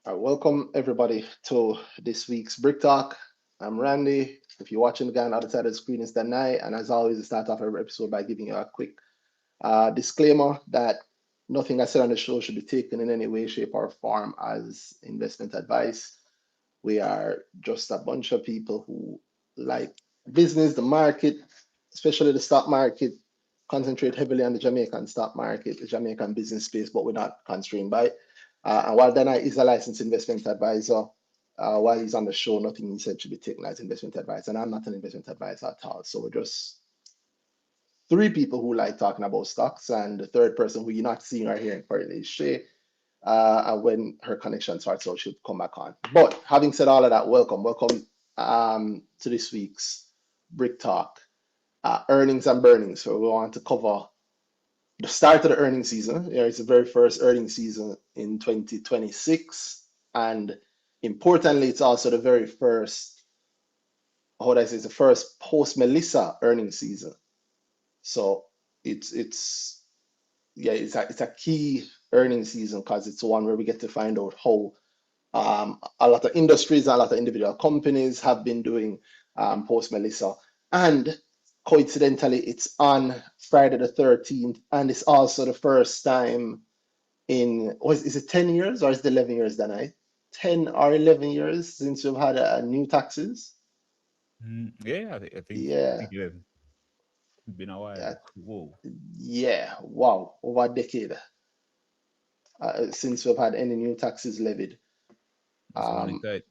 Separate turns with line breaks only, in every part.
Welcome everybody to this week's Brick Talk. I'm Randy. If you're watching again, other side of the screen is Danai, and as always, I start off every episode by giving you a quick disclaimer that nothing I said on the show should be taken in any way, shape, or form as investment advice. We are just a bunch of people who like business, the market, especially the stock market, concentrate heavily on the Jamaican stock market, the Jamaican business space, but we're not constrained by it. And while Dana is a licensed investment advisor, while he's on the show, nothing he said should be taken as investment advice. And I'm not an investment advisor at all. So we're just three people who like talking about stocks. And the third person who you're not seeing or hearing currently is Shay. And when her connection starts out, she'll come back on. But having said all of that, welcome to this week's Brick Talk, earnings and burnings. So we want to cover the start of the earnings season. Yeah, it's the very first earnings season in 2026. And importantly, it's also the very first, how would I say, it's the first post Melissa earnings season. So it's yeah, it's a key earnings season because it's the one where we get to find out how a lot of industries, a lot of individual companies have been doing post Melissa. And coincidentally, it's on Friday the 13th, and it's also the first time in, is it 10 years or is it 11 years, Danai? 10 or 11 years since we've had new taxes?
Yeah, I think
Yeah,
11. It's been a
yeah,
while. Whoa.
yeah, wow, over a decade since we've had any new taxes levied.
That's money
Um,
tight.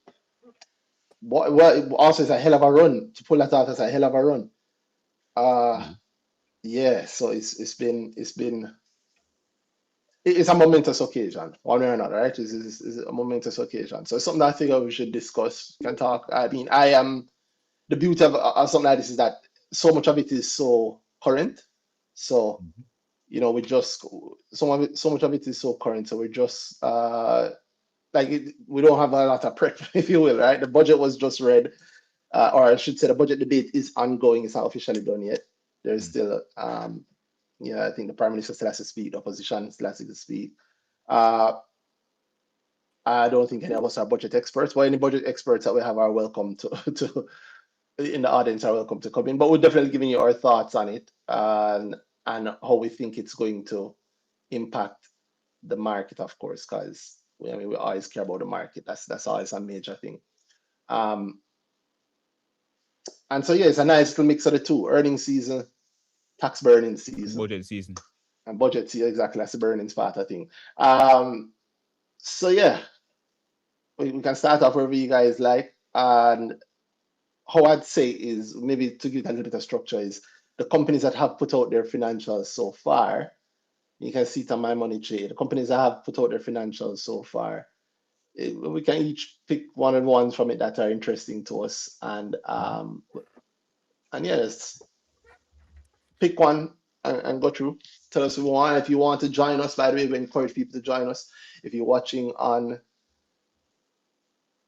what also is a hell of a run to pull that off. Is a hell of a run. Uh,
Yeah.
yeah, so it's a momentous occasion, one way or another, right? It's a momentous occasion. So it's something I think we should discuss, can talk. I mean, I am the beauty of something like this is that so much of it is so current. So,
Mhm.
we just so much of it is so current. So we're just we don't have a lot of prep, if you will, right? The budget was just read, or I should say, the budget debate is ongoing. It's not officially done yet. There's
Mm.
still, I think the prime minister still has to speak. The opposition still has to speak. Uh, I don't think any of us are budget experts, but any budget experts that we have are welcome to, to in the audience are welcome to come in. But we're definitely giving you our thoughts on it and how we think it's going to impact the market, of course, because we always care about the market. That's always a major thing. Um, and so yeah, it's a nice little mix of the two: earning season, tax burning season,
Budget season.
and budget season. Exactly, that's the burning spot, I think. Um, so yeah, we can start off wherever you guys like. And how I'd say is maybe to give it a little bit of structure is the companies that have put out their financials so far. You can see it on my money trade. The companies that have put out their financials so far, we can each pick one and ones from it that are interesting to us,
Mhm.
and yeah, let's pick one and go through. Tell us if you want to join us. By the way, we encourage people to join us. If you're watching on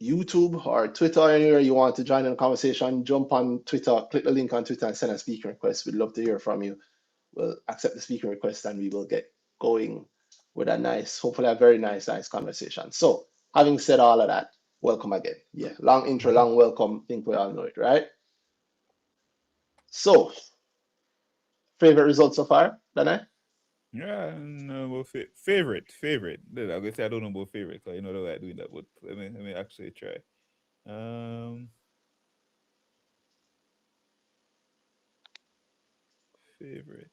YouTube or Twitter or anywhere you want to join in the conversation, jump on Twitter, click the link on Twitter and send a speaking request. We'd love to hear from you. We'll accept the speaking request and we will get going with a nice, hopefully a very nice conversation. So, having said all of that, welcome again. Yeah, long intro,
Mhm.
long welcome. Think we all know it, right? So, favorite results so far, Dana?
Yeah, no, about favorite. I guess I don't know about favorite because I don't like doing that, but let me actually try. Um, Favorite.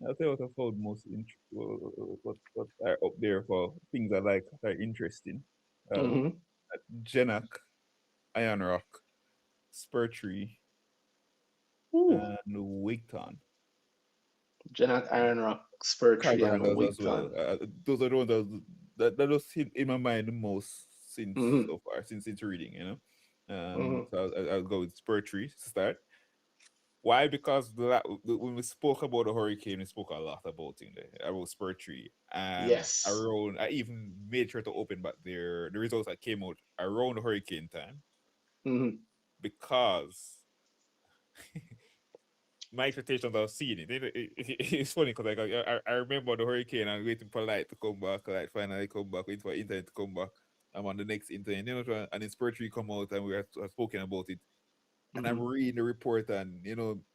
I'll tell you what I found most what are up there for things I like that are interesting. Um,
Mm-hmm.
Genac, Iron Rock, Spur Tree,
Ooh,
and Wigton.
Genac, Iron Rock, Spur Tree, and
Carbonadas as well.
Wigton.
Those are the ones that just hit in my mind the most since
Mm-hmm.
so far, since reading, you know.
Mm-hmm.
So I'll go with Spur Tree to start. Why? Because when we spoke about the hurricane, we spoke a lot about in there about Spur Tree, and
Yes.
around I even made sure to open back the results that came out around the hurricane time
Mm-hmm.
because my expectations of seeing it. It's funny because like I remember the hurricane and waiting for light to come back, like finally come back, waiting for internet to come back. I'm on the next internet, and then Spur Tree come out and we have spoken about it. And I'm
Mhm.
reading the report and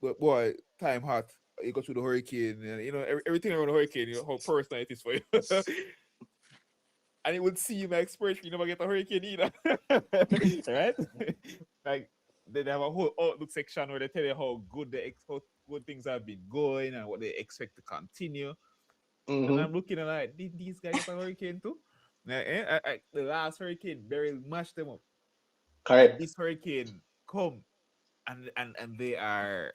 but boy, time hot. You go through the hurricane and everything around the hurricane, how personal it is for you. And it would seem like Spur Tree never get a hurricane either. Right? Like they have a whole outlook section where they tell you how good things have been going and what they expect to continue. And
Mhm.
I'm looking at like, did these guys get a hurricane too? The last hurricane barely mashed them up, and
Correct.
this hurricane come and they are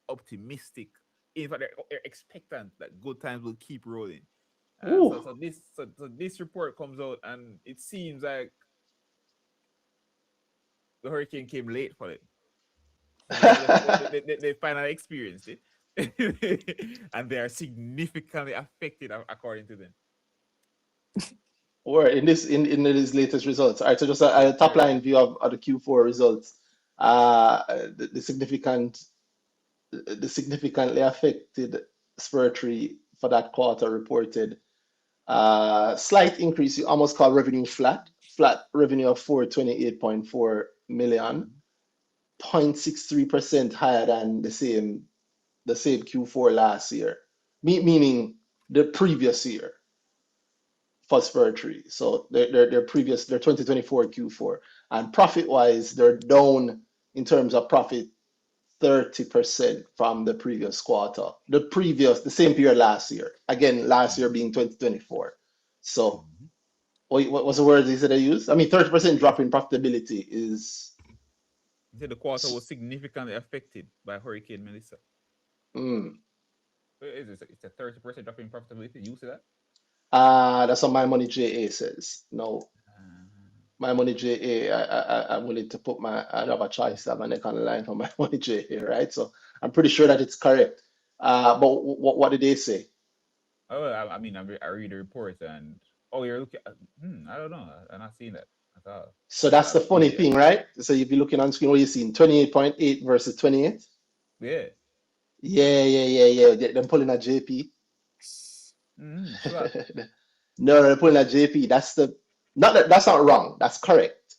optimistic. In fact, they're expectant that good times will keep rolling.
Ooh.
So this report comes out, and it seems like the hurricane came late for them. So they finally experienced it, and they are significantly affected according to them.
Or in these latest results. All right, so just a top
Correct.
line view of the Q4 results. The significantly affected Spur Tree for that quarter reported slight increase. You almost call revenue flat revenue of 428.4 million,
Mhm.
0.63% higher than the same Q4 last year, meaning the previous year for Spur Tree. So their 2024 Q4, and profit wise they're down in terms of profit 30% from the previous quarter, the same period last year. Again, last year
Mhm.
being 2024. So
Mhm.
what was the word they said I used? I mean, 30% drop in profitability is.
He said the quarter was significantly affected by Hurricane Melissa.
Mm,
It's a 30% drop in profitability. You see that?
that's what my money JA says. No,
Uh,
my money JA, I'm willing to put I have a choice to have my neck on the line for my money JA, right? So I'm pretty sure that it's correct. But what did they say?
I mean, I read the report and you're looking. I don't know. I'm not seeing that at all.
So that's
I
the funny
maybe.
thing, right? So you'll be looking on screen, what you seeing? 28.8 versus 28?
Yeah.
Yeah, yeah, yeah, yeah. Them pulling a JP.
Flat.
No, they're pulling a JP. That's not wrong. That's correct.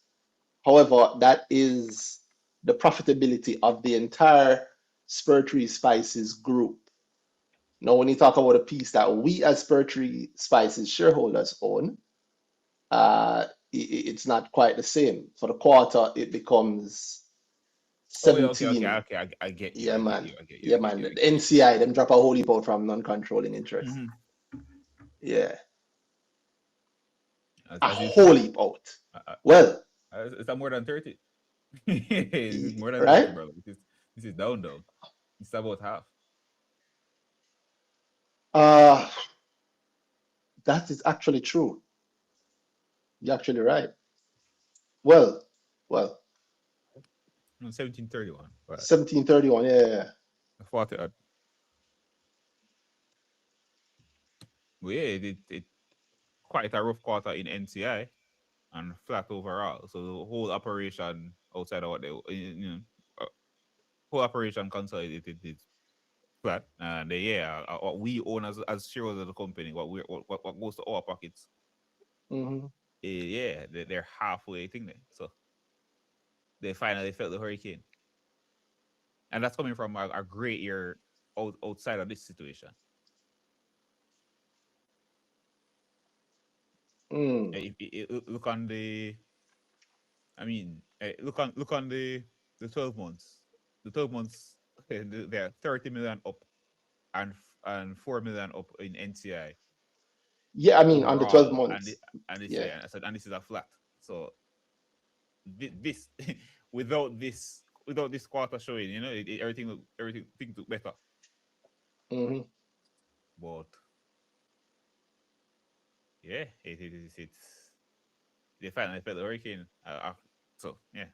However, that is the profitability of the entire Spur Tree Spices group. Now, when you talk about a piece that we as Spur Tree Spices shareholders own, it's not quite the same. For the quarter, it becomes
Oh yeah. Okay. Okay.
17.
Okay. I get you.
Yeah,
I get you.
man.
I get you.
Yeah,
I get
man.
you.
The
I get you.
NCI, them drop a whole heap out from non-controlling interest.
Mm-hmm.
Yeah, a
As you
whole
should.
heap out.
Uh, uh,
Well,
is that more than 30? This is more than 30,
right?
brother. This is down though. It's about half.
Uh, that is actually true. You're actually right. Well, well,
No, 1731. But
1731. Yeah, yeah, yeah.
40 odd. Well, yeah, it quite a rough quarter in NCI and flat overall. So the whole operation outside of what uh, whole operation consolidated is flat. And yeah, what we own as shareholders of the company, what goes to our pockets,
Mhm.
yeah, they're halfway thing there. So they finally felt the hurricane, and that's coming from a great year outside of this situation.
Mm.
Look on the, I mean, look on the 12 months. The 12 months, they're 30 million up and 4 million up in NCI
Yeah, I mean, on the 12
overall, and
months.
yeah,
Yeah.
and I said, and this is a flat. So this without this quarter showing, everything things look better.
Hmm.
But yeah, it's they finally felt the hurricane. So yeah,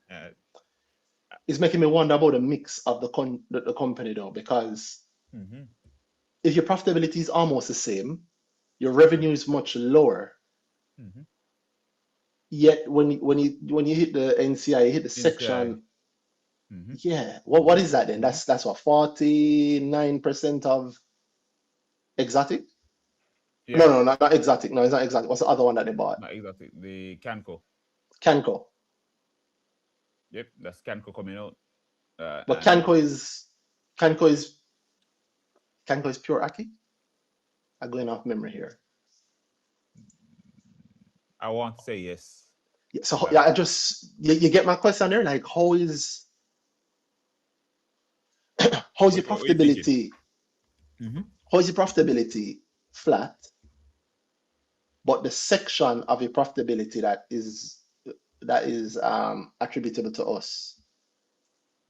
It's making me wonder about the mix of the company though, because
mm-hmm,
if your profitability is almost the same, your
mm-hmm,
revenue is much lower.
mm-hmm.
Yet when you hit the NCI, you hit the
NCI,
section
Mm-hmm.
Yeah. What is that then?
Mm-hmm.
That's what, 49% of exotic? No,
Yeah,
no, not exotic. No, it's not exotic. What's the other one that they bought?
not exactly. The Canco.
Canco.
Yep, that's Canco coming out.
But
And
Canco is Canco is pure Aki. I'm going off memory here.
I want to say yes.
Yeah, so
Uh,
yeah, I just you get my question there. Like, how's your
what are you thinking?
profitability?
Mm-hmm.
How's your profitability flat? But the section of your profitability that is attributable to us,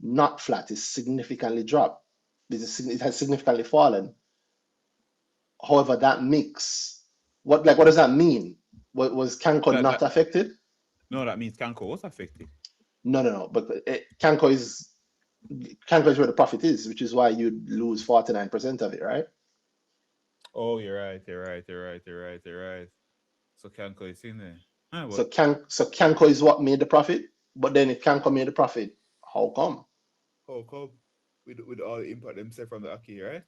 not flat, is significantly dropped. It has significantly fallen. However, that mix, what does that mean? Was Canco
That
not
that
affected?
no, that means Canco was affected.
No, no, no. But Canco is where the profit is, which is why you'd lose 49% of it, right?
Oh, you're right. You're right. You're right. You're right. You're right. So Canco is in there. Ah, but
So Canco is what made the profit. But then if Canco made the profit, how come?
how come with all the impact themselves from the Aki, right?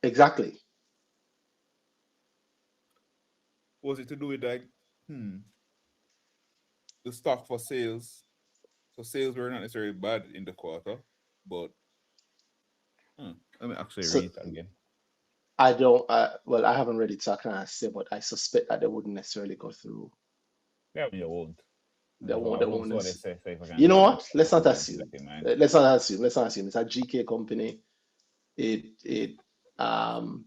Exactly.
Was it to do with like hmm the stock for sales? So sales were not necessarily bad in the quarter, but hmm, let me actually
So
read it again.
I don't. Well, I haven't read it, so I can't say, but I suspect that they wouldn't necessarily go through.
Yeah, me, I won't.
They won't.
I
They
won't
won't.
see what they say. So if I can
You know
get that,
what? Let's not
keep that
assume.
in mind.
Let's not assume. Let's not assume. It's a GK company. It um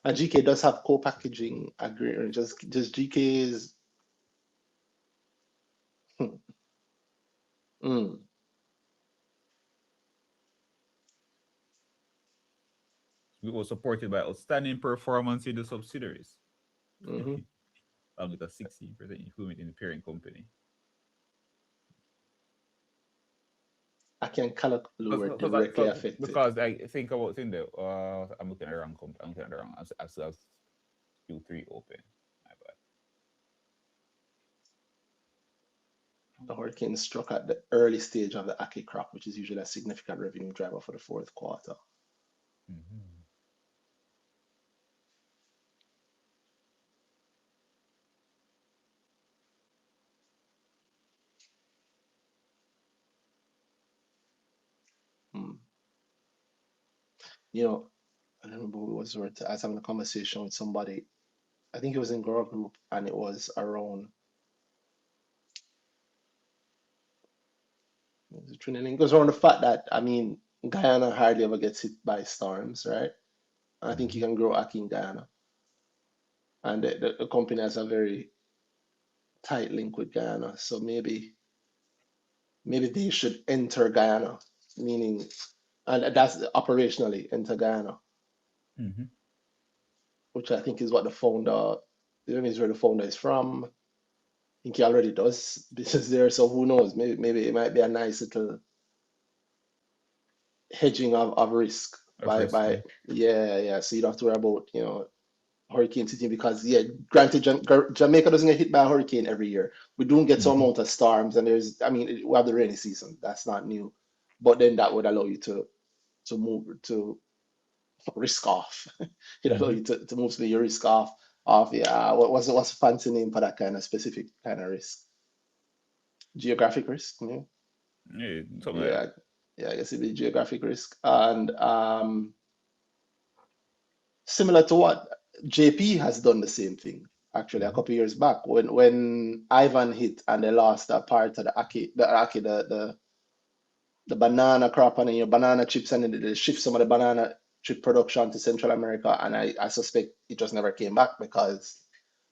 and GK does have co-packaging agreement. Just GK is mm,
We were supported by outstanding performance in the subsidiaries,
hmm.
along with a 16% improvement in the parent company.
I can color blue were directly affected.
Because I think about thing there. I'm looking at the wrong company. I'm looking at the wrong. I still have Q3 open. My bad.
The hurricane struck at the early stage of the Aki crop, which is usually a significant revenue driver for the fourth quarter.
Mm-hmm.
Hmm. You know, I don't remember who it was. I was having a conversation with somebody. I think it was in Girl Group, and it was around. It was around the fact that Guyana hardly ever gets hit by storms, right? I think you
Mm-hmm.
can grow Aki in Guyana, and the company has a very tight link with Guyana. So maybe they should enter Guyana, meaning, and that's operationally enter Guyana,
Mm-hmm.
which I think is what the founder, is where the founder is from. I think he already does business there, so who knows? Maybe it might be a nice little hedging of risk
Of risk,
by
yeah.
yeah. So you don't have to worry about hurricane season because yeah, granted, Jamaica doesn't get hit by a hurricane every year. We don't get some
Mm-hmm.
amount of storms, and we have the rainy season. That's not new, but then that would allow you to move to risk off. It allow
Mm-hmm.
you to move some of your risk off. Yeah, what's the fancy name for that kind of specific kind of risk? Geographic risk. Yeah,
Yeah, something like that.
yeah, yeah. I guess it'd be geographic risk, and similar to what JP has done the same thing actually a
Mm-hmm.
couple of years back when Ivan hit and they lost a part of the banana crop and then your banana chips and then they shift some of the banana chip production to Central America and I suspect it just never came back because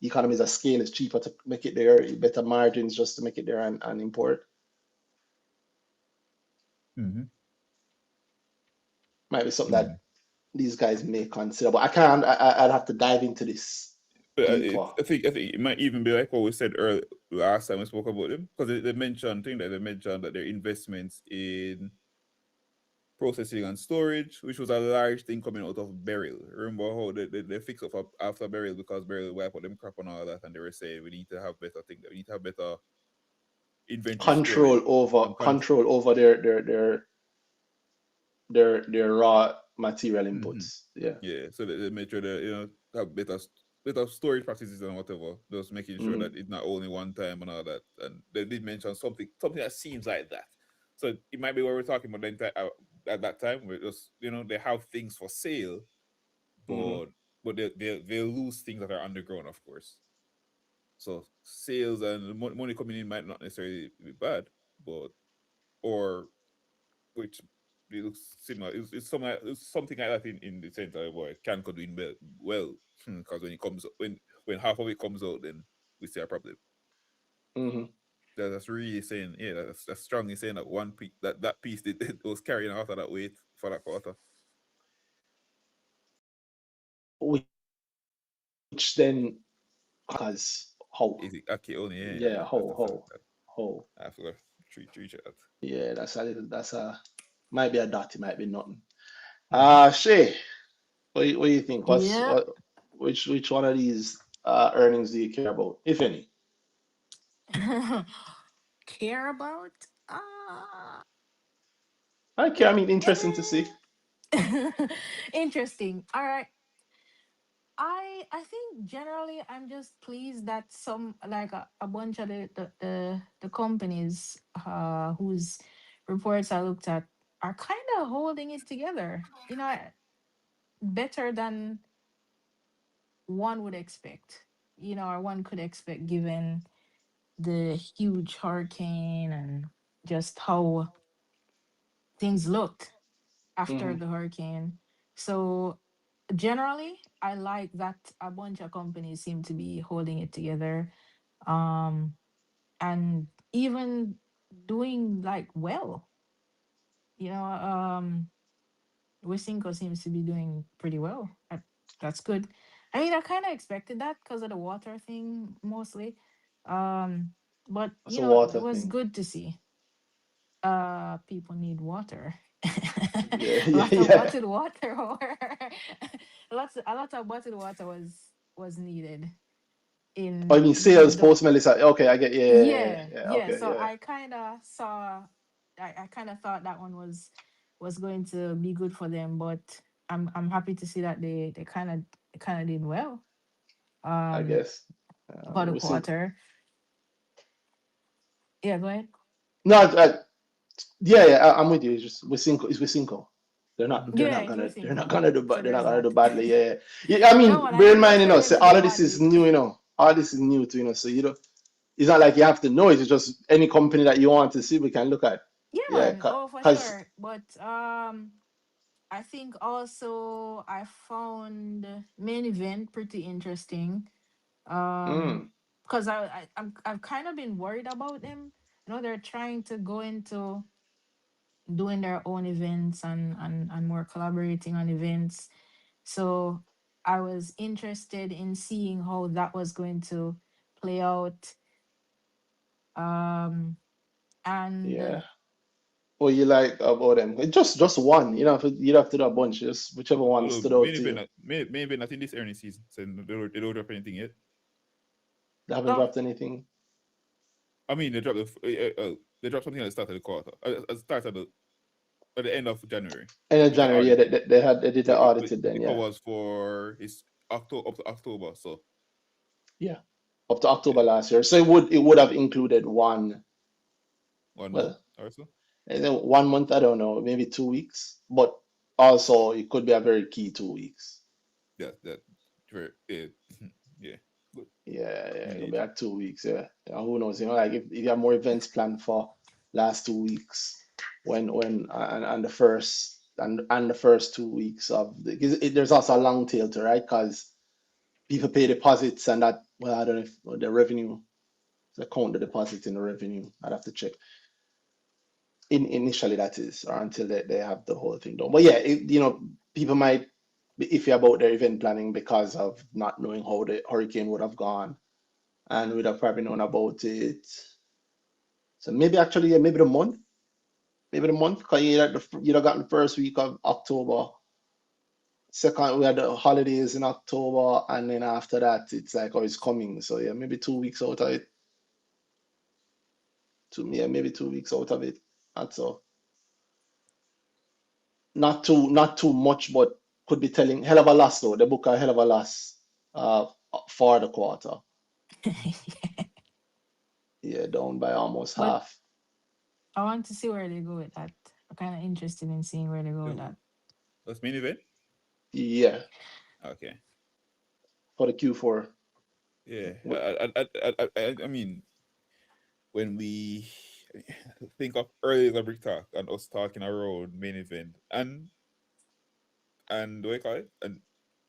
economies of scale is cheaper to make it there, better margins just to make it there and import.
Mm-hmm.
Might be something
Mm-hmm.
that these guys may consider, but I can't. I'd have to dive into this
But
deeper.
I think it might even be like what we said earlier last time we spoke about them because they mentioned thing that they mentioned that their investments in processing and storage, which was a large thing coming out of Beryl. Remember how they fix up after Beryl because Beryl wipe out them crap and all that, and they were saying we need to have better things. We need to have better inventory
control
storage
over
and
control over their raw material
hmm
inputs. Yeah.
Yeah, so they make sure that have better storage practices and whatever. Just making sure
Mm-hmm.
that it's not only one time and all that. And they did mention something that seems like that. So it might be what we're talking about at that time. Where just they have things for sale,
Mm-hmm.
but they lose things that are underground, of course. So sales and money coming in might not necessarily be bad, but or which it looks similar. It's something like that in the center where can could win well because when it comes when half of it comes out, then we see a problem.
Mm-hmm.
That's really saying that's strongly saying that that piece it was carrying out of that weight for that quarter.
Which then because how
Is it okay? Only
yeah how
I have to treat it.
yeah that's a might be a dot, it might be nothing.
Mm-hmm.
Shay, what do you think?
Yep.
Which one of these earnings do you care about, if any?
Care about? Uh,
Okay, I mean, interesting to see.
eh. Interesting. All right. I think generally I'm just pleased that some like a bunch of the companies whose reports I looked at are kind of holding it together. Better than one would expect. Or one could expect given the huge hurricane and just how things looked after
Hmm.
the hurricane. So generally, I like that a bunch of companies seem to be holding it together, um, and even doing like well. Wisynco seems to be doing pretty well. That's good. I mean, I kind of expected that because of the water thing mostly, um, but
That's a
it
water
was
thing.
good to see. People need water.
Yeah,
A
yeah,
lot of
yeah.
bottled water or a lot of bottled water was needed
I
in
mean,
the
sales post Melissa. Okay, I get. Yeah, yeah, yeah,
yeah,
yeah.
yeah.
Okay,
So
yeah.
I kind of saw I kind of thought that one was going to be good for them, but I'm happy to see that they kind of did well
I
um
guess.
for the
We'll see.
quarter. Yeah, go ahead.
No, yeah, yeah. I'm with you. It's just with Cinco. They're not.
Mm-hmm.
Yeah, it's
They're not
Wisynco.
gonna do.
So
But they're not
there's
gonna do
that.
badly. Yeah, yeah. Yeah, I
No one,
mean,
I
bear in
didn't
mind,
expect them
say
to do
all of this is
badly.
new. All this is new to So you don't. It's not like you have to know it. It's just any company that you want to see, we can look at.
Yeah,
Yeah,
man. Oh, for
cause.
sure. But I think also I found main event pretty interesting.
Mm,
Because I've kind of been worried about them. They're trying to go into doing their own events and more collaborating on events. So I was interested in seeing how that was going to play out. Um and
yeah. Or you like about them? Just one. You have to do a bunch. Just whichever one
Although
stood out to you.
maybe not in this earning season, so they don't drop anything yet.
They haven't
oh
dropped anything.
I mean, they dropped something at the start of the quarter, at the start of at the end of January,
End of
which they
January, yeah,
audited.
they did the
But
audited then,
the
yeah,
covers for it's October up to October, so
yeah, up to October
yeah,
last year. So it would have included one,
1 month
well,
or so.
1 month. I don't know, maybe 2 weeks, but also it could be a very key 2 weeks.
That very yeah, good
Yeah, yeah, it could be
indeed.
like 2 weeks. Yeah, yeah, who knows? Like if you have more events planned for last 2 weeks, when and the first and the first 2 weeks of there's also a long tail to right because people pay deposits and that well I don't know if the revenue they count the deposit in the revenue. I'd have to check initially that is or until they have the whole thing done. But yeah, people might be iffy about their event planning because of not knowing how the hurricane would have gone and would have probably known about it. So maybe actually, yeah, maybe the month, because you'd have gotten the first week of October. Second, we had the holidays in October, and then after that, it's like, oh, it's coming. So yeah, maybe 2 weeks out of it. yeah, maybe 2 weeks out of it. That's all. Not too much, but could be telling hell of a loss though. They book a hell of a loss uh for the quarter. Yeah, down by almost
But
half.
I want to see where they go with that. I'm kind of interested in seeing where they go with
So
that.
that's main event.
Yeah,
Okay.
for the Q4.
Yeah.
W-
I mean, when we think of early Zabrik talk and us talking around main event and what do you call it, and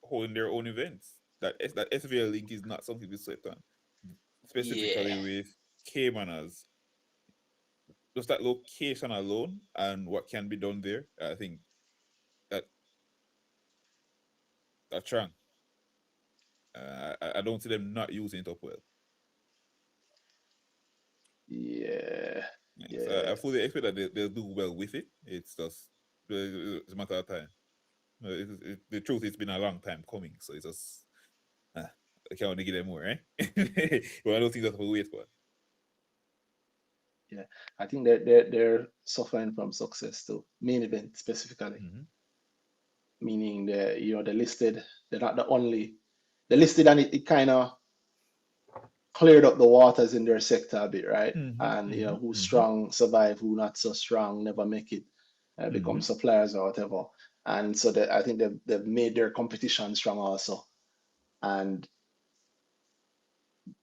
holding their own events, that SVL link is not something to sleep on,
Yeah,
specifically with Caymanas. Just that location alone and what can be done there, I think that that's strong. I don't see them not using it up well.
yeah,
Yeah, so I
yeah,
fully expect that they'll do well with it. It's just it's a matter of time. The truth, it's been a long time coming, so it's just I can't only get them more, eh? But I don't think that's what we wait for.
yeah. I think they're suffering from success too. Main event specifically,
Mm-hmm.
meaning they're listed. They're not the only. They're listed, and it kind of cleared up the waters in their sector a bit, right?
Mm-hmm.
And
Mm-hmm.
who's
Mm-hmm.
strong survive, who not so strong never make it,
Mm-hmm.
become suppliers or whatever. And so I think they've made their competition strong also. And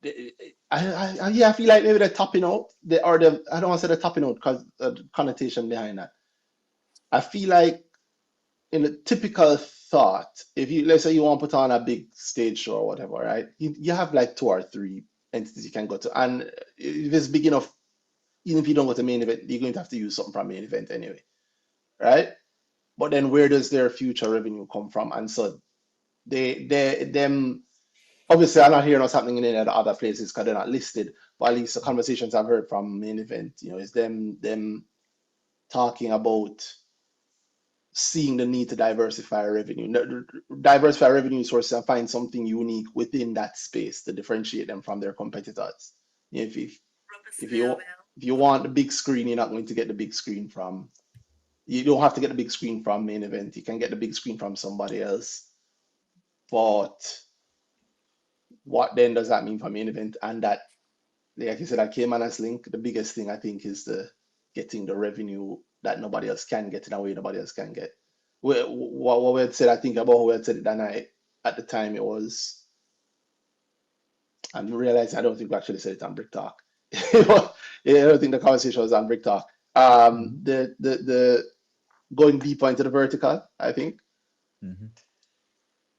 yeah, I feel like maybe they're topping out. I don't want to say they're topping out because the connotation behind that. I feel like in a typical thought, if you let's say you want to put on a big stage show or whatever, right? You have like two or three entities you can go to, and if it's big enough, even if you don't go to main event, you're going to have to use something from main event anyway, right? But then where does their future revenue come from? And so them obviously I'm not hearing what's happening in any of the other places because they're not listed, but at least the conversations I've heard from main event, is them talking about seeing the need to diversify revenue, diversify revenue sources and find something unique within that space to differentiate them from their competitors. If if you if you want the big screen, you're not going to get the big screen from. You don't have to get the big screen from main event. You can get the big screen from somebody else. But what then does that mean for main event? And that, like you said, that Cayman as link. The biggest thing I think is the getting the revenue that nobody else can get in a way nobody else can get. What we had said, I think about how we had said it that night at the time, it was, I'm realizing I don't think we actually said it on Brick Talk. Yeah, I don't think the conversation was on Brick Talk.
Mm-hmm.
The going deeper into the vertical, I think.
Mm-hmm.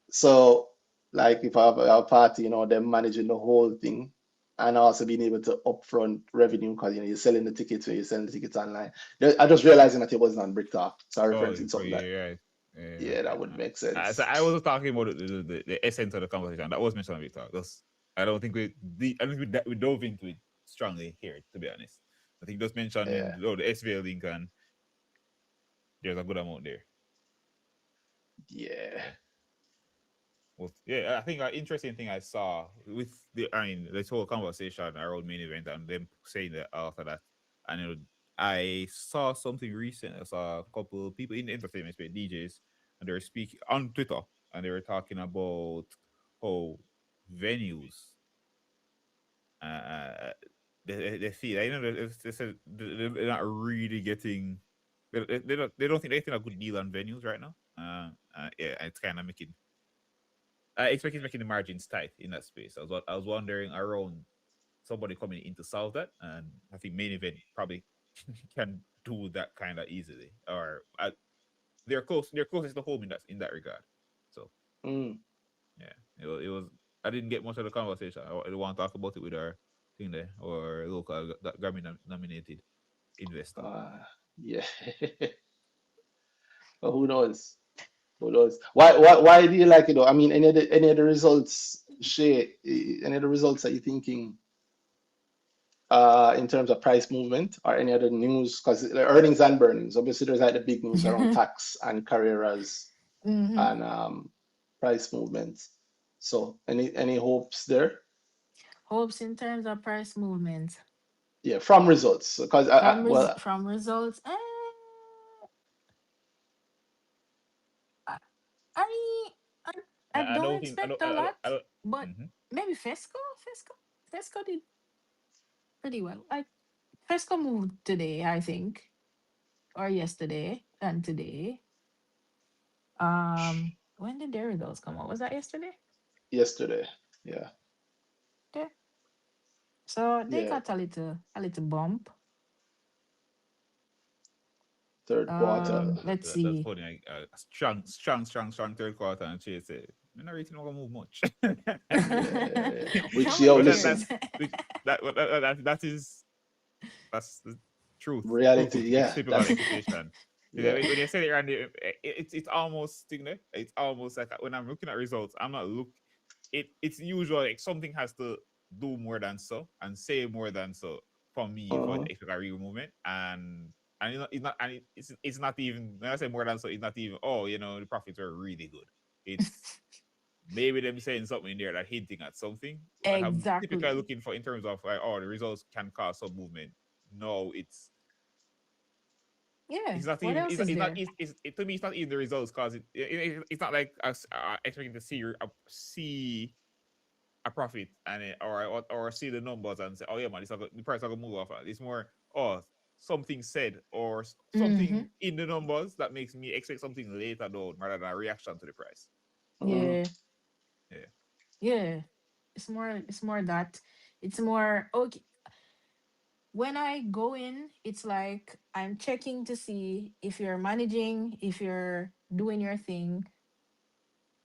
So, like if I have a party, them managing the whole thing and also being able to upfront revenue because you're selling the tickets when you're selling the tickets online. I just realizing that it wasn't on Brick Talk. So I'm
Oh,
referencing something that,
yeah, right. Yeah,
yeah,
okay.
that would make
So
sense.
I was talking about the essence of the conversation that was mentioned on the talk. I don't think I don't think we dove into it strongly here, to be honest. I think just mentioning
Yeah,
the SVL link and there's a good amount there.
yeah.
So, well, yeah, I think an interesting thing I saw with this whole conversation around main event and them saying that after that, and I saw something recent. I saw a couple of people in the entertainment space, DJs, and they were speaking on Twitter, and they were talking about how venues, uh, they feel, they said they're not really getting, they don't think they're getting a good deal on venues right now. Yeah, it's kind of making I expect he's making the margins tight in that space. I was wondering around somebody coming in to solve that, and I think main event probably can do that kind of easily, or they're close. They're closest to home in that regard. So
Mm.
yeah, it was. I didn't get much of the conversation. I didn't want to talk about it with our thing there or local Grammy nominated investor.
Yeah. But who knows? Who knows? Why do you like it though? I mean, any of the results, Shay, any of the results that you're thinking in terms of price movement or any other news? Because earnings and burnings, obviously there's like the big news around tax and carreras
Hmm.
and price movements. So any hopes there?
Hopes in terms of price movement.
Yeah, from results. Because well,
From results. I, I I I
I
don't
don't think I
expect
don't
a
I don't, I
lot,
don't
but
mhm.
maybe Fesco did pretty well. Like Fesco moved today, I think, or yesterday and today. When did their results come out? Was that yesterday?
yesterday. Yeah,
Yeah. So they
yeah,
got a little bump.
third quarter.
Let's
That's
see.
funny. Strong third quarter, and Chase said, "I'm not really not gonna move much."
Yeah, which yo,
Nobody
But
listen,
cares.
that's that is that's the truth
reality.
is
Yeah,
typical
that's
expectation.
yeah.
When you say it, Randy, it's almost you know, it's almost like when I'm looking at results, I'm not look. It's usual like something has to do more than so and say more than so for me for
Uh-huh.
the expect a real movement and it's not and it's not even when I say more than so it's not even oh you know the profits are really good. It's maybe them saying something in there that hinting at something. What I'm typically
Exactly.
looking for in terms of like, oh, the results can cause some movement. No,
Yeah.
it's not
What
even
else is there?
to me it's not even the results because it's not like us expecting to see a profit and or see the numbers and say oh yeah man the price are gonna move off. It's more oh something said or
Mm-hmm.
something in the numbers that makes me expect something later down rather than a reaction to the price.
Uh-huh.
Yeah.
Yeah.
Yeah. It's more that it's more okay. When I go in, it's like I'm checking to see if you're managing, if you're doing your thing,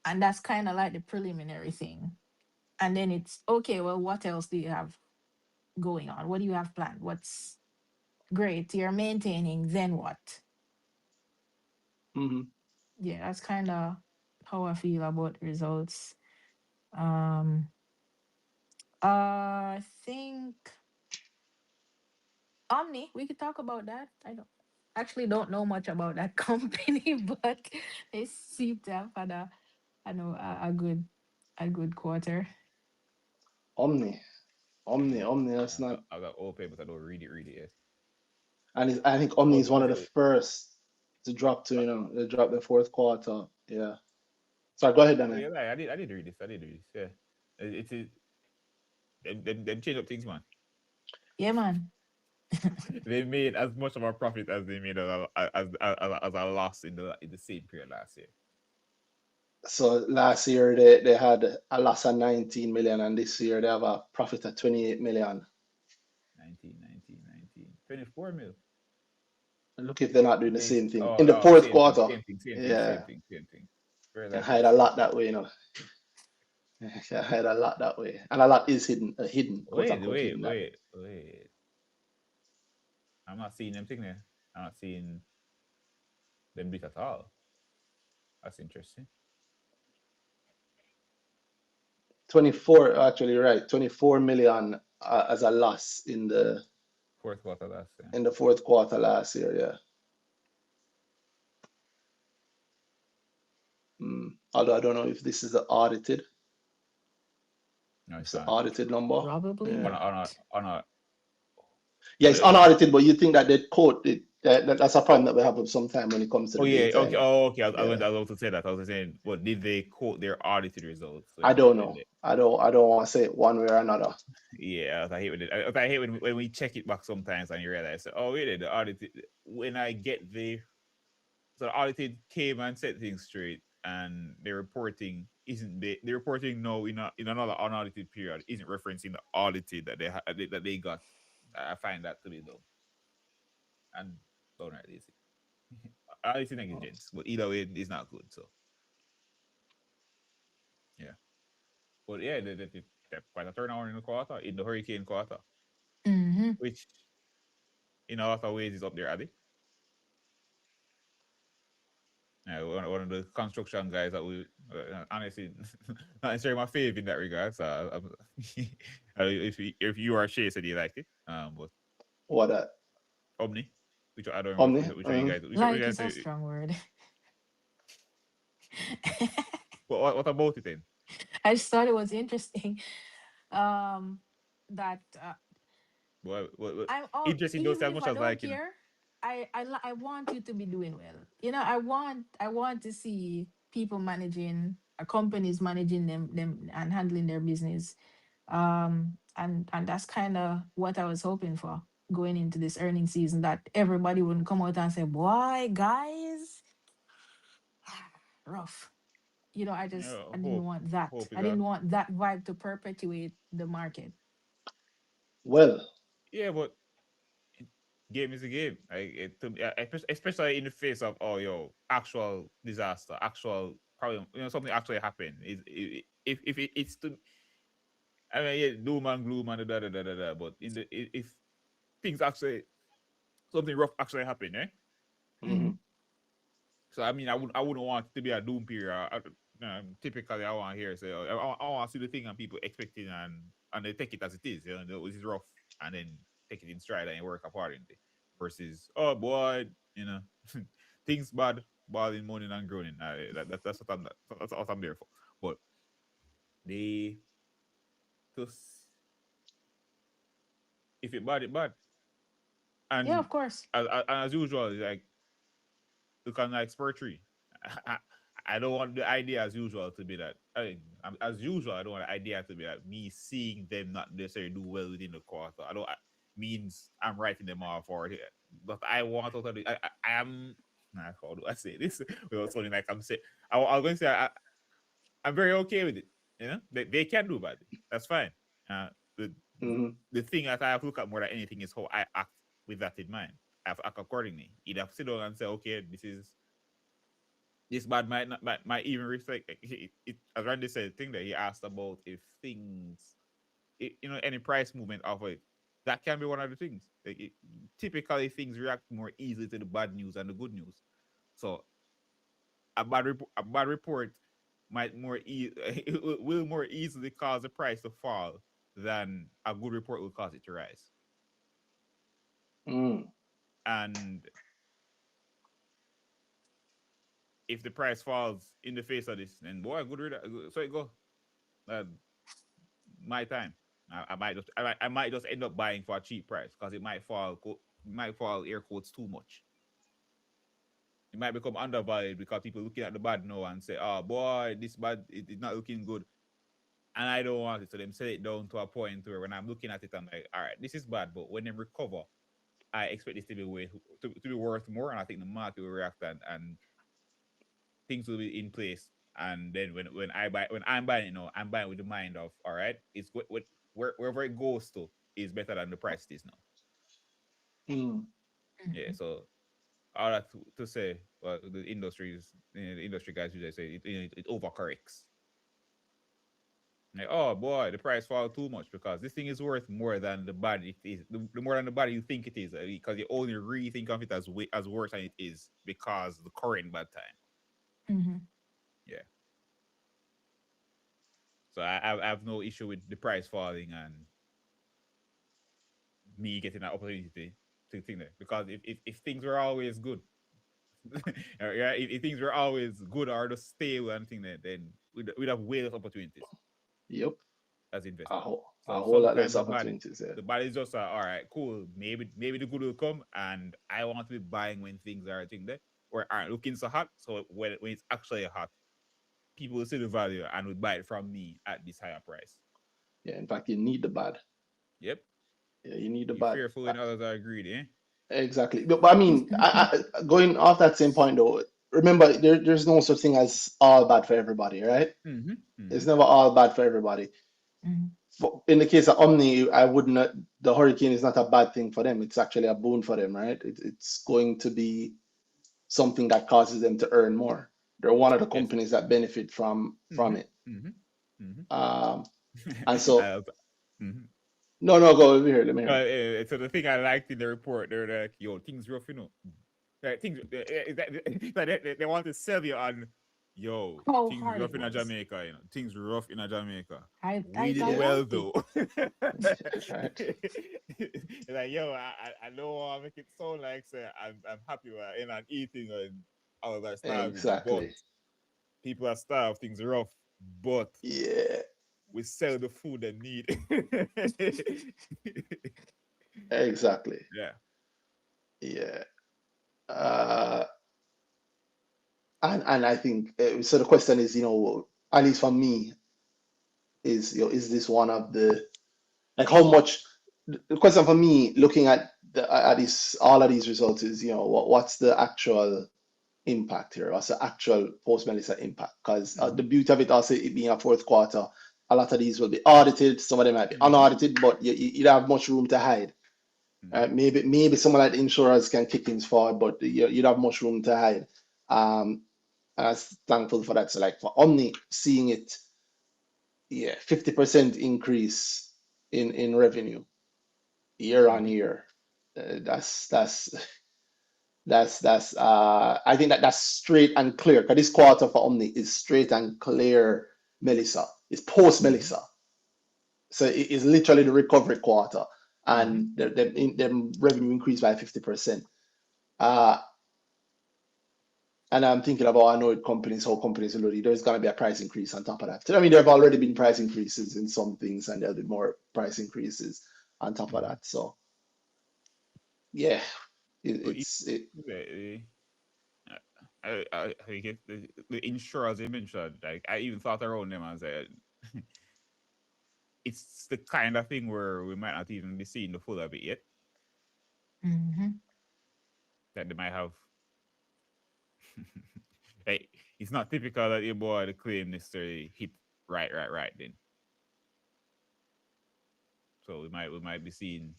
and that's kind of like the preliminary thing. And then it's okay, well, what else do you have going on? What do you have planned? What's great? You're maintaining, then what?
Hmm.
Yeah, that's kind of how I feel about results. Um I think Omni, we could talk about that. I don't actually don't know much about that company, but they seem to have had a I know a good quarter.
Omni, Omni. That's
I
not.
got open, but I don't read it really yet.
And I think Omni
Oh,
is one
is
of the
it?
first to drop to
Uh,
they drop the fourth quarter. Yeah. Sorry, go ahead,
oh
Danny.
yeah, I did read this. I did read this. Yeah, it's them change up things, man.
Yeah, man.
They made as much of a profit as they made as a loss in the same period last year.
So last year they had a loss of 19 million, and this year they have a profit of 28 million.
24 mil.
And look if they're not doing the
Base.
same thing
Oh,
in the
oh,
fourth
same thing,
quarter.
same thing, same thing, same
Yeah,
thing, same thing. Very
can
likely the
hide a
same
lot
thing.
that way, Can hide a lot that way, and a lot is hidden, quote
Wait,
unquote,
wait,
hidden that way.
wait, wait. I'm not seeing them thing there. I'm not seeing them bit at all. That's interesting.
24, actually, right? 24 million as a loss
Fourth quarter last year.
in the fourth quarter last year. Yeah. Although I don't know if this is the audited.
No,
It's
it's
the
not.
audited number.
Probably
On a,
Yeah.
not.
on a, on a,
Yeah,
on
it's
a, on a
unaudited, but you think that they quote it. That's a problem that we have sometime when it comes to
oh
the
yeah,
data,
okay, oh okay.
Yeah.
I was about to say that. I was saying, what did they quote their audited results
I
when
don't
when
know.
they?
I don't want to say it one way or another.
Yeah, I hate when I hate when we check it back sometimes and you realize, oh wait, the audited when I get the audited came and set things straight and the reporting isn't the reporting now in another unaudited period isn't referencing the audited that they got. I find that to be dumb and downright lazy. Audited negligence, but either way, it's not good. So yeah, but yeah, they quite a turnaround in the quarter in the hurricane quarter,
Mm-hmm.
which in a lot of ways is up there, Addy. Yeah, one of the construction guys that we honestly not necessarily my fave in that regard. So if you are Shay said you liked it, but
What that?
Omni, which I don't remember
Omni?
which one you guys which one you
Like
guys
is a
say.
strong word.
What about it then?
I just thought it was interesting. Um that
What
I'm all,
interesting don't say
even
as
if
much
I
as
don't
like, you know.
care, I want you to be doing well. I want to see people managing, companies managing them and handling their business. And that's kind of what I was hoping for going into this earning season, that everybody wouldn't come out and say, "Boy, guys, rough." I didn't
Hope
want that.
hope is
I
a
didn't want that vibe to perpetuate the market.
Well,
yeah, but game is a game. Especially in the face of actual disaster, actual problem, something actually happened. If it's to, I mean, yeah, doom and gloom and da da da da da. But if things actually, something rough actually happen, eh?
mhm,
Hmm.
So I mean, I wouldn't want it to be a doom period. Typically, I want to hear say, I want to see the thing and people expecting and they take it as it is. This is rough, and then take it in stride and work accordingly. Versus, oh boy, you know, things bad, balling, moaning and groaning. That's what I'm there for. But they just, if it bad, it bad,
Yeah,
and
of course.
as usual, it's like, look on like Spur Tree. I, I don't want the idea as usual to be that. I mean, as usual, I don't want the idea to be that me seeing them not necessarily do well within the quarter. I don't means I'm writing them off or but I want to. I am. Nah, how do I say this? Without sounding like I'm saying. I'm going to say I'm very okay with it. They can do bad. That's fine. Uh, the
mhm,
the thing that I have to look at more than anything is how I act with that in mind. I have to act accordingly. Either sit down and say, okay, this bad might even reflect as Randy said, the thing that he asked about if things, any price movement of it, that can be one of the things. Typically things react more easily to the bad news than the good news. So a bad report might it will more easily cause the price to fall than a good report will cause it to rise.
mm,
And if the price falls in the face of this, then boy, so it go. Uh, my time. I might just end up buying for a cheap price because it might fall air quotes too much. It might become undervalued because people looking at the bad now and say, "Oh boy, this bad, it's not looking good," and I don't want it. So them set it down to a point where when I'm looking at it, I'm like, "All right, this is bad," but when they recover, I expect this to be to be worth more, and I think the market will react and things will be in place. And then when I'm buying it now, I'm buying with the mind of, all right, it's wherever it goes to is better than the price it is now.
mm.
Yeah.
Mhm.
So all that to say, well, the industry guys usually say it overcorrects. Like, oh boy, the price fall too much because this thing is worth more than the bad it is. The more than the bad you think it is, because you only really think of it as worse than it is because the current bad time.
Mhm.
Yeah. So I have no issue with the price falling and me getting that opportunity to think that, because if things were always good, yeah, if things were always good or just stable and thing, then we'd have way less opportunities
Yep.
as investors.
A
So
whole lot less
sometimes
opportunities. Yeah.
the bad is just all right, cool. Maybe the good will come, and I want to be buying when things are thing there or aren't looking so hot. So when it's actually hot, people will see the value and would buy it from me at this higher price.
Yeah. In fact, you need the bad.
Yep.
Yeah, you need the
You
bad.
fearful when others are greedy, eh?
Exactly. But I mean, going off that same point though, remember there's no such thing as all bad for everybody, right?
Mm-hmm.
It's
Mm-hmm.
never all bad for everybody.
Mhm.
In the case of Omni, I would not. The hurricane is not a bad thing for them. It's actually a boon for them, right? It's going to be something that causes them to earn more. They're one of the
Yes.
companies that benefit from
Mm-hmm.
it.
Mm-hmm. Mm-hmm.
Um, and so,
Mhm.
no, go over here. Let me hear.
So the thing I liked in the report, they're like, "Yo, things rough, you know. Like, things they want to sell you on, yo,
How
things
hard it
rough in a
was.
Jamaica, Things rough in a Jamaica.
I
We did
Yeah,
well
liked it.
though.
right.
Like, yo, I don't want to make it sound like say I'm happy with and eating and others are starving, but
Exactly.
people are starved. Things are rough, but
Yeah.
we sell the food they need.
exactly.
Yeah.
Yeah. Uh, and I think so. The question is, at least for me, is this one of the like how much? The question for me, looking at this all of these results, is what's the actual impact here? What's the actual post Melissa impact? Because
Mm-hmm.
the beauty of it also, it being a fourth quarter, a lot of these will be audited. Some of them might be
Mm-hmm.
unaudited, but you don't have much room to hide.
Mm-hmm.
Maybe someone like the insurers can kick things forward, but you don't have much room to hide. Um, and I was thankful for that. So like for Omni, seeing it, yeah, 50% increase in revenue year on
Mm-hmm.
year. That's I think that's straight and clear. Because this quarter for Omni is straight and clear Melissa. It's post
Mm-hmm.
Melissa. So it is literally the recovery quarter.
Mm-hmm.
And the revenue increased by 50%. Uh, and I'm thinking about, I know companies, how companies will do, there's going to be a price increase on top of that. I mean, there have already been price increases in some things, and there'll be more price increases on top of
Mm-hmm.
that. So, yeah,
But it,
it's it.
the- I think the insurers you mentioned, like I even thought around them and said, it's the kind of thing where we might not even be seeing the full of it yet.
Mm-hmm.
That they might have. Hey, it's not typical that your boy the claim necessarily hit right then. So we might be seeing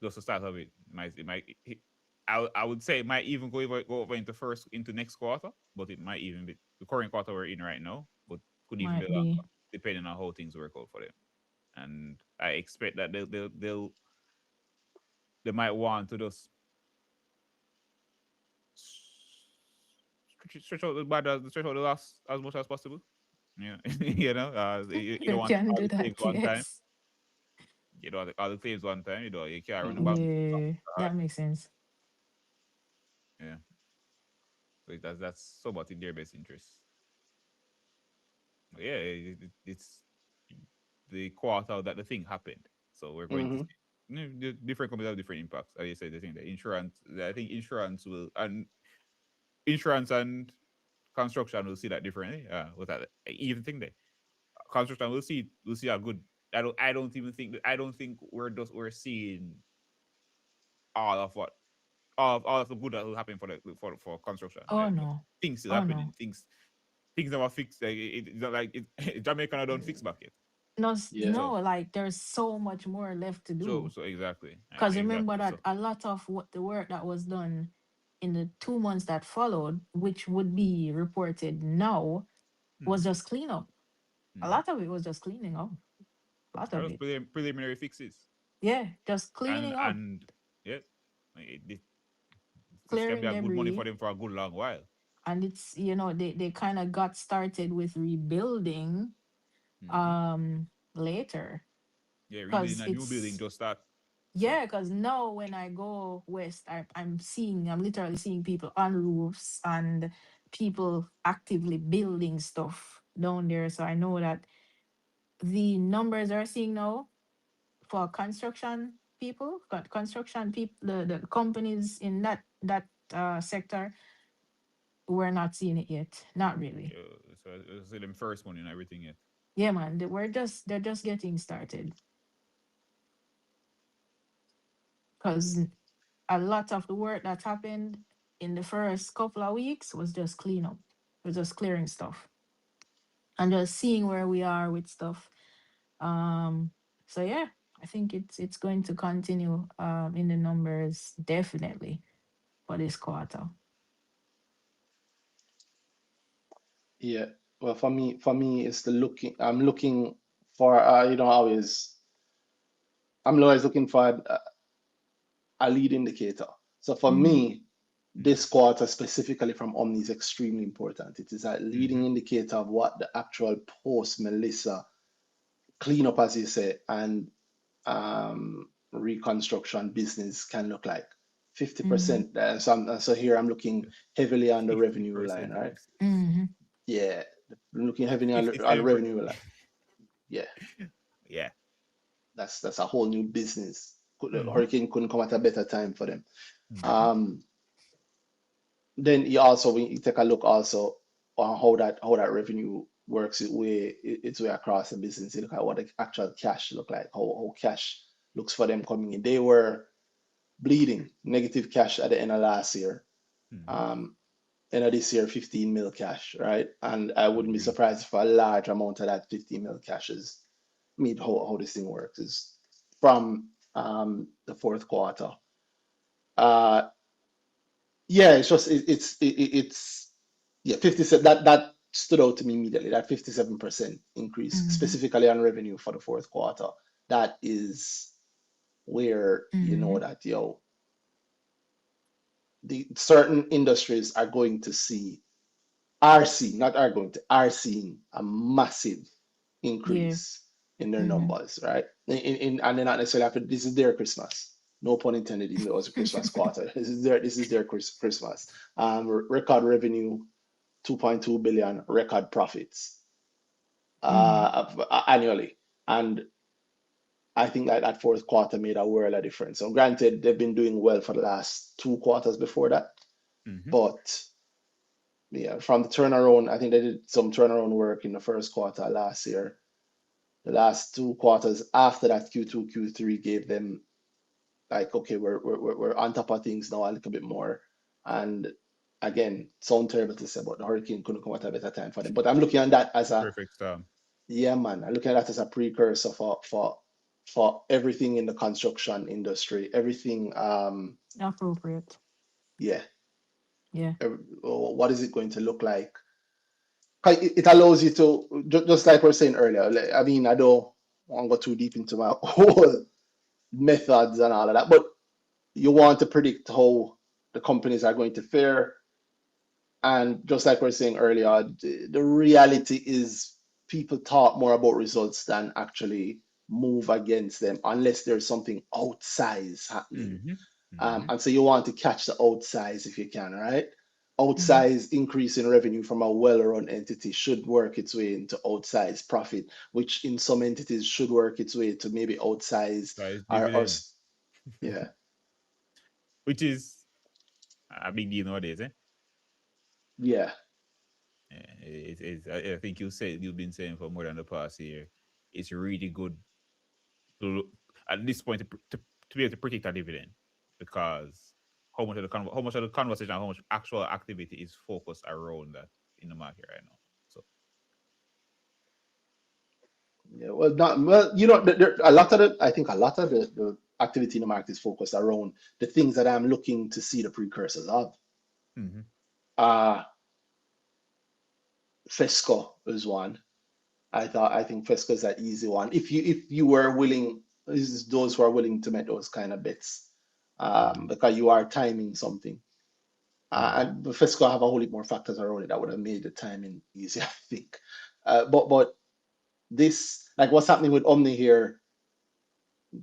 just the start of it. I would say it might even go over into next quarter, but it might even be the current quarter we're in right now, but could even be
Might
longer
be.
depending on how things work out for them. And I expect that they might want to just stretch out the loss as much as possible. Yeah, you don't
You
want
can
all
do
the claims
that,
one time.
yes.
You know, all the claims one time. You can't run the bank.
Yeah, that makes sense.
Yeah, so that's somewhat in their best interest. But yeah, it's the quarter that the thing happened. So we're going to
Mhm.
see the different companies have different impacts. As you said, the thing the insurance, I think insurance and construction will see that differently. With that even thing there, construction we'll see a good. I don't even think I don't think we're seeing all of what all of the good that will happen for construction.
Oh no.
Things still
Oh
happening.
no.
Things never fixed. Like, it's not like Jamaica don't fix back yet.
No,
Yeah.
no, like there's so much more left to
So
do.
so exactly,
Because remember
exactly.
that
So
a lot of what the work that was done in the 2 months that followed, which would be reported now, was
hmm
just cleanup. A
hmm
lot of it was just cleaning up. A lot
are
of
those
it.
preliminary fixes,
Yeah, just
and
cleaning up,
and yeah, like, this can be
clearing
a good money for
debris.
them for a good long while.
And it's, they kind of got started with rebuilding
hmm
later.
Yeah, rebuilding
Because
a new building
it's
just start. So
Yeah, because now when I go west, I'm literally seeing people on roofs and people actively building stuff down there. So I know that the numbers are seeing now for construction people, the companies in that sector, we're not seeing it yet. Not really.
so them first money and everything yet.
Yeah, man, they're just getting started because a lot of the work that happened in the first couple of weeks was just cleanup. It was just clearing stuff and just seeing where we are with stuff. Um, so yeah, I think it's going to continue in the numbers definitely for this quarter.
Yeah. Well, for me, it's the looking. I'm looking for. Always. I'm always looking for a lead indicator. So for
Mm-hmm.
me,
Mm-hmm.
this quarter specifically from Omni is extremely important. It is a leading
Mm-hmm.
indicator of what the actual post Melissa cleanup, as you say, and reconstruction business can look like.
Mm-hmm.
50%. So here I'm looking heavily on the revenue line,
50%
right?
fixes.
Mm-hmm.
Yeah, I'm looking heavily on the
57%.
revenue line. Yeah,
Yeah.
That's a whole new business.
Mm-hmm.
Hurricane couldn't come at a better time for them.
Mm-hmm.
Um, then you also when you take a look also on how that revenue works its way across the business. You look at what the actual cash look like, how cash looks for them coming in. They were bleeding negative cash at the end of last year.
Mm-hmm.
Um, End of this year, 15 mil cash, right? And I wouldn't be
Agree.
surprised if a large amount of that 15 mil cash is meet how this thing works is from the fourth quarter. Uh, yeah, it's just it's yeah 57 that stood out to me immediately. That 57% increase
Mm-hmm.
specifically on revenue for the fourth quarter. That is where you
Mm-hmm.
know that the certain industries are going to see are seeing, not are going to, are seeing a massive
Yeah.
increase in their
Mm-hmm.
numbers, right? And they're not necessarily after this is their Christmas. No pun intended, even though it was a Christmas quarter. This is their Christmas. Record revenue, 2.2 billion, record profits
Mm-hmm.
annually. And I think that fourth quarter made a world of difference. So granted, they've been doing well for the last two quarters before that,
Mm-hmm.
but yeah, from the turnaround, I think they did some turnaround work in the first quarter last year. The last two quarters after that, Q2, Q3 gave them like, okay, we're on top of things now a little bit more. And again, sound terrible to say, but the hurricane couldn't come at a better time for them. But I'm looking at that as a
Perfect storm.
yeah, man. I'm looking at that as a precursor for everything in the construction industry, everything.
Appropriate.
Yeah,
Yeah.
what is it going to look like? 'Cause it allows you to just like we are saying earlier. I mean, I don't want to go too deep into my whole methods and all of that, but you want to predict how the companies are going to fare. And just like we are saying earlier, the reality is people talk more about results than actually move against them unless there's something outsized happening.
Mm-hmm. Mm-hmm.
And so you want to catch the outsize if you can, right?
Mm-hmm.
Outsized increase in revenue from a well-run entity should work its way into outsized profit, which in some entities should work its way to maybe outsize
Size
or
dividend,
yeah,
which is a big deal nowadays, eh?
yeah,
Yeah, I think you've been saying for more than the past year. It's really good to look, at this point to be able to predict a dividend because how much of the conversation and how much actual activity is focused around that in the market right now. So
yeah. Well, not well, a lot of I think a lot of the activity in the market is focused around the things that I'm looking to see the precursors of.
mm-hmm.
Uh Fesco is one. I think Fesco is an easy one. If you were willing, this is those who are willing to make those kind of bets,
Mm-hmm.
because you are timing something.
Mm-hmm.
And the Fesco have a whole lot more factors around it that would have made the timing easier, I think. But this, like what's happening with Omni here,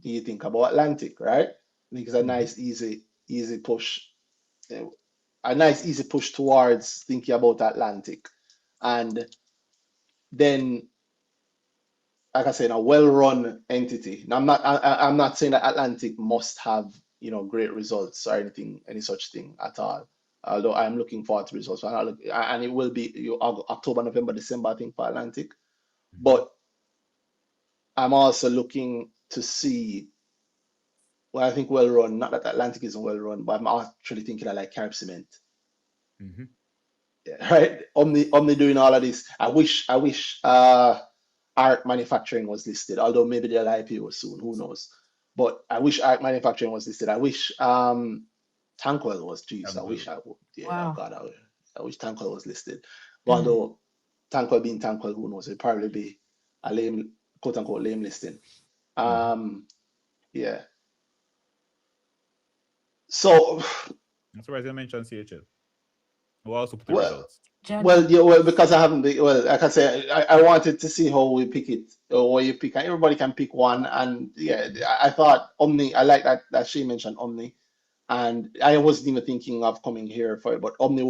you think about Atlantic, right? I think it's a
Mm-hmm.
nice, easy push, uh, a nice, easy push towards thinking about Atlantic. And then like I said, a well-run entity. Now, I'm not saying that Atlantic must have, great results or anything, any such thing at all. Although I'm looking forward to results, and it will be October, November, December, I think, for Atlantic.
Mm-hmm.
But I'm also looking to see, well, I think well-run. Not that Atlantic isn't well-run, but I'm actually thinking I like Carib Cement.
Mm-hmm.
Right? Omni doing all of this. I wish Art Manufacturing was listed, although maybe they'll IPO soon, who knows. But I wish Art Manufacturing was listed. I wish Tankwell was, geez, I wish
Tankwell.
yeah,
Wow.
God, I wish Tankwell was listed.
Mm.
Although Tankwell being Tankwell, who knows, it'd probably be a lame, quote unquote, lame listing.
Mm-hmm.
Um, yeah. So
I'm surprised you mentioned CHL. We'll also put the
well,
results.
well,
Genac.
yeah, well, because I haven't been, well, like I say, I wanted to see how we pick it, or you pick, everybody can pick one. And yeah,
Mm-hmm.
I thought Omni, I like that she mentioned Omni. And I wasn't even thinking of coming here for it, but Omni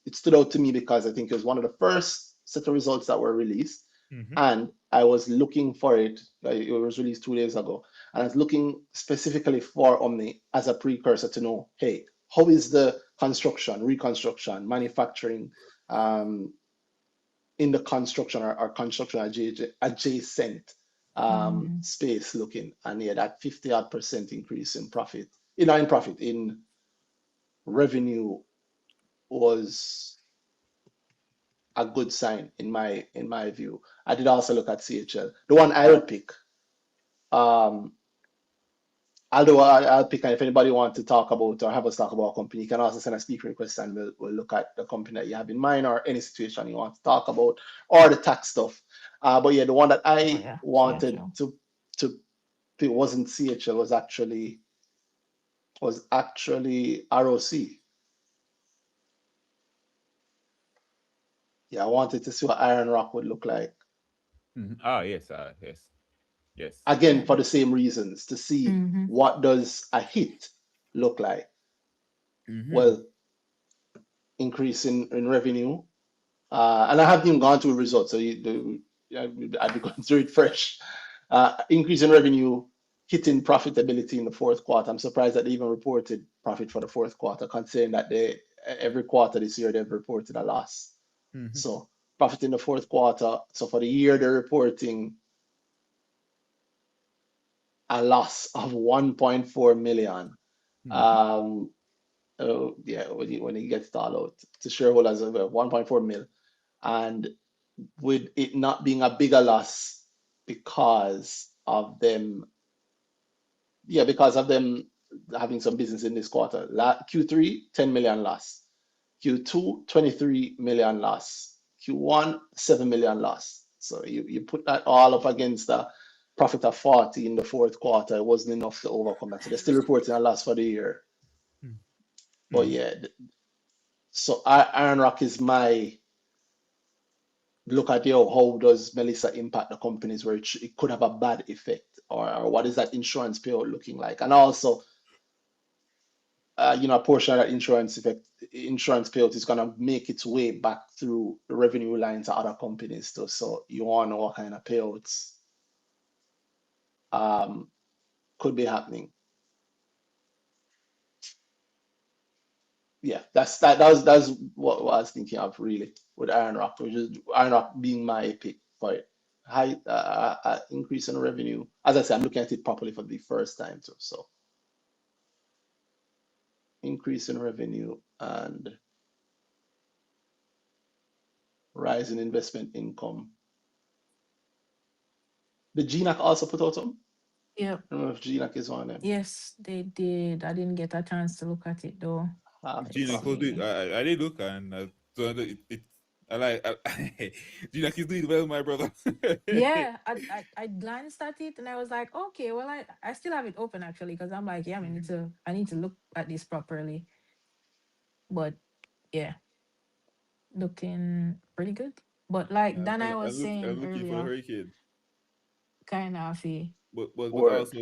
it stood out to me because I think it was one of the first set of results that were released.
Mm-hmm.
And I was looking for it. It was released 2 days ago, and I was looking specifically for Omni as a precursor to know, hey, how is the construction, reconstruction, manufacturing, um, in the construction or construction adjacent
Mm-hmm.
space looking, and yeah, that 50 odd percent increase in profit, in profit, in revenue was a good sign in my view. I did also look at CHL. The one I would pick, um, although I'll pick, and if anybody wants to talk about or have us talk about a company, you can also send a speaker request and we'll look at the company that you have in mind or any situation you want to talk about or the tax stuff. But yeah, the one that
Oh
I
yeah,
wanted
CHL.
to pick wasn't CHL, was actually ROC. Yeah, I wanted to see what Iron Rock would look like.
Ah, yes, yes, yes.
Again,
Yeah.
for the same reasons, to see
Mm-hmm.
what does a hit look like.
Mm-hmm.
Well, increase in revenue. And I haven't even gone through results, so I'd be going through it fresh. Increase in revenue, hitting profitability in the fourth quarter. I'm surprised that they even reported profit for the fourth quarter, considering that every quarter this year they've reported a loss.
Mm-hmm.
So profit in the fourth quarter. So for the year they're reporting a loss of 1.4 million.
Mm-hmm.
Um, yeah, when you get it all out to shareholders of 1.4 mil, and with it not being a bigger loss because of them, yeah, because of them having some business in this quarter. Q3, 10 million loss. Q2, 23 million loss. Q1, 7 million loss. So you put that all up against the profit of 40 in the fourth quarter, it wasn't enough to overcome that. So they're still reporting a loss for the year. But
Mm-hmm.
yeah, so Iron Rock is my look at, how does Melissa impact the companies where it could have a bad effect, or what is that insurance payout looking like, and also a portion of that insurance payout is going to make its way back through the revenue line to other companies too. So you want to know what kind of payouts um, could be happening. Yeah, that's what I was thinking of really with Iron Rock, which is Iron Rock being my pick for it. High increase in revenue. As I said, I'm looking at it properly for the first time too. So increase in revenue and rise in investment income. The Genac also put out some.
Yep.
I don't know if Genac is one of them.
Yes, they did. I didn't get a chance to look at it though.
I have to
Gina,
Let's
call.
close it.
see.
I did look and so it I like Gina is doing well, my brother.
Yeah, I glanced at it and I was like, okay, well, I still have it open actually because I'm like, yeah, I need to look at this properly. But yeah, looking pretty good. But like Dan I was
I'm
saying
looking for the
earlier,
hurricane.
kind of
But
Word.
also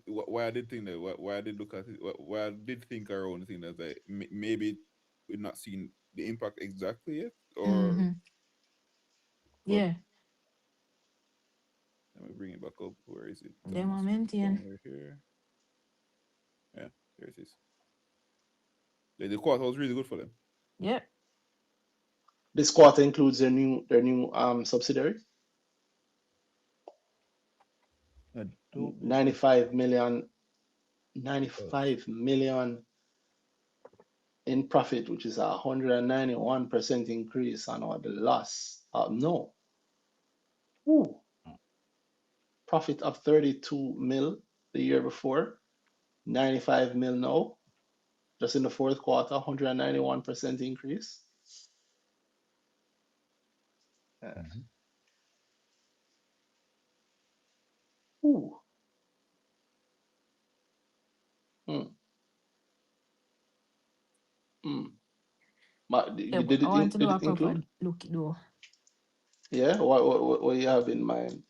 why I did think that why I did look at it why I did think around the thing that like maybe we're not seeing the impact exactly yet or
mm-hmm.
but
Yeah,
let me bring it back up. Where is it?
them are
Must be
maintain.
somewhere here. Yeah, there it is. Like, the quarter was really good for them.
Yeah,
This quarter includes their new subsidiary,
I don't believe.
95 million,
Oh,
95 million in profit, which is 191% increase on the loss. No, Ooh, profit of 32 mil the year before, 95 mil now, just in the fourth quarter, 191% increase. Uh,
mm-hmm.
ooh, mm, mm.
yeah.
You
But
did
I want to do
did
a
it
proper
include?
look though.
Yeah, what do you have in mind?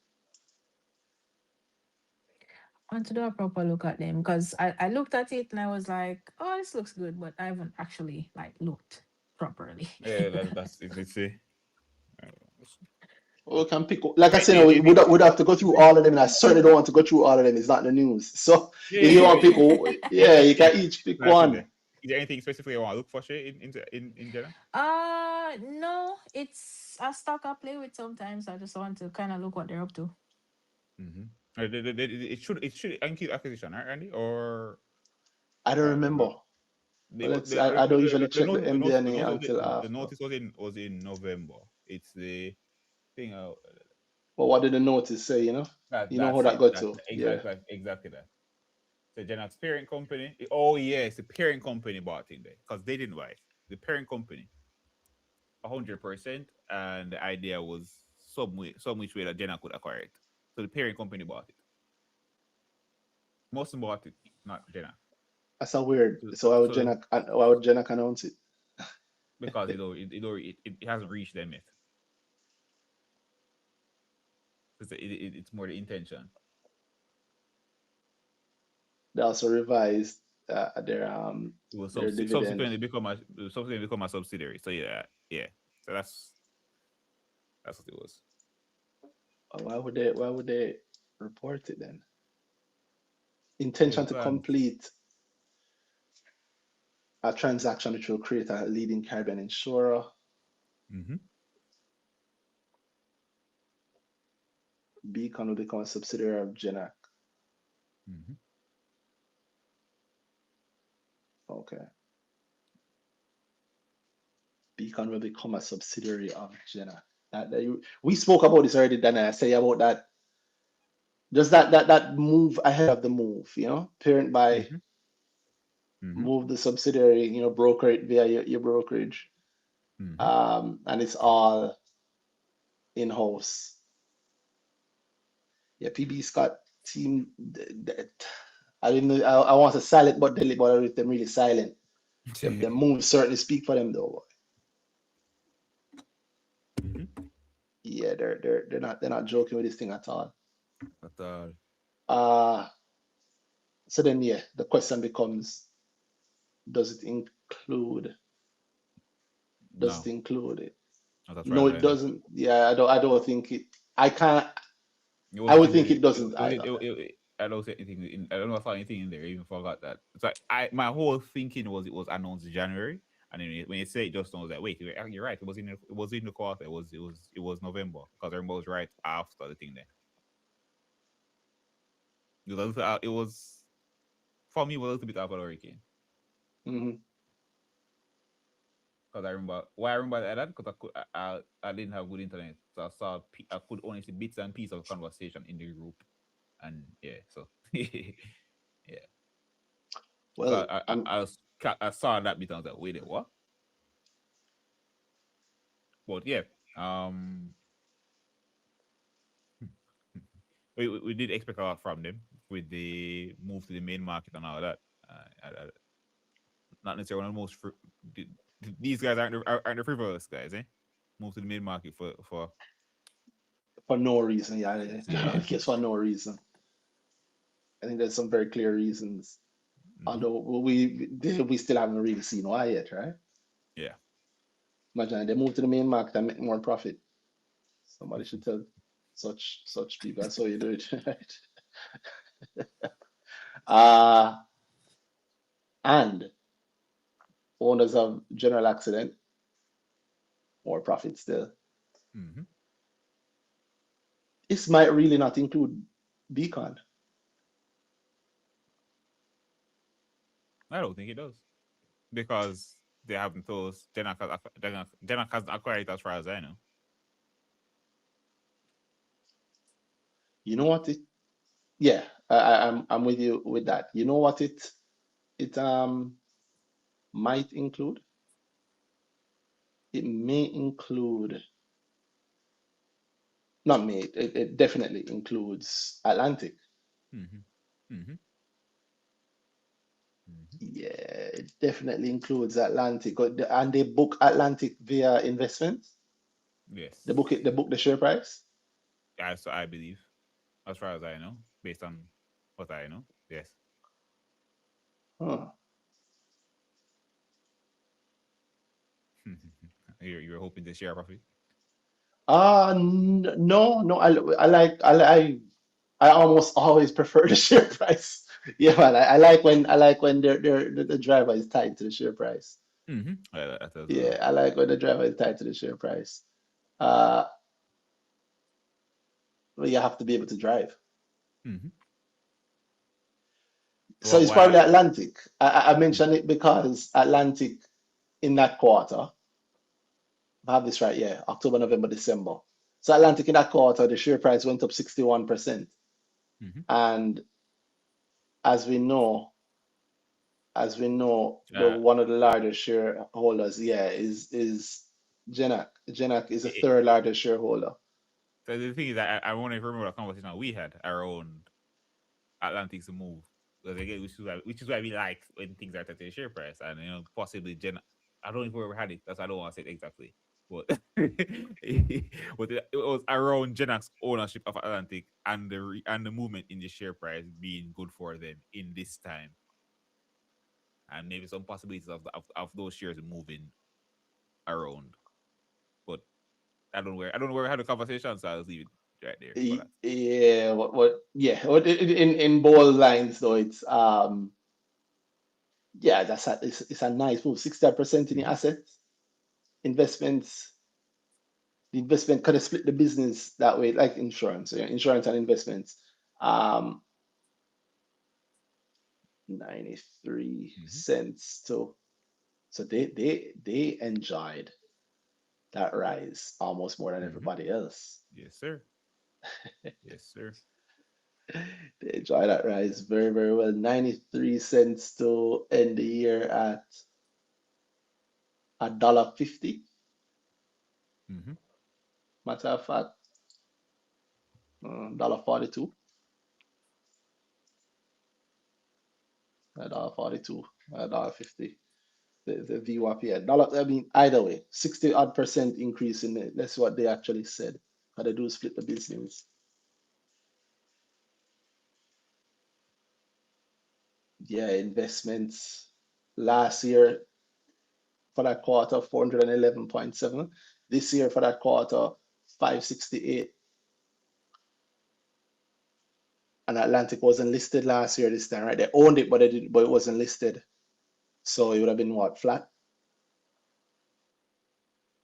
I want to do a proper look at them because I looked at it and I was like, oh, this looks good, but I haven't actually like looked properly.
Yeah, that's if they say.
We can pick, like I
I
said,
think,
we would have to go through all of them, and I certainly don't want to go through all of them. It's not the news. So if you want to pick, yeah, you can each pick
That's in
one.
there. Is there anything specifically you want to look for shit in general?
No, it's a stock I play with sometimes. I just want to kind of look what they're up to.
Mm-hmm. It should include acquisition, right, Randy? Or
I don't remember.
the
Let's. I don't usually check the MD&A until
the
after.
notice was in November. It's the thing.
But what did the notice say? You know how
That's
that
it.
got
That's
to. Yeah.
exactly that. So Genac's parent company. Oh yes, the parent company bought in there because they didn't buy it. The parent company, 100%, and the idea was some which way that Genac could acquire it. So the parent company bought it. Most bought it, not Genac.
That's so weird.
So,
So
so the,
why would Jenna announce it?
because it hasn't reached them yet. It's more the intention.
They also revised
It will
their dividend.
subsequently become a subsidiary. So yeah. So that's what it was.
Why would they report it then?
Their
Intention to
plans.
complete a transaction which will create a leading Caribbean insurer.
Mm-hmm.
Beacon will become a subsidiary of Genac.
Mm-hmm.
Okay. Beacon will become a subsidiary of Genac. We spoke about this already, Dan. I say about that. Just that move ahead of the move, parent by
Mm-hmm. Mm-hmm.
move the subsidiary, broker it via your brokerage.
Mm-hmm.
And it's all in-house. Yeah, PB Scott team. I didn't know. I want to silent, but them really silent. The moves certainly speak for them, though.
Mm-hmm.
Yeah, they're not joking with this thing at all.
But
Uh so then yeah, the question becomes, does it include does it
no,
include it?
not as far
No,
as
it
I know.
doesn't. Yeah, I don't think it. I can't.
It
I
wasn't
would think
included.
it doesn't either.
I don't see anything. I don't know if I saw anything in there. I even forgot that. So my whole thinking was it was announced in January, and then when you say it just knows that wait, you're right. It was in the quarter. It was November because I remember it was right after the thing there. It was for me it was a little bit after the hurricane
Hmm.
because I remember that because I didn't have good internet, so I could only see bits and pieces of conversation in the group, and yeah, so yeah. So
Well,
I saw that bit and I was like, wait, what? But yeah, um, we did expect a lot from them with the move to the main market and all that. Not necessarily one of the most these guys aren't the frivolous guys, eh? Move to the main market for
for no reason, yeah. I
yeah.
guess for no reason. I think there's some very clear reasons.
Hmm.
Although we still haven't really seen why yet, right?
Yeah.
Imagine they move to the main market and make more profit. Somebody should tell such people that's how you do it, right? Uh and owners of general accident, more profit still.
Hmm.
This might really not include Beacon.
I don't think it does because they haven't told us. Genac hasn't acquired it as far as I know.
You know what it? Yeah, I'm with you with that. You know what it might include? It may include, not may, it definitely includes Atlantic.
Hmm. Hmm. Hmm.
Yeah, it definitely includes Atlantic. And they book Atlantic via investments. They
Yes,
book it, they book the share price.
as I believe, as far as I know, based on what I know. Yes.
Huh.
You're hoping to share profit.
No. I almost always prefer the share price. Yeah, man. I like when the driver is tied to the share price.
I like that as
Yeah,
well.
I like when the driver is tied to the share price. Uh, but you have to be able to drive.
Mm-hmm.
So
So
it's
why?
probably Atlantic. I
Mm-hmm.
mentioned it because Atlantic in that quarter, if I have this right, yeah, October, November, December. So Atlantic in that quarter, the share price went up 61%.
Mm-hmm.
And as we know, the
Uh,
one of the largest shareholders, yeah, is Genac. Genac is the
it,
third largest shareholder.
so the thing is, I want to remember a conversation that we had around Atlantic's move. Because again, which is why we like when things are at the share price, and possibly I don't know if we ever had it. That's I don't want to say it exactly, but but it was around Genac's ownership of Atlantic and the movement in the share price being good for them in this time, and maybe some possibilities of those shares moving around. But I don't know where we had the conversation, so I'll leave it right there for that.
Yeah, yeah, in bold lines though, yeah, it's a nice move. 60% in the
Mm-hmm.
assets, investments, the investment kind of split the business that way, like insurance, yeah, insurance and investments. Um, 93
Mm-hmm.
cents to so they enjoyed that rise almost more than
Mm-hmm.
everybody else.
Yes, sir. Yes, sir.
They enjoyed that rise very, very well. 93 cents to end the year at $1.50.
Mm-hmm.
Matter of fact, $1.42, $1.42, $1.50. The VWAP, yeah. Dollar, I mean, either way, 60 odd percent increase in it. That's what they actually said. How they do split the business. Yeah, investments last year for that quarter, 411.7. This year for that quarter, 568. And Atlantic wasn't listed last year this time, right? They owned it, but it wasn't listed. So it would have been what, flat?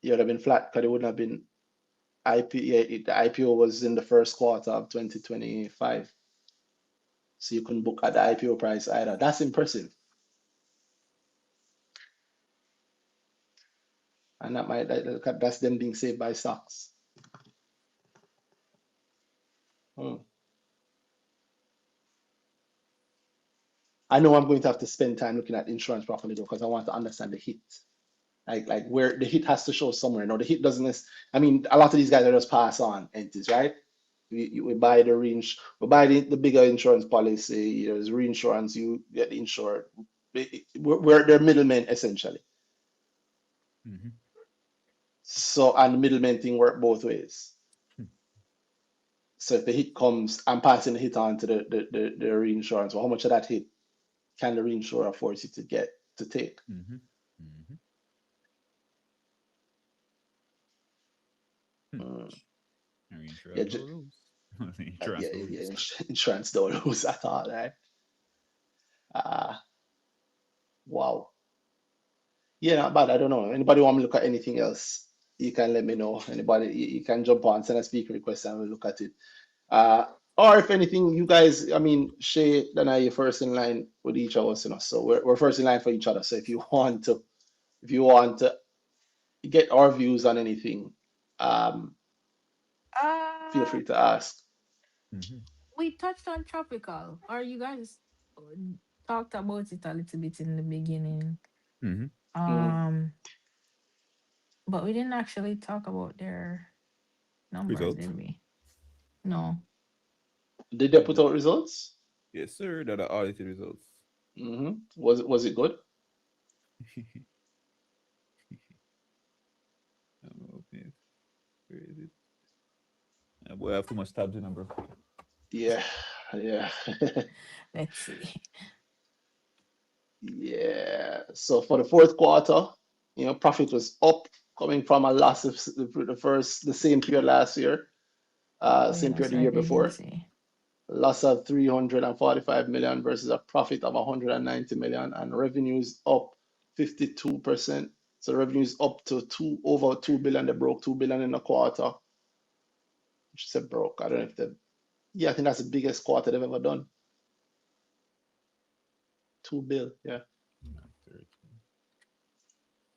It would have been flat because it wouldn't have been IP. Yeah, the IPO was in the first quarter of 2025. So you couldn't book at the IPO price either. That's impressive. And that's them being saved by stocks. Hmm. I know I'm going to have to spend time looking at insurance properly though, because I want to understand the hit. Like where the hit has to show somewhere. No, the hit doesn't. I mean, a lot of these guys are just pass on entities, right? We buy we buy the bigger insurance policy. There's reinsurance. You get insured. We're their middlemen essentially.
Mm-hmm.
So and the middleman thing work both ways. So if the hit comes, I'm passing the hit on to the reinsurance. Well, how much of that hit can the reinsurer force you to take?
Mm-hmm. Mm-hmm. Hmm.
Mm, yeah,
Insurance don't lose.
yeah,
Insurance don't
yeah,
lose.
insurance don't lose at all, right? Uh, wow. Yeah, not bad. I don't know. Anybody want me to look at anything else? You can let me know. Anybody, you can jump on, send a speaker request, and we'll look at it. Uh, or if anything, you guys, I mean, Shay and I, you're first in line with each of us, So we're first in line for each other. So if you want to get our views on anything, um, feel
Uh,
free to ask.
Mm-hmm.
we touched on tropical, or you guys talked about it a little bit in the beginning.
Mm-hmm.
Mm.
Um, but we didn't actually talk about their numbers,
Results.
did we? No.
Did they put out results?
Yes, sir. That are audited results.
Was it good?
I'm opening it. Where is it? Boy, I have too much tabs in, bro.
Yeah, yeah,
Let's see.
yeah. So for the fourth quarter, profit was up coming from a loss of the same period last year,
Oh
same
yes,
period the
I
year
did
before.
see.
Loss of 345 million versus a profit of 190 million, and revenues up 52%. So revenues up to over 2 billion. They broke 2 billion in a quarter. Which said broke. I don't know if they, yeah, I think that's the biggest quarter they've ever done. 2 bill, yeah.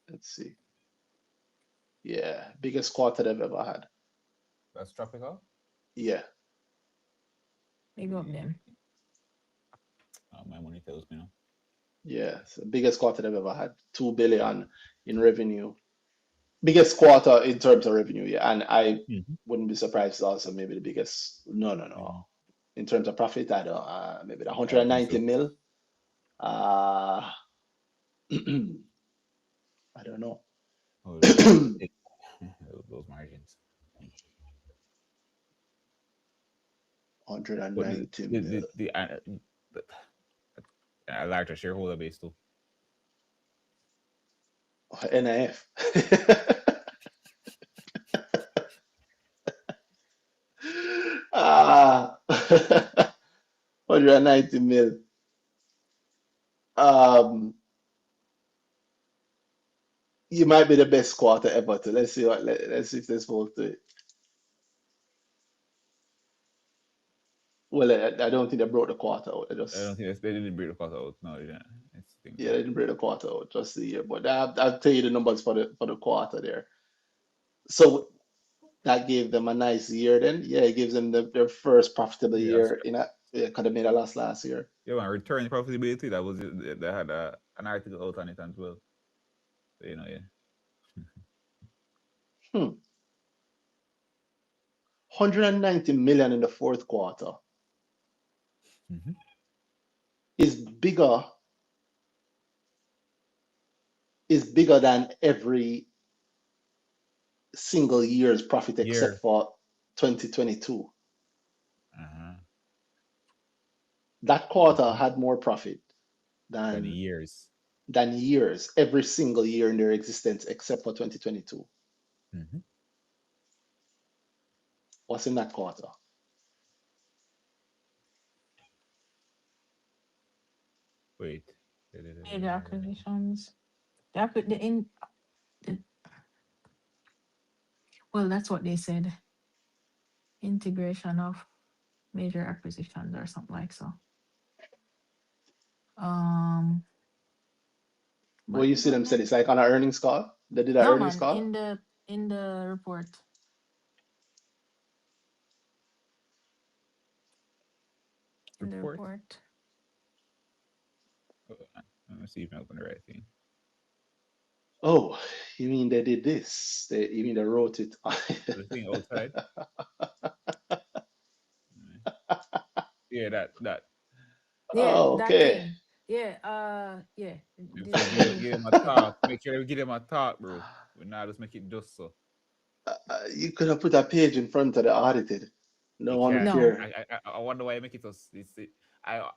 Let's see. Yeah, biggest quarter they've ever had.
That's tropical.
Yeah,
Big up them.
My money tells me no.
yeah. So biggest quarter they've ever had. 2 billion in revenue. Biggest quarter in terms of revenue, yeah. And I
Mm-hmm.
wouldn't be surprised it's also maybe the biggest. No, no, no. In terms of profit, I don't. Maybe the
I don't think
190
so.
mil. Uh, I don't know.
Oh, it, those margins. But
190 mil.
the a larger shareholder base too.
NIF. Ah, 190 mil. Um, you might be the best quarter ever. To let's see let's see if this falls to it. Well, I don't think they broke the quarter out. They
I don't
just
think they didn't break the cost out. No, they didn't. It's the thing.
yeah, they didn't break the quarter out just the year. But I'll tell you the numbers for the quarter there. So that gave them a nice year. Then yeah, it gives them their first profitable
Yeah,
year in a yeah, could have made a loss last year.
yeah. When return profitability, that was they had an article out on it as well. So, yeah.
Hmm. 190 million in the fourth quarter
Mm-hmm.
is bigger than every single year's profit except
Year.
for 2022.
Uh-huh.
That quarter
Mm-hmm.
had more profit
Than
than
years.
years, every single year in their existence except for 2022.
Mm-hmm.
What's in that quarter?
Wait.
Major acquisitions. The in the, well, that's what they said. Integration of major acquisitions or something like so. Um,
Well,
but
you see them said it's like on an earnings call. They did an
no
earnings
man,
call.
in the report, in the
Report.
report.
Let me see if I open the right thing.
Oh, you mean they did this? You mean they wrote it?
The thing outside. Yeah, that.
Yeah,
Oh,
that
okay.
thing. Yeah, yeah.
Them
The
say
the
give them a talk. Make sure we give them a talk, bro. We now just make it just so.
You could have put a page in front of the audited. No
You
one would
can't.
no.
care.
I wonder why I make it us. I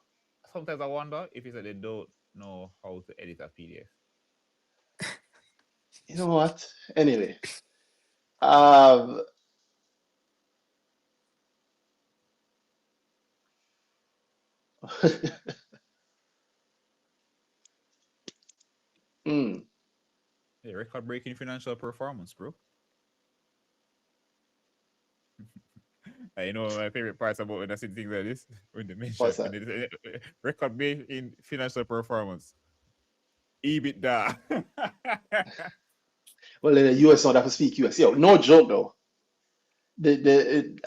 sometimes I wonder if it's that they don't know how to edit a PDF.
You know what? Anyway, um, mm,
Hey, record breaking financial performance, bro. I know my favorite parts about when I see things like this when they mention
what's that?
when they record breaking financial performance. EBITDA.
Well, in the US now, they have to speak US. Yo, no joke though.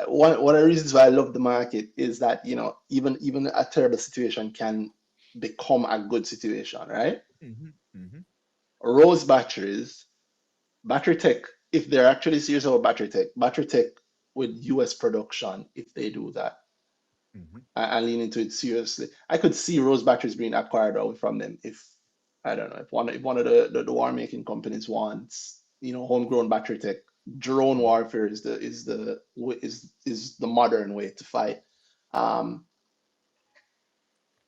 One of the reasons why I love the market is that even a terrible situation can become a good situation, right?
Mm-hmm, mm-hmm,
Rose batteries, battery tech, if they're actually serious about battery tech with US production, if they do that,
mm-hmm.
I lean into it seriously. I could see Rose batteries being acquired away from them if I don't know if one of the war making companies wants homegrown battery tech. Drone
Mm-hmm.
warfare is the modern way to fight. Um,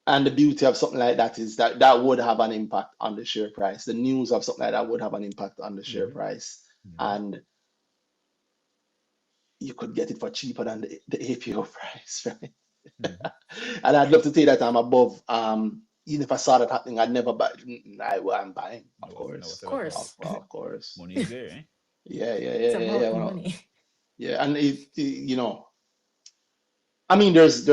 and the beauty of something like that is that would have an impact on the share price. The news of something like that would have an impact on the share
Mm-hmm.
price.
Mm-hmm.
and you could get it for cheaper than the APO price, right?
Mm-hmm.
And I'd love to say that I'm above. Even if I saw that happening, I'd never buy. I'm buying, of
Never
course,
Of
sell it off.
course.
of course.
Money is there, eh?
Yeah, yeah,
It's
yeah, yeah, yeah.
about the
Well,
money.
yeah, and I mean, there's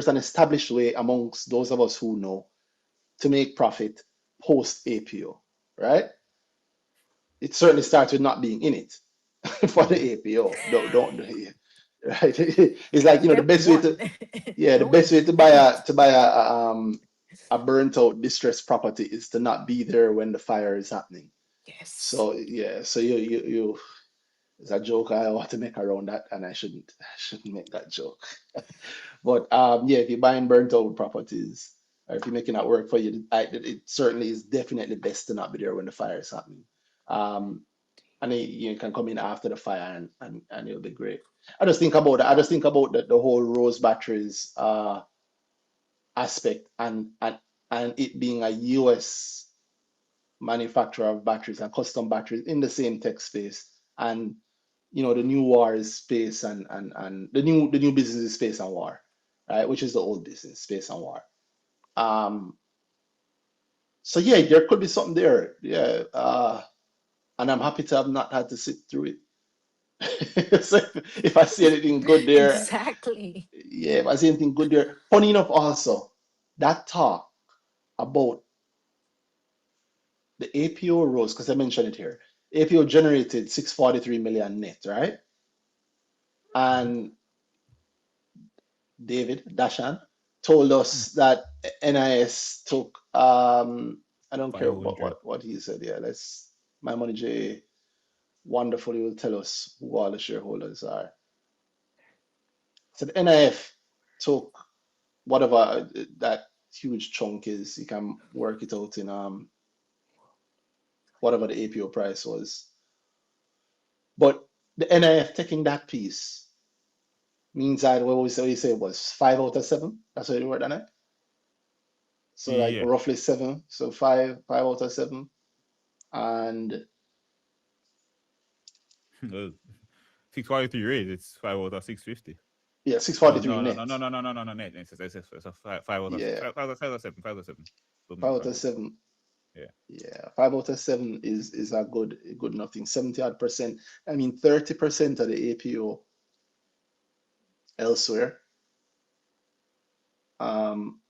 an established way amongst those of us who know to make profit post APO, right? It certainly starts with not being in it for
Mm-hmm.
the APO. Don't right? It's like the
Step
best way
one.
to the
Know
best
it.
way to buy a burnt out distressed property is to not be there when the fire is happening.
Yes.
So yeah, so you it's a joke I want to make around that, and I shouldn't make that joke. But yeah, if you're buying burnt out properties, or if you're making that work for you, it certainly is definitely best to not be there when the fire is happening. Um, and you can come in after the fire, and it'll be great. I just think about that. I just think about the whole Rose batteries aspect, and it being a US manufacturer of batteries and custom batteries in the same tech space, and the new war is space, and the new business is space and war, right? Which is the old business, space and war. Um, so yeah, there could be something there. Yeah, and I'm happy to have not had to sit through it. So if I see anything good there,
Exactly.
yeah, if I see anything good there. Funny enough, also that talk about the APO rose, because I mentioned it here. APO generated 643 million net, right?
Mm-hmm.
And David Dashan told us that NIS took I don't care
500.
what he said. Yeah, let's my money J wonderfully will tell us who all the shareholders are. So the NIF took whatever that huge chunk is. You can work it out in whatever the APO price was. But the NIF taking that piece means that what we say was 5 out of 7. That's what you wrote on it. So like
Yeah.
roughly 7. So five out of 7. And
Well, 643 raise, it's 5 out of 650.
yeah,
Oh
643
no no no
net.
no no no no no no net. It's a five out of
Yeah,
7. 5 out of 7. Don't
five
make
out
five
of
out of 7.
seven.
Yeah.
Yeah, 5 out of 7 is a good enough thing. 70 odd percent. I mean 30% of the APO elsewhere. Um,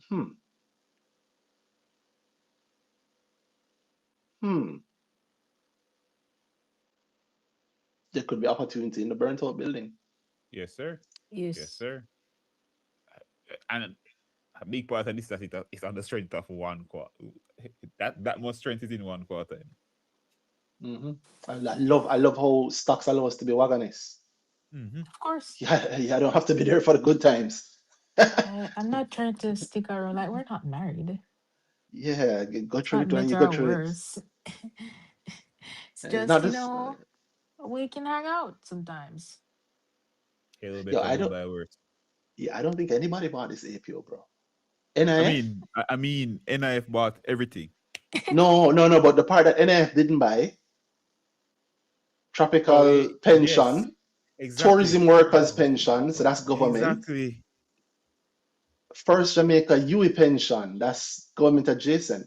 hmm, hmm. There could be opportunity in the burnt out building.
Yes, sir. Yes,
Yes.
sir. And a big part of this that it's on the strength of one quarter. That much strength is in one quarter.
Hmm. I love how stocks allow us to be wagonists.
Mm-hmm.
Of course.
Yeah, yeah, I don't have to be there for the good times.
I'm not trying to stick around. Like, we're not married.
Yeah, go
It's
through
not
it when you
better
go
or
through it.
worse. It's
It's not
just,
just
we can hang out sometimes.
A little
yo.
better,
I
little
don't.
by worse.
Yeah, I don't think anybody bought this APO, bro.
I
NIF?
mean, NIF bought everything.
No, no, no. But the part that NIF didn't buy,
Oh,
tropical
yes,
pension,
exactly.
tourism workers pension, so that's government.
Exactly.
First Jamaica UE pension, that's government adjacent.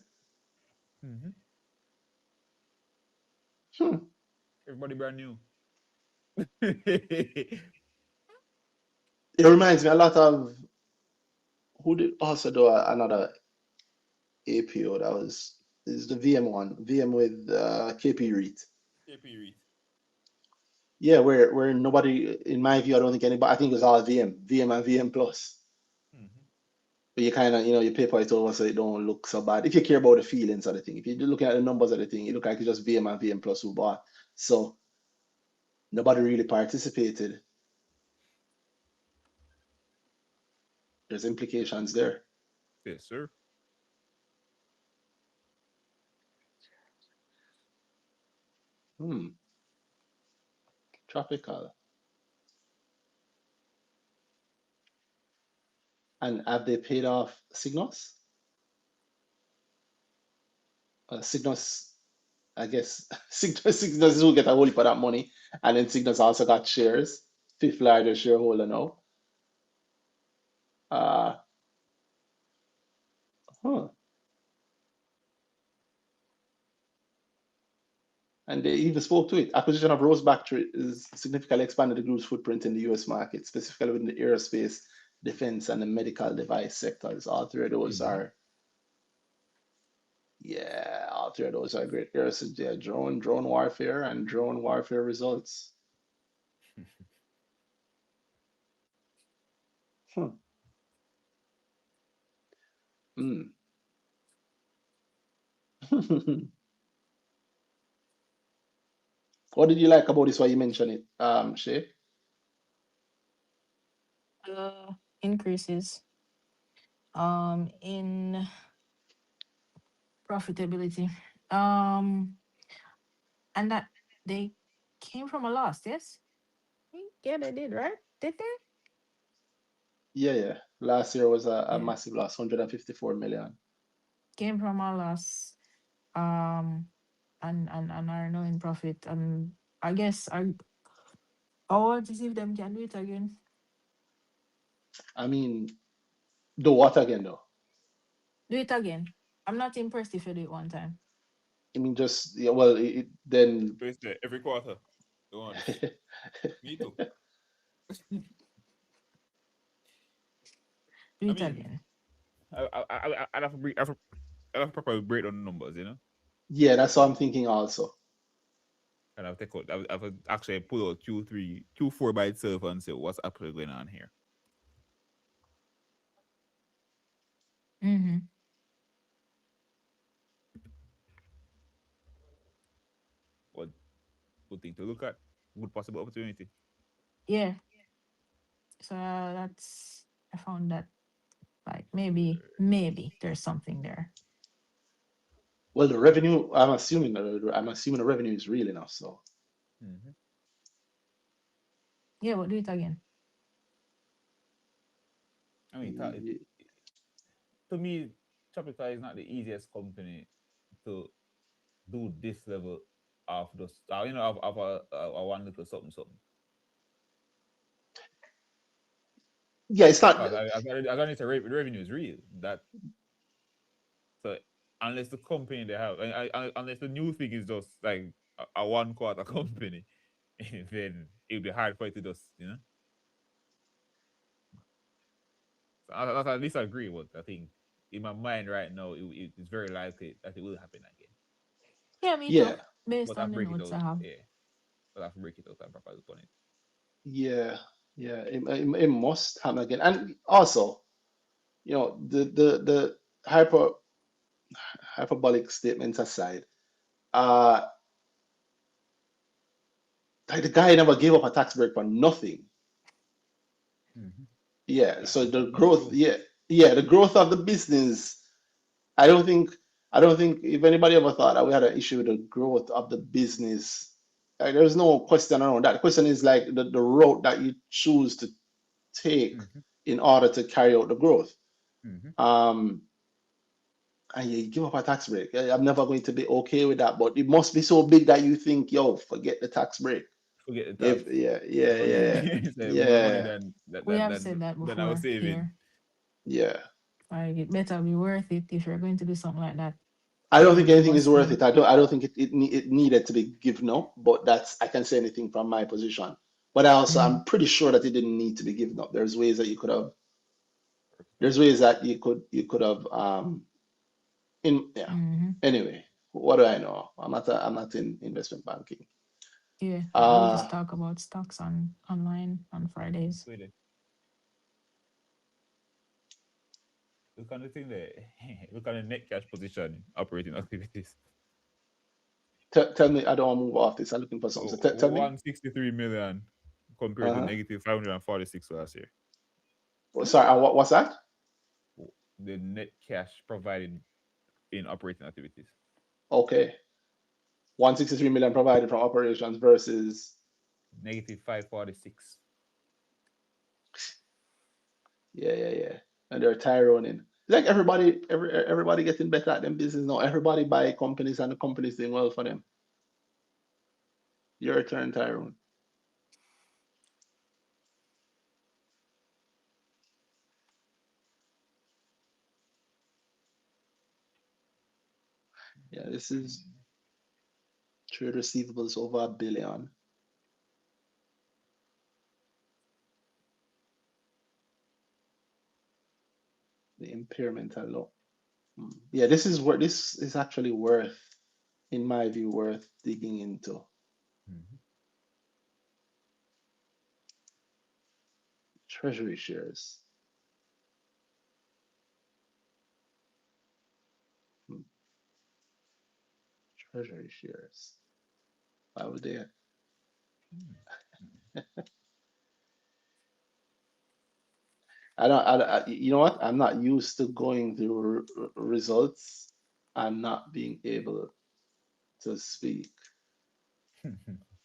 Mm-hmm.
Hmm.
Everybody brand new.
It reminds me a lot of who did also do another APO that was is the VM one, VM with KP REIT.
KP Reed.
Yeah, where nobody, in my view, I don't think anybody. I think it was all VM and VM plus.
Mm-hmm.
But you kind of, you paper it over so it don't look so bad. If you care about the feelings of the thing, if you're looking at the numbers of the thing, it look like it's just VM and VM plus who bought. So nobody really participated. There's implications there.
Yes, sir.
Hmm. Tropical. And have they paid off signals? Cygnus, I guess, Cygnus will get a whole heap of that money, and then Cygnus also got shares, fifth largest shareholder now. Uh, huh. And they even spoke to it. Acquisition of Roseback is significantly expanded the group's footprint in the US market, specifically within the aerospace, defense, and the medical device sectors. All three of those
Mm-hmm.
are, yeah, all three of those are great areas. Yeah, drone warfare, and drone warfare results. Hmm. Mm. What did you like about this? Why you mentioned it, Shay?
Increases in profitability. Um and that they came from a loss, yes? Yeah, they did, right? Did they?
Yeah, yeah. Last year was a
Yeah.
massive loss, 154 million.
Came from a loss. Um and are now in profit. And I guess I want to see if them can do it again.
I mean, do what again though?
Do it again. I'm not impressed if you do it one time.
I mean, just yeah, well, then
Basically, every quarter. Don't want this. Me too.
Do
I
it
mean,
again.
I'd have to I'd have to probably break down the numbers, you know?
yeah, that's what I'm thinking also.
And I'll take out, I've actually pull out Q3, Q4 by itself and say what's actually going on here.
Mm-hmm.
What good thing to look at? Good possible opportunity.
Yeah. So that's I found that like maybe there's something there.
Well, the revenue, I'm assuming the revenue is real enough. So
Mm-hmm.
Yeah, but do it again.
I mean,
y-
to me, Tropica is not the easiest company to do this level of those, of a one little something something.
yeah, it's not.
Because I got to say revenue is real. That so unless the company they have, unless the new thing is just like a one quarter company, then it'll be hard for it to just So I at least I agree with. I think in my mind right now, it's very likely that it will happen again.
Yeah, me too.
Yeah,
Based
But I
on the
break it
notes I
out,
have.
yeah. But I have to break it out and properly on it.
yeah, yeah. It must happen again. And also, the hyperbolic statements aside, uh, like the guy never gave up a tax break for nothing.
Mm-hmm.
Yeah. So the
That's
growth,
true.
yeah, yeah, the growth of the business. I don't think I don't think if anybody ever thought that we had an issue with the growth of the business, like, there's no question around that. The question is like the route that you choose to take
Mm-hmm.
in order to carry out the growth.
Mm-hmm.
Um, and you give up a tax break. I'm never going to be okay with that, but it must be so big that you think, yo, forget the tax break.
Forget the
If
tax.
yeah, yeah,
Money,
yeah,
more money
yeah,
We have said that
than I was
before
saving.
here.
yeah.
Like it better be worth it if you're going to do something like that.
I don't think
It
anything is
must
worth
be.
it. I don't think it needed to be given up, but that's I can say anything from my position. But I'm
Mm-hmm.
pretty sure that it didn't need to be given up. There's ways that you could have in yeah.
Mm-hmm.
Anyway, what do I know? I'm not in investment banking.
Yeah, we
Uh
just talk about stocks on online on Fridays.
So then, look on the thing there. Look on the net cash position operating activities.
tell me, I don't want to move off this. I'm looking for something. So
So
tell me.
163 million compared to
Uh-huh.
negative 546 last year.
Sorry, what's that?
The net cash provided in operating activities.
Okay. 163 million provided from operations versus
Negative 546.
yeah, yeah, yeah. And they're Tyroning. like everybody getting better at them business now. Everybody buy companies and the companies doing well for them. Your turn, Tyrone. Yeah, this is trade receivables over 1 billion. The impairment alone. Yeah, this is actually worth, in my view, worth digging into.
Mhm.
Treasury shares. Hmm, Treasury shares. Why would they?
Mm.
You know what? I'm not used to going through results and not being able to speak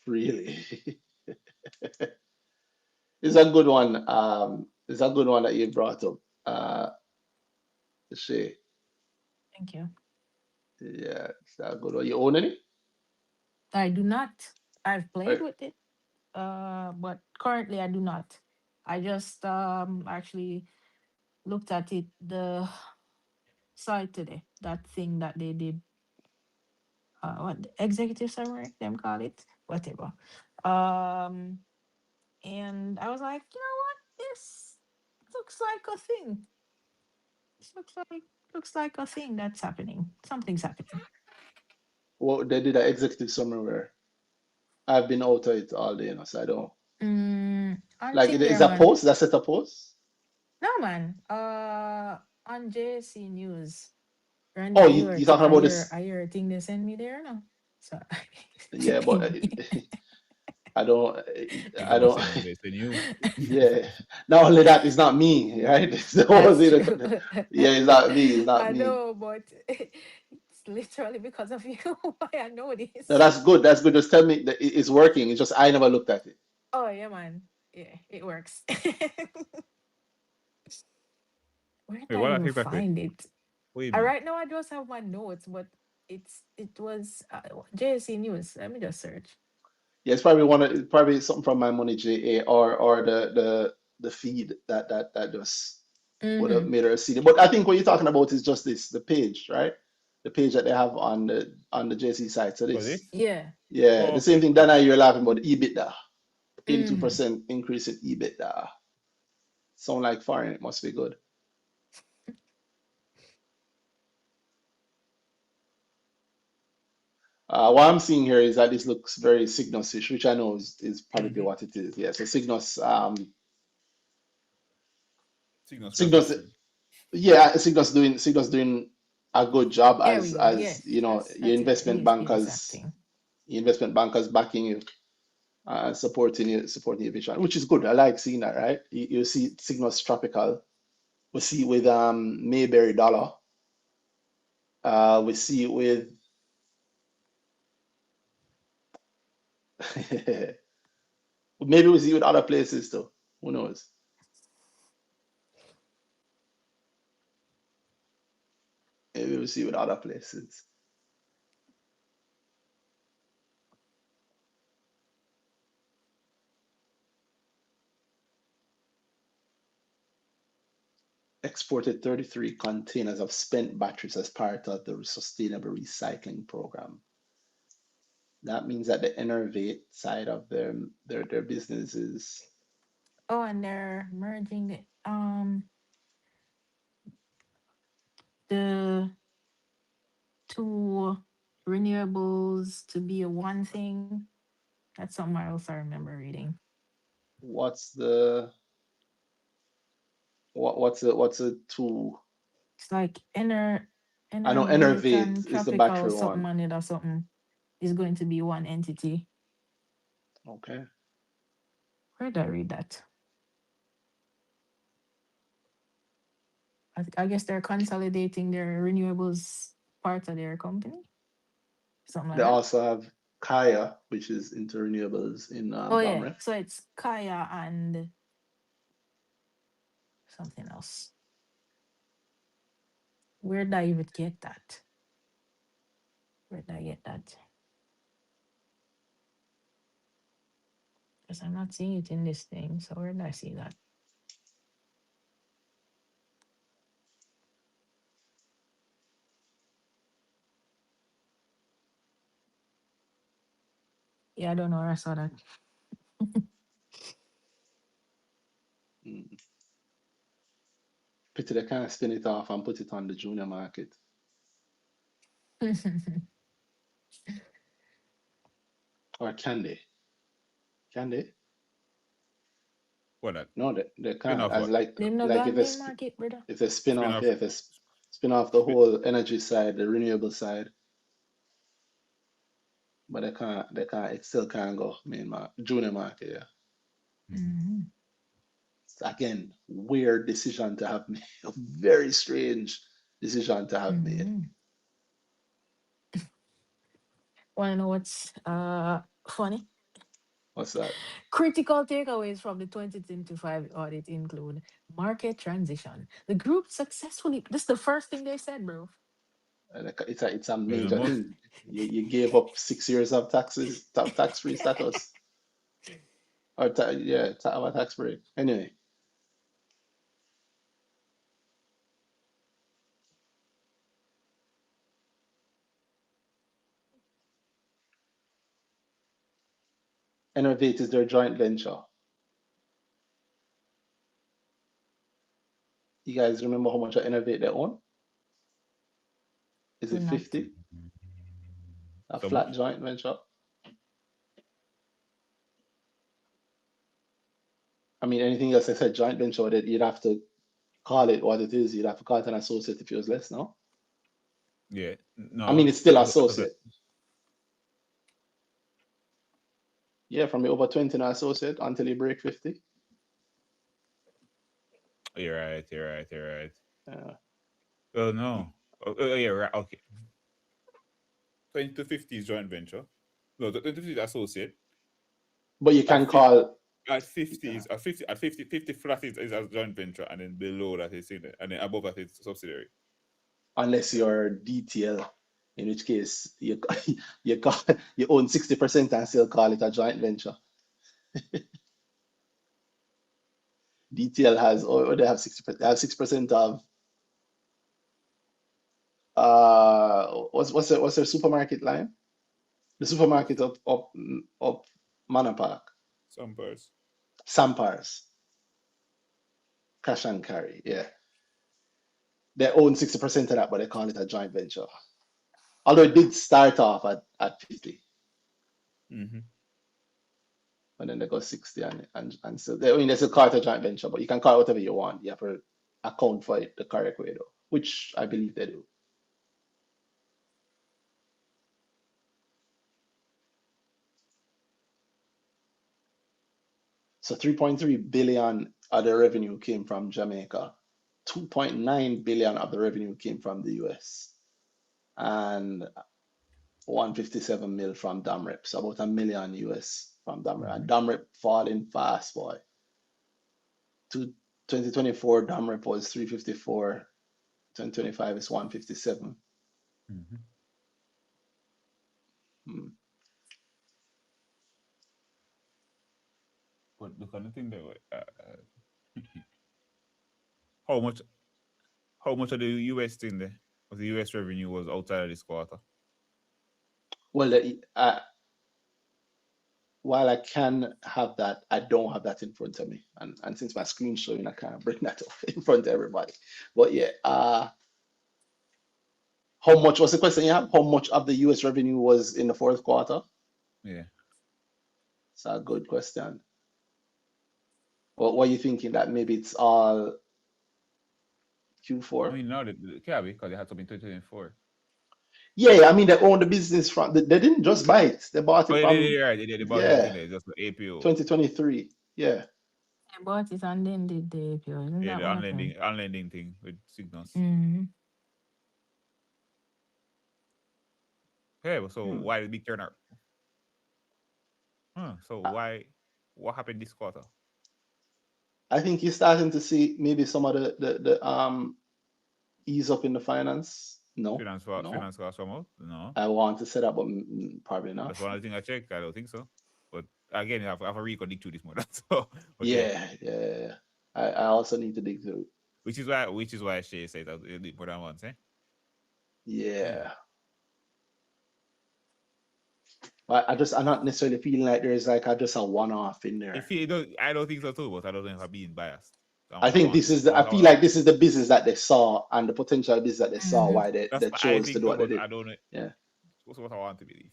freely. It's a good one. It's a good one that you brought up, Shay.
Thank you.
Yeah, it's a good one. You own any?
I do not. I've
Uh,
played with it, but currently I do not. I just actually looked at it the site today. That thing that they did, what executive summary them call it, whatever. Um, and I was like, you know what, this looks like a thing. This looks like a thing that's happening. Something's happening.
Well, they did an executive summary where I've been out of it all day, so I don't
On
like
thing
it
there,
is a
man.
post. That's it a post.
No, man. On JC News. Randy,
Oh, you talking about this?
I hear a thing they send me there now. So
Yeah, but I don't.
You
I
gonna
don't.
send them this in you.
Yeah. Not only that, it's not me, right? It's
that's
always
true.
yeah, it's not me. It's not
I
me.
know, but it's literally because of you why I know
No,
this.
that's good. That's good. Just tell me that it's working. It's just I never looked at it.
Oh yeah, man. Yeah, it works. Where did
Wait,
I
what that
even
exactly?
find it?
What do you mean?
Right now I just have my notes, but it was JSC News. Let me just search.
Yeah, it's probably it's probably something from my money JA or the feed that just would have
Mm-hmm.
made her see it. But I think what you're talking about is just this, the page, right? The page that they have on the JC site. So
For
this,
this?
Yeah.
yeah,
Oh,
the same
okay,
thing.
okay.
Dana, you're laughing about EBITDA,
Mm-hmm.
82% increase in EBITDA. Sound like foreign, it must be good. What I'm seeing here is that this looks very Cygnus-ish, which I know is probably
Mm-hmm.
what it is. Yeah, so Cygnus,
Signals
Cygnus,
processing.
yeah, Cygnus doing a good job
There we go.
as you
Yes,
know
that's it. The exact thing.
your investment bankers backing you, supporting your vision, which is good. I like seeing that, right? You see Cygnus Tropical. We see it with Mayberry Dollar. We see it with maybe we see it with other places too. Who knows? Maybe we see it with other places. Exported 33 containers of spent batteries as part of the sustainable recycling program. That means that the innovate side of their business is
Oh, and they're merging the two renewables to be a one thing. That's somewhere else I remember reading.
what's the what's a two.
It's like
I know
innervate
innovate
and
is the
tropical
battery
something
one.
on it or something is going to be one entity.
Okay.
Where did I read that? I guess they're consolidating their renewables part of their company, something like
They
that.
also have Kaya, which is into renewables in
Oh yeah,
Bromley.
so it's Kaya and something else. Where did I even get that? Where did I get that? Because I'm not seeing it in this thing. So where did I see that? Yeah, I don't know where I saw that.
Mm. Pity they can't spin it off and put it on the junior market. Or can they? Can they?
What that?
No, they
Spin
can't.
off
As
what?
like
Them no go
like
on main market, brother.
if they spin
Spin
off,
off.
yeah, if they spin off the
Spin,
whole energy side, the renewable side, but they can't it still can't go main market, junior market, yeah.
mm-hmm.
Mm-hmm.
It's, again, weird decision to have made. A very strange decision to have made.
Mm-hmm. Wanna know what's funny?
What's that?
Critical takeaways from the 2025 audit include market transition. The group successfully, this is the first thing they said, bro.
It's a
Yeah, the
major
most.
thing. You gave up 6 years of tax free status, or yeah, a tax break. Anyway, Innovate is their joint venture. You guys remember how much of Innovate they own? Is
Do
it
not.
50? A
So
flat
much.
joint venture? I mean, anything else I said joint venture, that you'd have to call it what it is. You'd have to call it an associate if it was less, no?
Yeah.
I
No.
mean, it's still associate. Yeah, from the over 20 now associate until you break 50.
You're right. You're right. You're right.
Uh,
Oh no. Yeah. Right. Okay. 20 to 50 is joint venture. No, the 20 to 50 is associate.
but you
At
can
50,
call,
at 50 is at 50 flat is a joint venture, and then below that is in it, and then above that is subsidiary.
unless you're DTL, in which case you call, you own 60% and still call it a joint venture. DTL has, or they have 60%, they have 6% of what's their supermarket line? The supermarket up Manor Park,
Some parts.
Sampars, cash and carry. Yeah, they own 60% of that, but they call it a joint venture. Although it did start off at 50,
Mm-hmm.
and then they got 60, and so they, I mean, they still call it a joint venture, but you can call it whatever you want. You have to account for it the correct way though, which I believe they do. So 3.3 billion of the revenue came from Jamaica. 2.9 billion of the revenue came from the US, and 157 mil from Damrep. So about a million US from Damrep.
Mm-hmm.
And Damrep falling fast, boy. To 2024, Damrep was 354. 2025 is 157.
Mm-hmm.
Hmm.
But the kind of thing that how much how much of the US thing there of the US revenue was outside of this quarter?
Well, while I can have that, I don't have that in front of me. And since my screen's showing, I can't bring that up in front of everybody. But yeah, how much was the question you have? How much of the US revenue was in the fourth quarter?
Yeah.
It's a good question. What are you thinking that maybe it's all
I
Q4?
mean, no, they can't be because they had some in 2024.
Yeah, yeah, I mean they own the business from they didn't just buy it. They bought
Oh,
it
yeah,
from,
right. They bought the thing
yeah,
there, just the APO.
2023. Yeah.
I bought it and then did the APO. Isn't
Yeah,
that
the
what happened?
unlending thing with Signals.
Mm-hmm.
Okay, so
Hmm.
why the big turnout? So
I
why what happened this quarter?
I think you're starting to see maybe some of the ease up in the finance? No, no.
finance cost from out? No.
I want to set up, but probably
That's
not.
one of the things I check. I don't think so. But again, I have a record dig through this more. So but yeah.
Yeah, yeah, yeah. I also need to dig through.
Which is why Shay says that it'll be more than once, eh? Yeah.
Yeah. I'm not necessarily feeling like there's like just a one-off in there.
If you don't, I don't think so too, but I don't know if I'm being biased.
I think this is I feel like this is the business that they saw and the potential business that they saw
Mhm.
why
That's
they
I
chose to
think
do
so,
what they
but
did.
I don't know.
Yeah.
That's what I want to believe.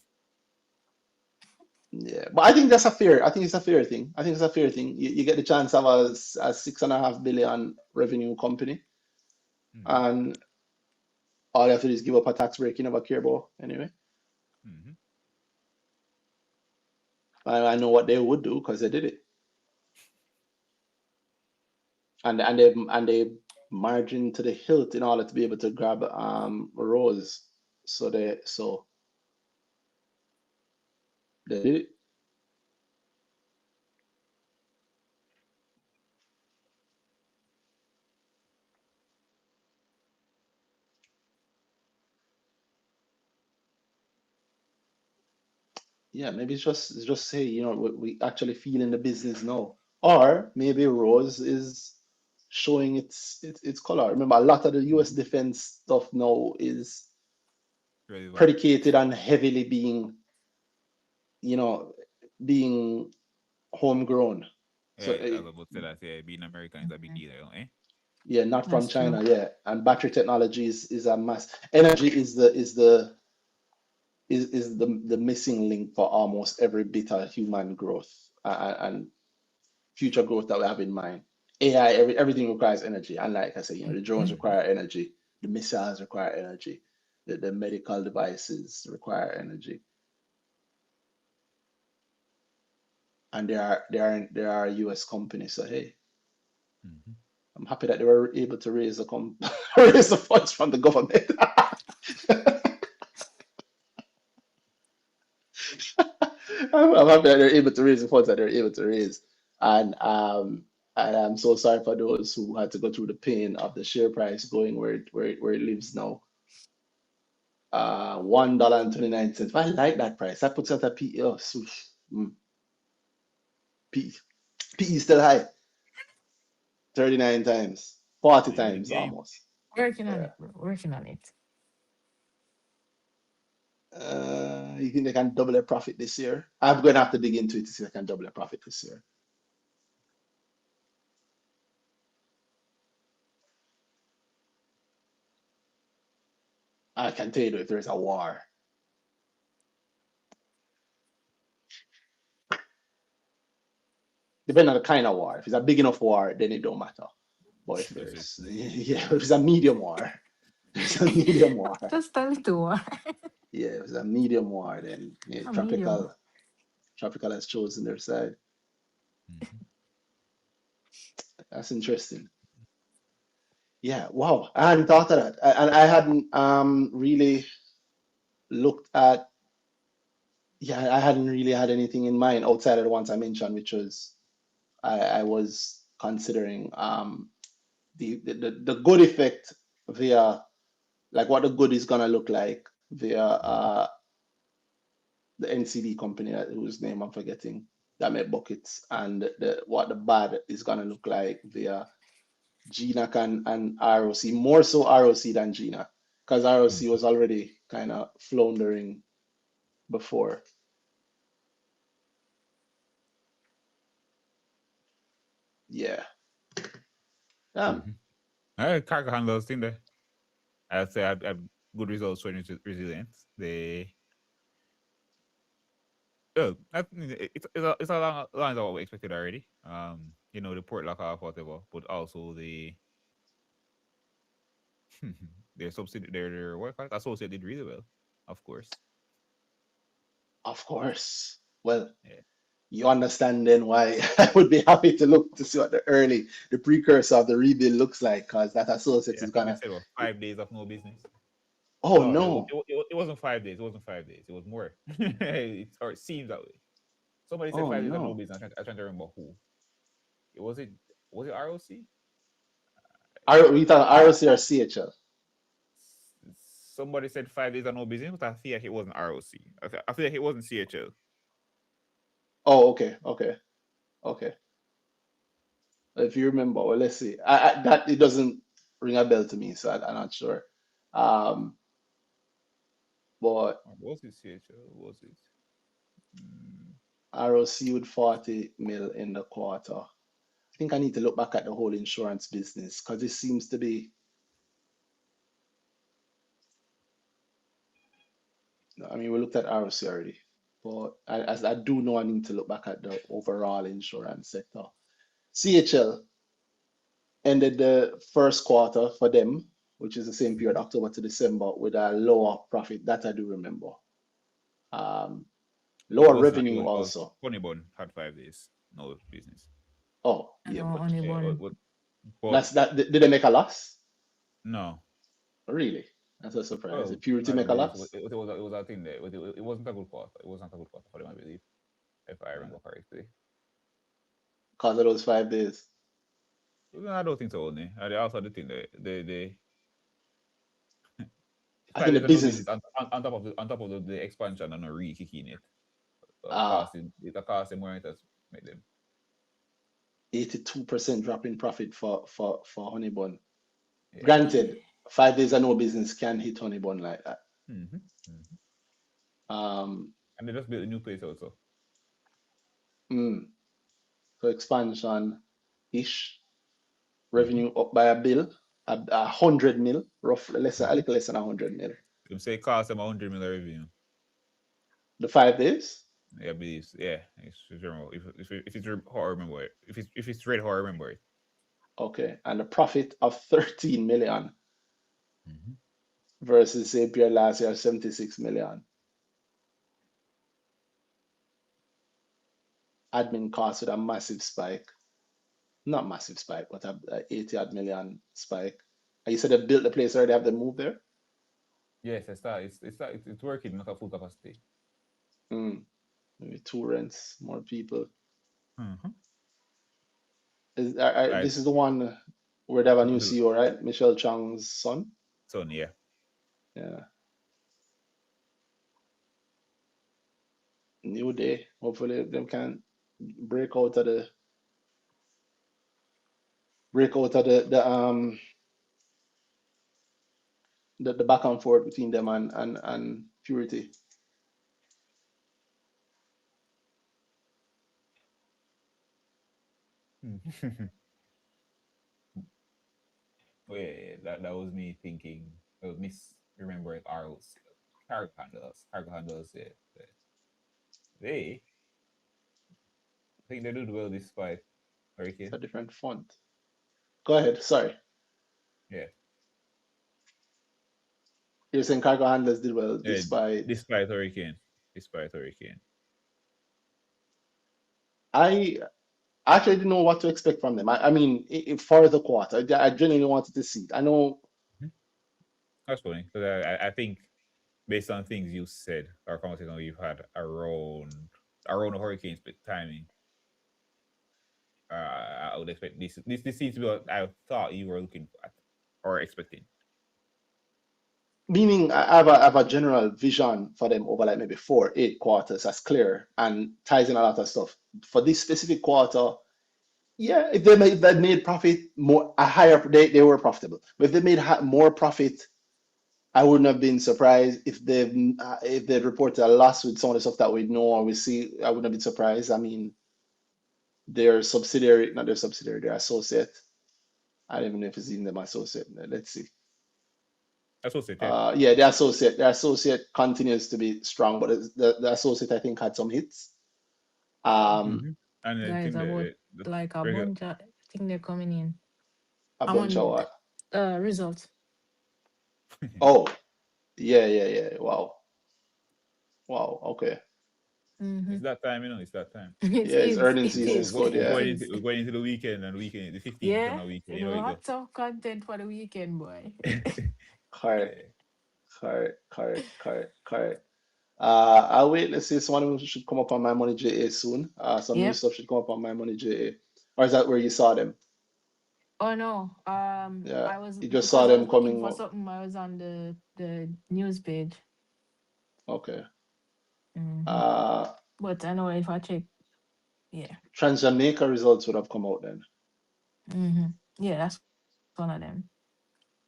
Yeah. But I think that's a fair, I think it's a fair thing. I think it's a fair thing. You get the chance of a 6.5 billion revenue company
Mm-hmm.
and all you have to do is give up a tax break you never care about anyway.
Mm-hmm.
I know what they would do because they did it. And they margin to the hilt in order to be able to grab Rose. So they did it. Yeah, maybe it's just say, we actually feel in the business now. Or maybe Rose is showing its color. Remember, a lot of the US
Mm-hmm.
defense stuff now is
Really well.
predicated on heavily you know, being homegrown. So
Yeah, I was about to say that. Yeah, being American is a big
Mhm.
deal, eh?
yeah, not from
That's true.
China, yeah. And battery technology is a mass. Energy is the missing link for almost every bit of human growth and future growth that we have in mind. AI, everything requires energy. And like I say, the drones
Mhm.
Mm-hmm.
require energy, the missiles require energy, the medical devices require energy. And there are US companies. So hey,
Mm-hmm.
I'm happy that they were able to raise raise the funds from the government. I'm happy that they're able to raise the funds that they're able to raise. And I'm so sorry for those who had to go through the pain of the share price going where it lives now. $1.29. I like that price. That puts out a PE. Oh, PE. PE still high. 39 times. 40
So you're in the
times
game.
almost.
Working on
Yeah.
it, bro. Working on it.
You think they can double their profit this year? I'm going to have to dig into it to see if they can double their profit this year. I can tell you if there's a war. Depending on the kind of war. If it's a big enough war, then it don't matter. But if
That's it.
there's yeah, if it's a medium war, if it's a medium war.
Just a little war.
Yeah, if it's a medium war, then yeah,
A medium.
tropical has chosen their side.
Mm-hmm.
That's interesting. Yeah, wow. I hadn't thought of that. And I hadn't really looked at yeah, I hadn't really had anything in mind outside of the ones I mentioned, which was I was considering the good effect via like what the good is gonna look like via
Mm-hmm.
the NCD company whose name I'm forgetting that made buckets and what the bad is gonna look like via Genac and ROC, more so ROC than Genac, because ROC
Mm-hmm.
was already kind of floundering before. Yeah. Um,
Mm-hmm. Cargo handlers in there. I'd say I had good results showing resilience. They I think it's along lines of what we expected already. The port lock off whatever, but also their subsidy their what associate did really well, of course.
of course. Well,
Yeah.
you understand then why I would be happy to look to see what the precursor of the rebuild looks like, because that associate
Yeah, I
is
think they
gonna.
said about 5 days of no business.
Oh
No,
no.
it wasn't 5 days. It wasn't 5 days. It was more. Or it seems that way. Somebody said
Oh
5 days of no
no.
business. I'm trying to remember who. It was it. Was it ROC?
We thought ROC or CHL?
somebody said 5 days of no business, but I feel like it wasn't ROC. I feel like it wasn't CHL.
Oh, okay, okay, okay. If you remember, well, let's see. That it doesn't ring a bell to me, so I'm not sure. Um, but
Or was it CHL? Was it? Mm,
ROC with 40 mil in the quarter. I think I need to look back at the whole insurance business because it seems to be. I mean, we looked at ROC already, but as I do know, I need to look back at the overall insurance sector. CHL ended the first quarter for them, which is the same period, October to December, with a lower profit. That I do remember. Um,
it
Lower
was not.
revenue
It was
also.
Funny Bun had 5 days no business.
Oh,
I
yeah,
know
but
only
Yeah,
one.
but
that's that. Did they make a loss?
no.
Really? That's a surprise.
Well,
Did Purity
not
make a
really.
loss?
It was a thing there. It wasn't a good quarter. It wasn't a good quarter for them, I believe, if I remember correctly.
Because of those 5 days.
No, I don't think so. Only. And they also the thing that they
I
five
think the
days of no
business,
business on top of the expansion and not really kicking it. So
uh,
it cost them more. It has make them.
82% drop in profit for Honeybun.
Yeah.
Granted, 5 days of no business can hit Honeybun like that.
Mm-hmm. Mm-hmm.
Um,
And they just built a new place also.
mm, so expansion ish.
Mm-hmm.
Revenue up by a bill, a 100 mil, roughly a
Mm-hmm.
little less than 100 mil.
Them say it cost them 100 million revenue.
The 5 days,
Yeah, I believe. Yeah, it's remember if it's how I remember it. If it's read how I remember it.
okay, and a profit of 13 million
Mm-hmm.
versus same period last year 76 million. Admin costs with a massive spike, not massive spike, but a 80 odd million spike. And you said they built the place already, have they moved there?
Yes, it's working not at full capacity.
Hmm. Maybe two rents, more people.
Mm-hmm. Like
This is the one where they have a new
the
CEO, right? Michelle Chang's son.
son, yeah.
Yeah, new day. Hopefully, them can break out of the break out of the back and forth between them and Purity.
Oh, yeah, that was me thinking. I was misremembering ROC cargo handlers. Cargo handlers, yeah. They I think they did well despite
It's
Hurricane.
a different font. Go ahead. Sorry,
Yeah,
you're saying cargo handlers did well
yeah.
despite.
Despite Hurricane, despite Hurricane.
I actually didn't know what to expect from them. I mean, for the quarter, I genuinely wanted to see it. I know.
Mhm. That's funny because I think based on things you said, our conversation we've had around the Hurricane split timing, I would expect this seems to be what I thought you were looking at or expecting.
Meaning, I have a general vision for them over like maybe 4, 8 quarters. That's clear and ties in a lot of stuff. For this specific quarter, yeah, if they made profit more a higher, they were profitable. But if they made more profit, I wouldn't have been surprised if they reported a loss with some of the stuff that we know or we see. I wouldn't have been surprised. I mean, their subsidiary, not their subsidiary, their associate. I don't even know if it's even them associate. Let's see.
That's what it, yeah.
Yeah, the associate continues to be strong, but the associate I think had some hits. Um,
Mm-hmm. And I
Guys,
think
about
the
like a
regular.
bunch of thing they're coming in.
a
I'm
bunch of
on
what?
results.
Oh, yeah, yeah, yeah. Wow, wow. Okay.
Mm-hmm.
It's that time, It's that time.
It
Yeah, it's
is.
earning
It
season.
We're,
It's
is.
good.
we're
It
Yeah,
going into
is.
we're going into the weekend and weekend. The 15th is on
Yeah.
a weekend. You know how it go.
Lots of content for the weekend, boy.
correct,
Yeah.
correct, correct, correct, correct. I'll wait. Let's see. Someone should come up on my money JA soon. Some new
Yep.
stuff should come up on my money JA. Or is that where you saw them?
Oh no.
Yeah,
I was
you just saw
because I
them
was looking
coming
for
up.
something. I was on the news page.
Okay.
Hmm.
Uh,
But I know if I check, yeah.
Trans Jamaica results would have come out then.
Hmm. Yeah, that's one of them.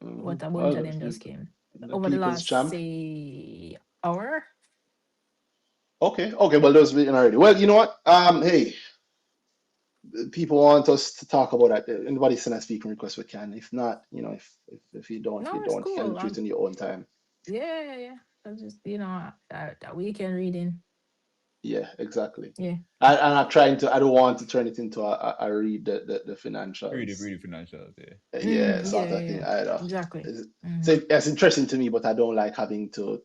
What a bunch of them just
Well,
came over
the
the
people's
last
champ.
say hour.
Okay, okay, well, those written already. Well, you know what? Hey, people want us to talk about that. Anybody send a speaking request, we can. If not, if you don't,
No,
you
it's
don't. You can
cool.
do it in your own time.
Yeah, yeah, yeah. I just that weekend reading.
Yeah, exactly.
Yeah.
And I'm trying to. I don't want to turn it into a read the
Really,
financials.
really financials. Yeah.
Yeah,
Yeah,
sort
yeah,
of thing.
yeah.
Either.
Exactly.
So
Hmm.
it's interesting to me, but I don't like having to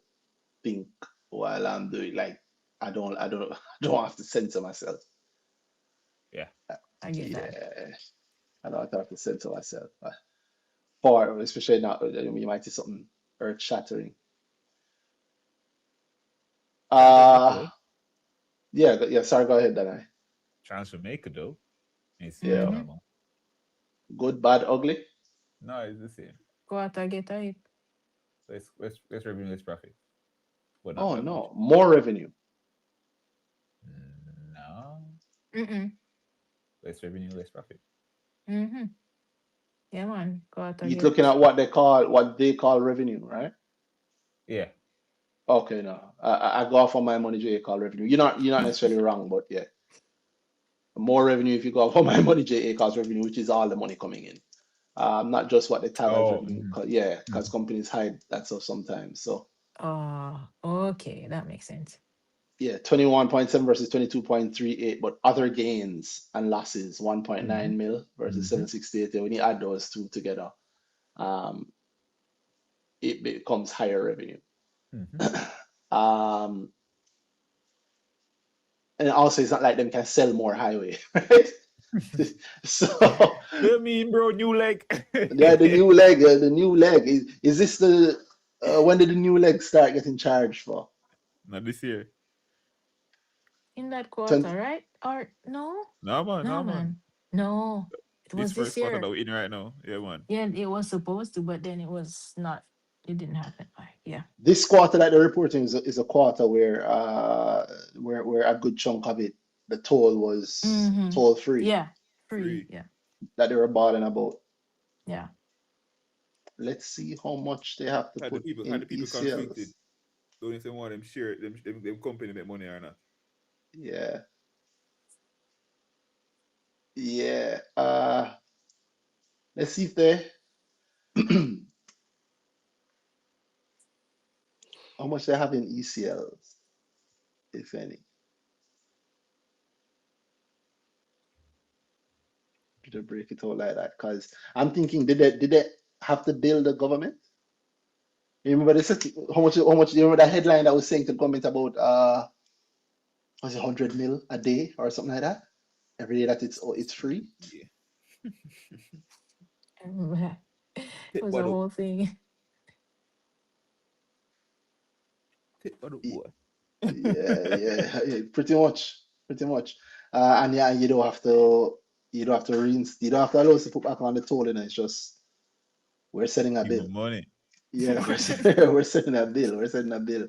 think while I'm doing. Like I don't have to censor myself.
Yeah.
I get that.
Yeah, I don't have to censor myself. For especially now, you might see something earth shattering.
Jamaica
Uh
though.
yeah, yeah. Sorry, go ahead, Danai.
Jamaica though. It's same
Yeah,
Mm-hmm.
normal.
good, bad, ugly.
No, it's the same.
Quarter get it.
Let's revenue, less profit, but not
Oh
that much.
no, more revenue.
No,
Mm-mm.
less revenue, less profit.
Mm-hmm. Yeah, man. Quarter
You're looking
get.
at what they call revenue, right?
Yeah.
Okay, no, I go off on my money J call revenue. You're not necessarily wrong, but yeah, more revenue if you go off on my money J calls revenue, which is all the money coming in. Not just what they tag as
Oh.
revenue. Yeah, because companies hide that stuff sometimes. So
Oh, okay. That makes sense.
yeah, 21.7 versus 22.38, but other gains and losses
Mm-hmm.
1.9 mil versus
Mm-hmm.
768. When you add those two together, um, it becomes higher revenue.
Mm-hmm.
um, and also, it's not like them can sell more highway, right? So
You mean, bro, new leg?
yeah, the new leg is this the when did the new leg start getting charged for?
Not this year.
In that quarter,
20,
right? Or no?
No man,
No,
no man.
man. No. It
This
was this
first quarter that
year.
we're in right now. Yeah, man.
Yeah, it was supposed to, but then it was not. It didn't happen. Like, yeah.
this quarter that they're reporting is a quarter where a good chunk of it, the toll was
Mm-hmm.
toll free,
Yeah. Free.
Free.
Yeah.
that they were balling about.
Yeah.
Let's see how much they have to put
Had
in
the people conflicted.
ECLs.
Don't if they want them share them company make money or not.
Yeah, yeah. Let's see if they how much they have in ECLs, if any. To break it out like that, because I'm thinking, did they have to build a government? You remember this? How much? You remember that headline that was saying to the government about was it 100 mil a day or something like that? Every day that it's free.
Yeah.
I remember that. It
Take
was a
what up.
whole thing.
Take what up,
Y-
boy.
Yeah, yeah, yeah, pretty much, pretty much. And yeah, you don't have to allow us to put back on the toll, and it's just we're setting a
Give
bill.
them money.
Yeah, we're setting a bill. We're setting a bill.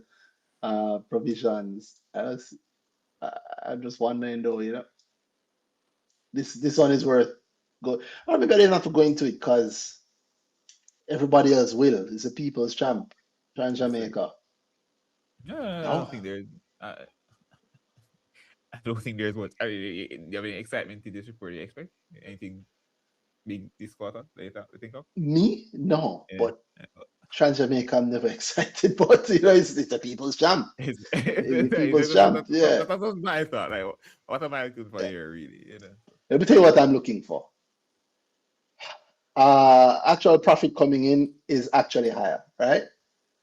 Provisions. I'm just wondering though, this one is worth go. Or maybe I didn't have to go into it because everybody else will. It's a people's champ, Trans
Listen.
Jamaica.
No, I
No,
don't think there's. I don't think there's what. Do you have any excitement to this report? You expect anything big this quarter later? You think of?
me, no.
Yeah.
But Trans Jamaica, I'm never excited. But it's a people's champ. It's a people's champ. Yeah.
That's what I thought. Like, what am I looking for
Yeah.
here, really? You know.
Let me tell you what I'm looking for. Actual profit coming in is actually higher, right?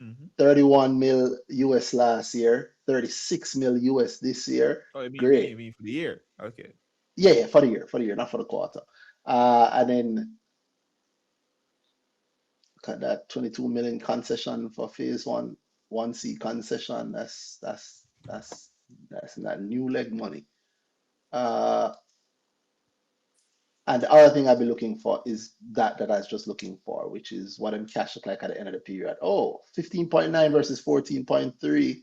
Mm-hmm.
31 mil US last year, 36 mil US this year.
Oh, you
Great.
mean for the year? Okay.
Yeah, yeah, for the year, not for the quarter. And then got that 22 million concession for phase one, 1C concession. That's not new leg money. Uh, And the other thing I'll be looking for is that I was just looking for, which is what I'm cash look like at the end of the period. Oh, 15.9 versus 14.3.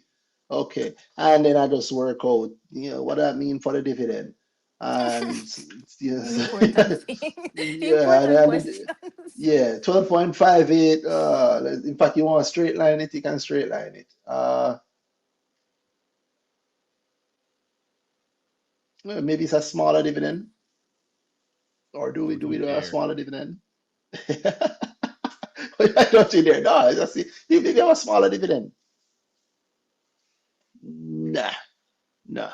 Okay. And then I just work out, what that mean for the dividend. And yes,
Important thing.
yeah,
Important questions.
yeah, 12.58. In fact, you want to straight line it, you can straight line it. Well, maybe it's a smaller dividend, or do we do a
There.
smaller dividend? I don't see there. No, I just see you maybe have a smaller dividend. Nah, nah.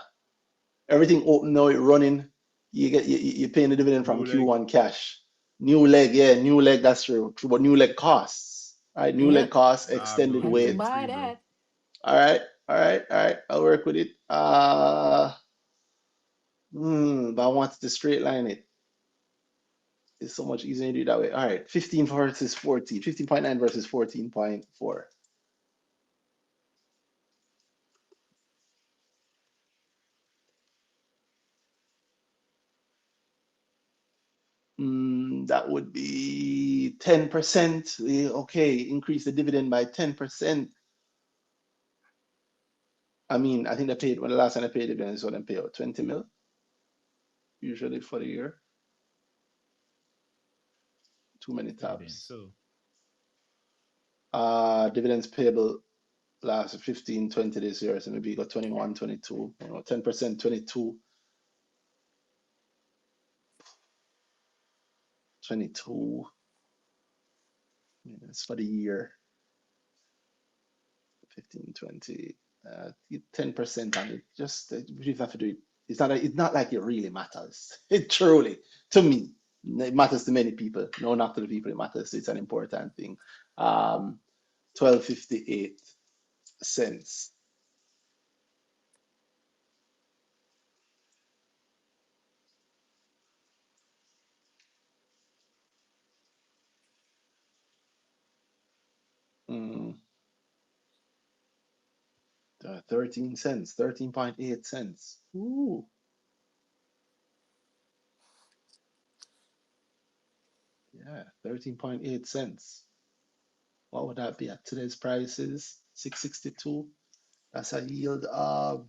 Everything open now, it running. You're paying the dividend from
New leg.
Q1 cash. New leg, yeah, new leg, that's true. True, but new leg costs. All right, new leg
Yep.
costs,
Nah,
extended
bro,
Had
you
to
need
wait.
buy
free, bro.
that.
All right, all right, all right. I'll work with it. But I wanted to straight line it. It's so much easier to do it that way. All right, 15 versus 14, 15.9 versus 14.4. That would be 10%. Okay, increase the dividend by 10%. I mean, I think they paid, when the last time they paid dividends, so they pay out 20 mil usually for the year. Too many
Dividend.
tabs.
So
Dividends payable last 15, 20 this year. So maybe you got 21, 22, 10%, 22, 22. It's for the year. 15, 20, 10% on it. Just you just have to do it. It's not like it really matters. It truly, to me, it matters to many people. No, not to the people it matters. It's an important thing. 12.58 cents. Mm, 13 cents, 13.8 cents. Ooh, yeah, 13.8 cents. What would that be at today's prices? 662. That's a yield of,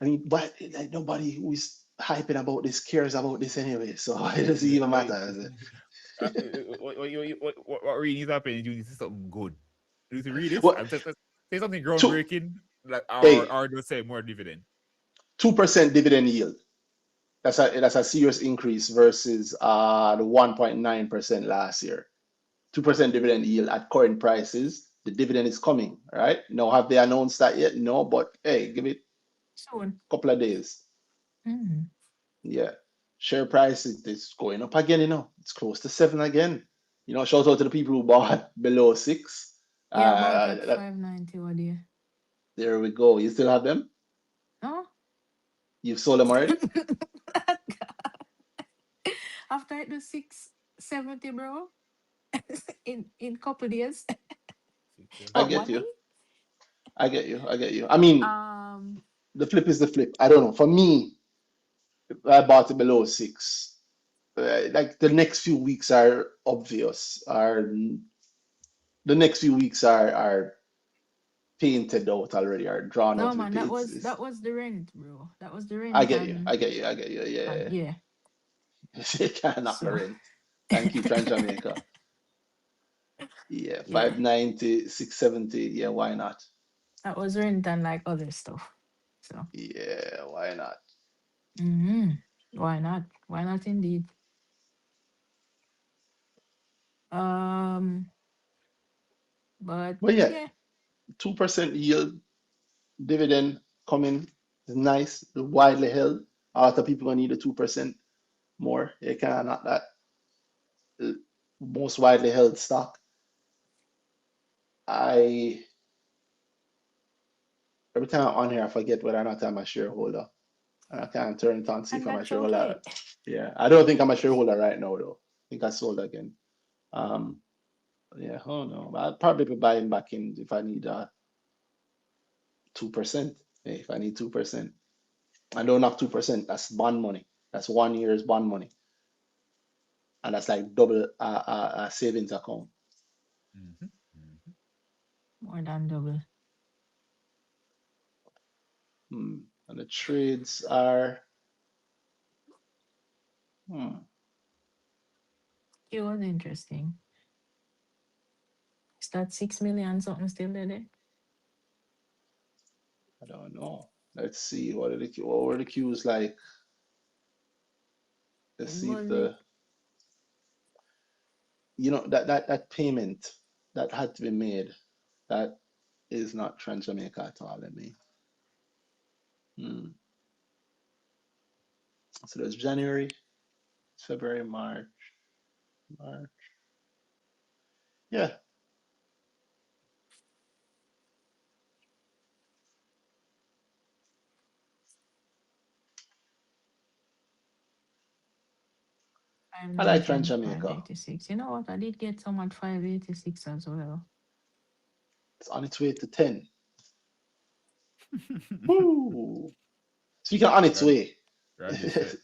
I mean, but like nobody who is hyping about this cares about this anyway, so it doesn't even matter,
wait.
does
What really needs to happen is you need to see something good. You need to read this
Well,
and say something
two,
groundbreaking, like
hey,
or just say more dividend.
2% dividend yield. That's a serious increase versus the 1.9% last year. 2% dividend yield at current prices. The dividend is coming, right? Now, have they announced that yet? No, but hey, give it
Soon.
a couple of days.
Mm.
Yeah. Share price is going up again, It's close to 7 again. Shout out to the people who bought below 6.
Yeah, about at
That,
590 what dear.
there we go. You still have them?
No?
You've sold them already?
After it do 670, bro, in couple days.
I
Successful.
But
get
money?
you. I get you. I get you. I mean,
Um,
the flip is the flip. I don't know. For me, I bought it below 6. Like the next few weeks are obvious. The next few weeks are painted out already, are drawn
no
out.
man, that
It's
was the rent, bro. That was the
I
rent
get you. I get you. I get you.
and
Yeah.
yeah.
You can't knock the
So
rent. Thank you, Trans Jamaica. Yeah,
yeah,
590, 670. Yeah, why not?
that was rent and like other stuff. So
Yeah, why not?
hmm why not? Why not indeed? Um, but
But yeah,
yeah,
2% yield dividend coming is nice, widely held. A lot of people gonna need a 2% more. You can't knock that. Uh, Most widely held stock. I Every time I'm on here, I forget whether or not I'm a shareholder. And I can't turn it on to see if
and
I'm a
that's
shareholder.
okay.
Yeah, I don't think I'm a shareholder right now though. I think I sold again. Um, yeah, oh no, but I'll probably be buying back in if I need 2%. If I need 2%. And don't have 2%. That's bond money. That's 1 year's bond money, and that's like double a savings account.
Mm-hmm. Mm-hmm.
More than double.
Hmm. And the trades are hmm,
It was interesting. Is that 6 million something still there?
I don't know. Let's see what were the cues like. Let's
It
see if
was it.
the that payment that had to be made, that is not Trans Jamaica at all. Let me. Hmm. So there's January, February, March. Yeah,
Five
I like Trans
nineteen, five
Jamaica.
eighty six. You know what? I did get some at 586 as well.
It's on its way to 10. Woo! Speaking of on its
Randy,
way,
Randy said,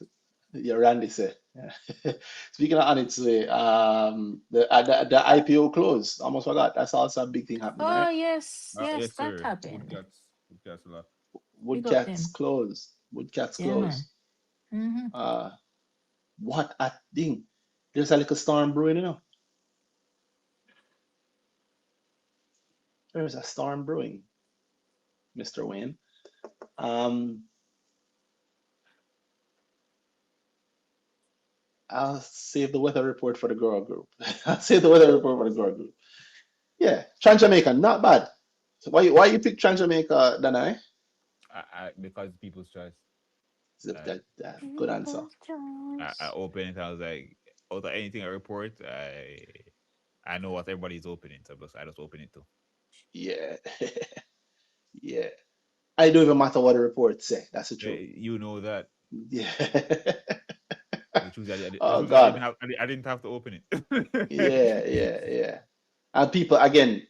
yeah, Randy said. Yeah. Speaking of on its way, the IPO closed. Almost forgot. That's also a big thing happening,
Oh
right?
yes, yes,
yes,
that
sir.
happened.
Woodcats a lot.
Big up
Woodcats
them.
closed. Woodcats
Yeah, man.
closed.
Mm-hmm.
Uh, what a thing! There's a little storm brewing, you know. There's a storm brewing, Mr. Wayne. Um, I'll save the weather report for the girl group. I'll save the weather report for the girl group. Yeah, Trans Jamaica, not bad. So why you pick Trans Jamaica, Danai?
Because people's choice. I,
Good answer.
People's
I
choice.
open it. I was like, out of anything I report, I know what everybody's opening, so I just open it too.
Yeah, yeah. I don't even matter what the report say. That's the truth.
You know that
Yeah.
the
Oh
truth I didn't
God.
have. I didn't have to open
Yeah,
it.
yeah, yeah. And people, again,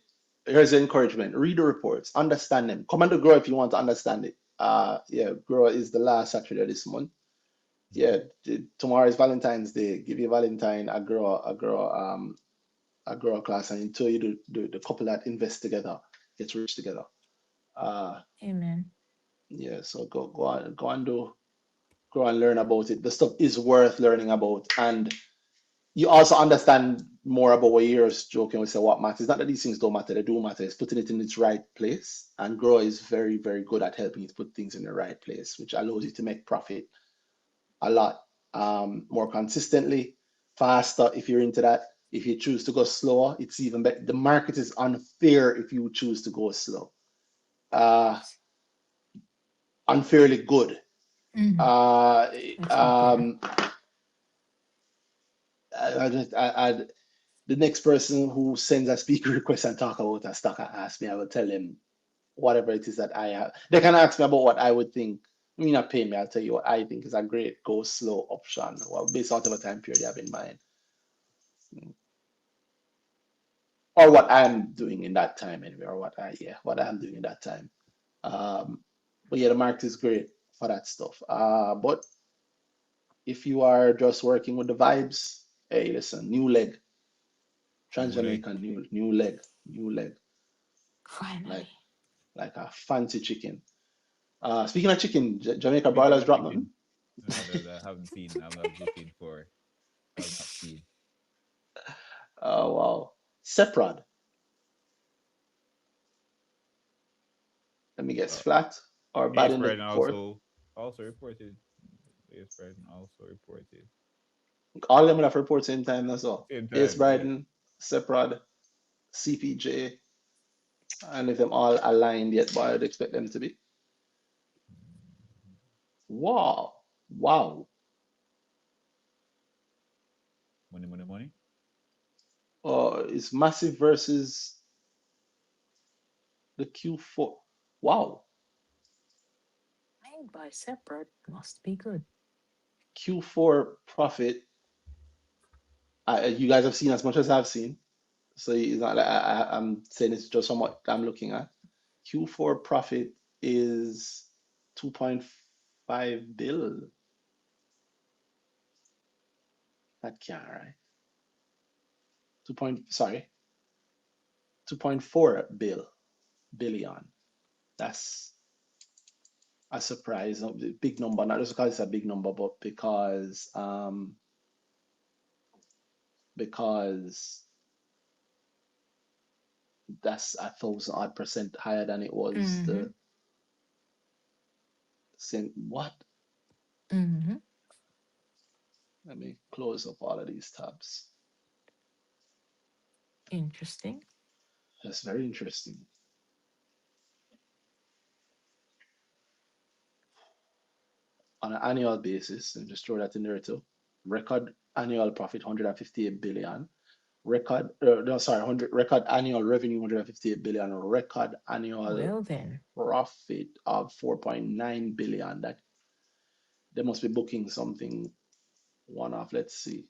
here's the encouragement. Read the reports, understand them. Come on to Grow if you want to understand it. Yeah, Grow is the last Saturday of this month. Yeah, tomorrow is Valentine's Day. Give your Valentine a girl class, and until you do the couple that invest together gets rich together. Uh,
Amen.
yeah, so go and go and learn about it. The stuff is worth learning about, and you also understand more about what you're joking. We say what matters. It's not that these things don't matter; they do matter. It's putting it in its right place, and Grow is very, very good at helping you to put things in the right place, which allows you to make profit a lot more consistently, faster if you're into that. If you choose to go slower, it's even better. The market is unfair if you choose to go slow. Uh, Unfairly good.
Mm-hmm.
Uh,
Let's be clear.
um, I, the next person who sends a speaker request and talk about a stock, I ask me, I will tell them whatever it is that I have. They can ask me about what I would think. I mean, not pay me. I'll tell you what I think is a great go slow option, well, based out of a time period you have in mind, or what I'm doing in that time anyway, or what I'm doing in that time. Um, but yeah, the market is great for that stuff. But if you are just working with the vibes, hey, listen, new leg, Trans
New leg.
Jamaican, new leg, like
Finally.
like a fancy chicken. Speaking of chicken, Jamaica
Speaking
broilers
of
drop
chicken,
nothing.
that I haven't seen. I'm looking for. I've not seen.
Oh wow, Seprod. Let me guess,
Uh,
flat or bad
AS
in the
Brighton
fourth.
also reported. AS Brighton also reported
All of them will have report same time as well.
same
Ace
time. Yeah.
Bryden, Seprod, CPJ, and if them all aligned yet, but I'd expect them to be. Wow, wow.
Money, money, money.
It's massive versus the Q4. Wow,
Made by separate must be good.
Q4 profit. You guys have seen as much as I've seen, so it's not like I'm saying it's just from what I'm looking at. Q4 profit is 2.5. 5 bill. That can't right. 2 point, sorry, 2.4 billion. That's a surprise. Big number, not just because it's a big number, but because that's 1,000 odd% higher than it was
Mm-hmm.
the same. What?
Mm-hmm.
Let me close up all of these tabs.
Interesting.
That's very interesting. On an annual basis, and just throw that in there too. Record annual profit 158 billion. Record, no, sorry, 100, record annual revenue 158 billion. Record annual
Well then.
profit of 4.9 billion. That they must be booking something one off. Let's see.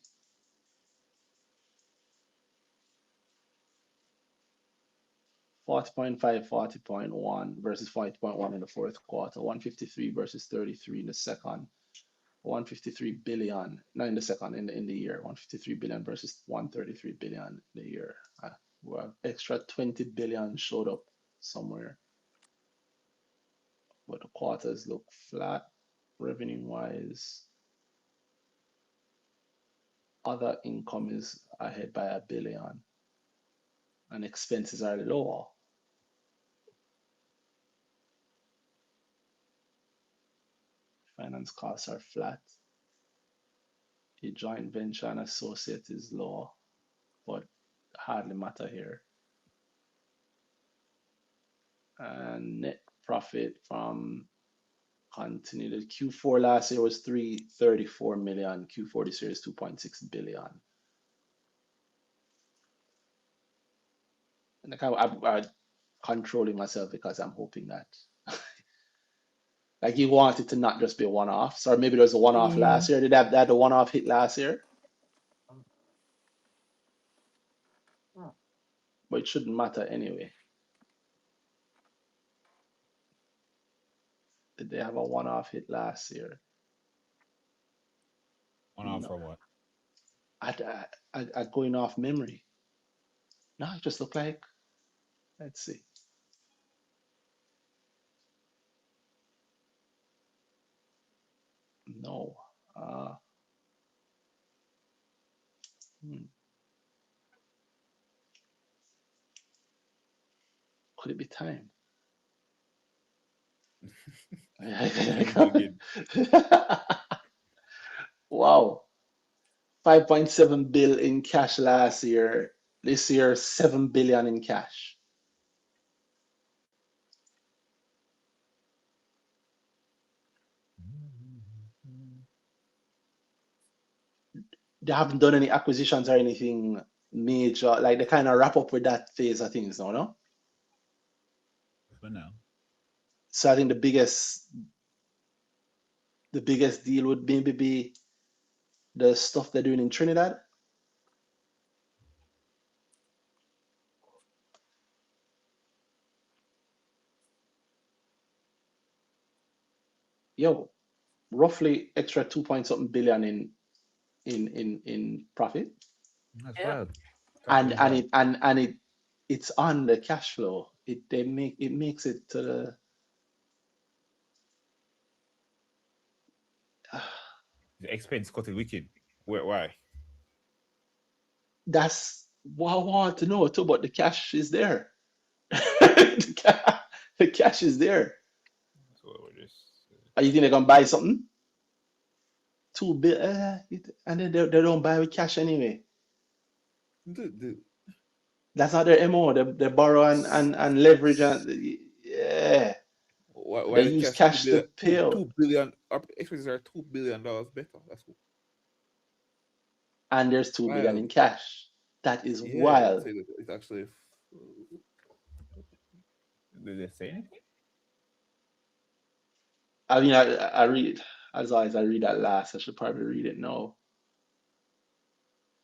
40.5, 40.1 versus 40.1 in the fourth quarter, 153 versus 33 in the second, 153 billion, not in the second, in the year, 153 billion versus 133 billion in the year. Well, extra 20 billion showed up somewhere, but the quarters look flat revenue wise. Other income is ahead by 1 billion, and expenses are lower. Finance costs are flat. A joint venture and associate is lower, but hardly matter here. And net profit from continued Q4 last year was 334 million. Q4 this year is 2.6 billion. And I'm controlling myself because I'm hoping that like you want it to not just be a one-off. So maybe there was a one-off
Yeah.
last year. Did that a one-off hit last year? But it shouldn't matter anyway. Did they have a one-off hit last year?
One off
No.
from what?
I going off memory. No, it just looked like, let's see. No. Uh, hmm. Could it be time?
Keep digging.
Wow. 5.7 bill in cash last year. This year, 7 billion in cash. They haven't done any acquisitions or anything major. Like they kind of wrap up with that phase of things now, no?
For now.
So I think the biggest deal would maybe be the stuff they're doing in Trinidad. Yo, roughly extra 2 point something billion in profit.
That's
Yep.
wild. Cash
And
flow is
and
wild.
it and it's on the cash flow. It makes it to the
The expense cut it wicked. Why?
that's what I want to know too, but the cash is there. The cash is there.
So we're just
Are you think they're gonna buy something? 2 bill, and then they don't buy with cash anyway.
the
That's not their MO. They borrow and leverage and yeah,
why
they
the
use
cash
cash to pay out.
2 billion, our expenses are $2 billion better. That's
And there's 2 billion
wild.
in cash. That is
Yeah,
wild.
so it's actually did they say anything?
I mean, I read as always. I read that last. I should probably read it now.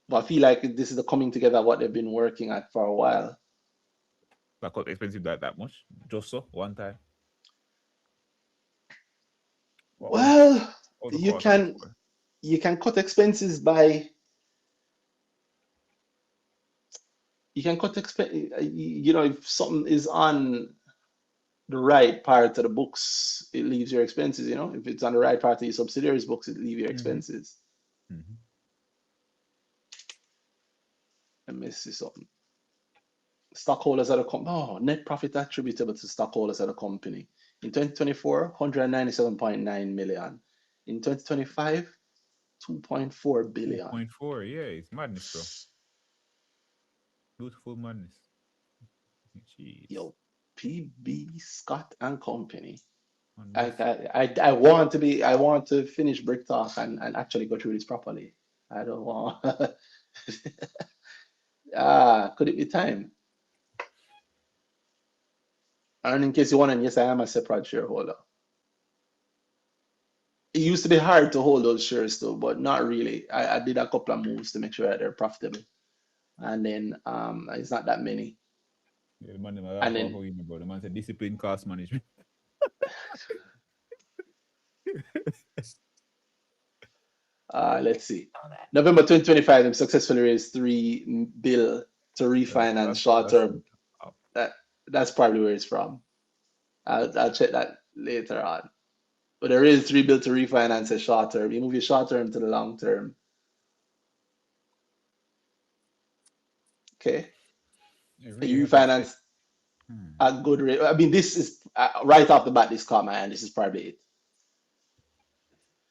But I feel like this is the coming together of what they've been working at for a while.
That got expensive that much? Just so one time. What was
Well,
how the
you
quarter
can
before?
you can cut expenses by you can cut expense. If something is on the right part of the books, it leaves your expenses. If it's on the right part of your subsidiaries books, it leave your
Mm-hmm.
expenses.
Mm-hmm.
Let me see something. Stockholders of the company. Oh, net profit attributable to stockholders of the company. In 2024, 197.9 million. In 2025, 2.4 billion.
2.4. Yeah, it's madness, bro. Beautiful madness. Jeez.
Yo, PB Scott and Company. I,
Madness.
I want to finish Brick Talk and actually go through this properly. I don't want. Could it be time? And in case you're wondering, yes, I am a Seprod shareholder. It used to be hard to hold those shares though, but not really. I did a couple of moves to make sure that they're profitable, and then it's not that many.
Yeah, the man them laugh
And
off
then
of me, bro. The man said discipline cost management.
let's see.
All that.
November 2025, they successfully raised 3 bill to
That's
refinance
that's
short
that's
term.
up.
That that's probably where it's from. I'll check that later on. But there is 3 bill to refinance a short term. You move your short term to the long term. Okay.
It really
You
help us set.
refinance
Hmm.
at good rate. I mean, this is right off the bat, this caught my hand. This is probably it.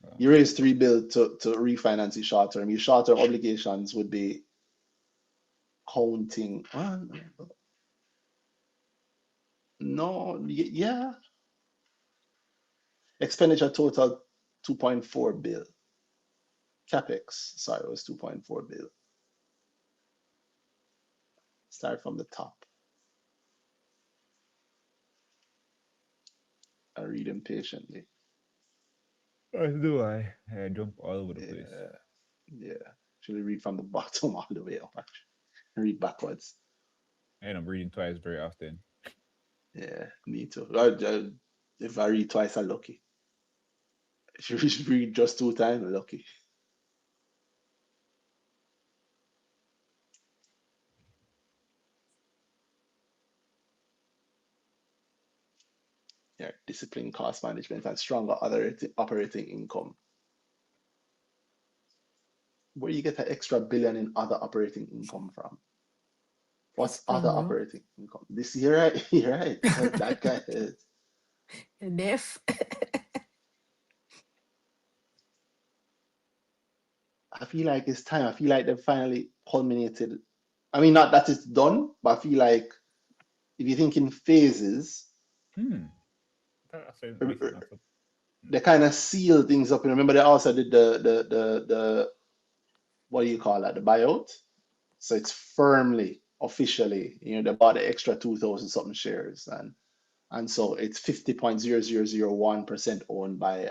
Well,
You raise 3 bill to refinance your short term. Your short term obligations would be counting. No, yeah. Expenditure total 2.4 bill. Capex, sorry, it was 2.4 bill. Start from the top. I read them patiently.
as do I. I jump all over the place.
Yeah, yeah. Actually, read from the bottom all the way up. Actually, read backwards.
And I'm reading twice very often.
Yeah, me too. If I read twice, I'm lucky. If you read just 2 times, I'm lucky. Yeah, discipline, cost management, and stronger other operating income. Where you get an extra billion in other operating income from? What's other
Discipline, bro.
operating income? This year, right? You're right. That guy is.
Deaf.
I feel like it's time. I feel like they've finally culminated. I mean, not that it's done, but I feel like if you think in phases,
Hmm. I said
er,
this is not
er,
so.
they kind of seal things up. And remember, they also did the what do you call that? The buyout. So it's firmly, officially, they bought the extra 2,000 something shares, and so it's 50.0001% owned by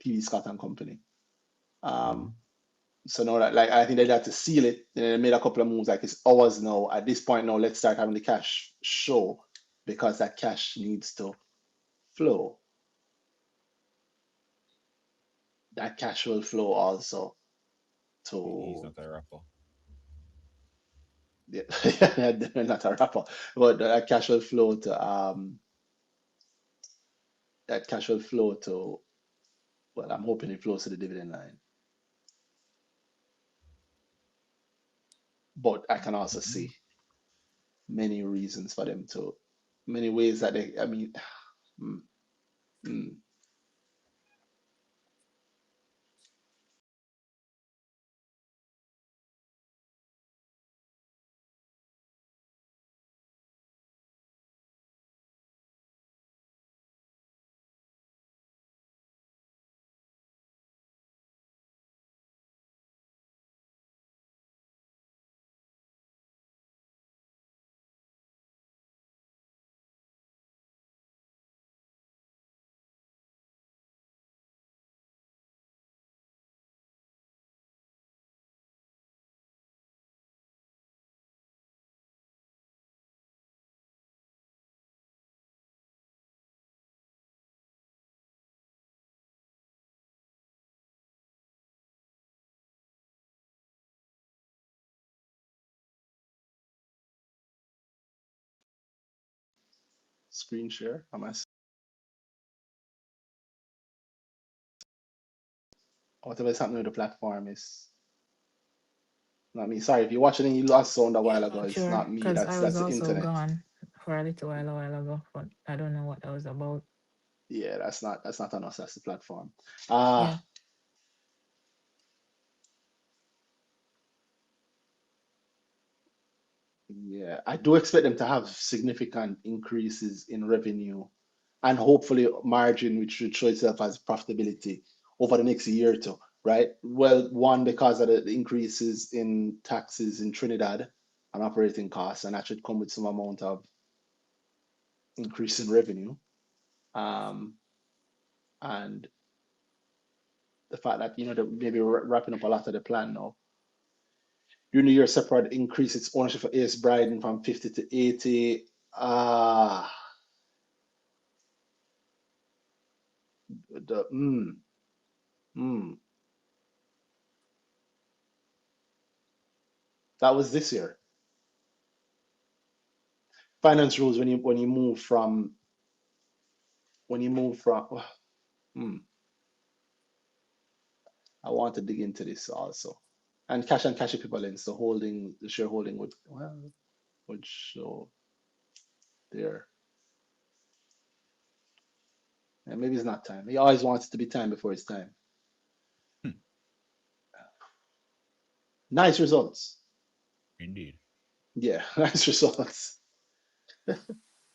PV Scott and Company.
Mhm.
Um, so now that, like, I think they had to seal it, and they made a couple of moves. Like, it's ours now. At this point now, let's start having the cash show, because that cash needs to flow. That cash will flow also
He's
to,
not a rapper.
yeah, not a rapper, but that cash will flow to, well, I'm hoping it flows to the dividend line. But I can also
Mhm.
see many reasons for them to, many ways that I mean, mm, mm, screen share. Whatever is happening with the platform is not me. Sorry, if you're watching and you lost sound a while ago,
Not
it's
sure
not me.
because I
That's
was
the
also
internet.
gone for a while ago, but I don't know what that was about.
Yeah, that's not on us. That's the platform. Uh
Yeah.
yeah, I do expect them to have significant increases in revenue and hopefully margin, which should show itself as profitability over the next year or two, right? Well, one, because of the increases in taxes in Trinidad and operating costs, and that should come with some amount of increase in revenue. Um, and the fact that, they're maybe wrapping up a lot of the plan now. During the year, Seprod increased its ownership of AS Bryden from 50 to 80. The mm, that was this year. Finance rules when you move from hmm, I want to dig into this also. And cash equivalents, the shareholding would show there. And maybe it's not time. He always wants it to be time before it's time.
Hmm.
Nice results.
Indeed.
Yeah, nice results.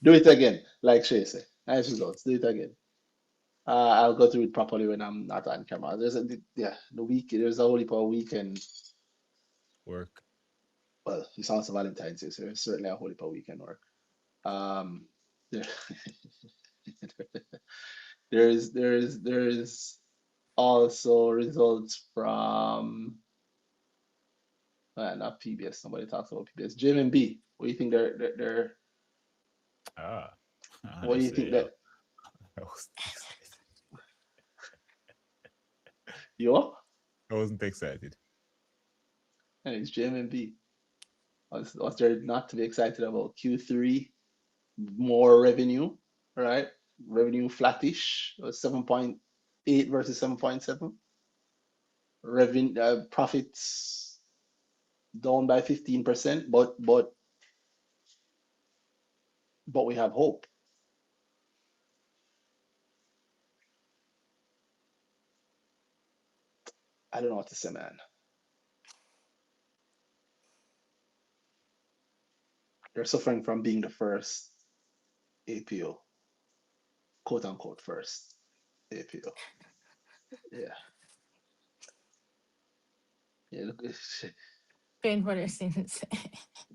Do it again, like Shay said. Nice results. Do it again. I'll go through it properly when I'm not on camera. There's a whole heap of weekend.
Work.
Well, it's also Valentine's Day, so there's certainly a whole heap of weekend work. Um, there, there is also results from not PBS. Somebody talks about PBS. JMMB. What do you think they're
Ah,
what do you
honestly,
think that
I wasn't excited.
you
I wasn't excited.
and it's JMMB. Was there not to be excited about Q3? More revenue, right? Revenue flattish, 7.8 versus 7.7. Revenue profits down by 15%, but we have hope. I don't know what to say, man. They're suffering from being the first APO, quote unquote first APO. Yeah, yeah. Look,
Paying for their sins.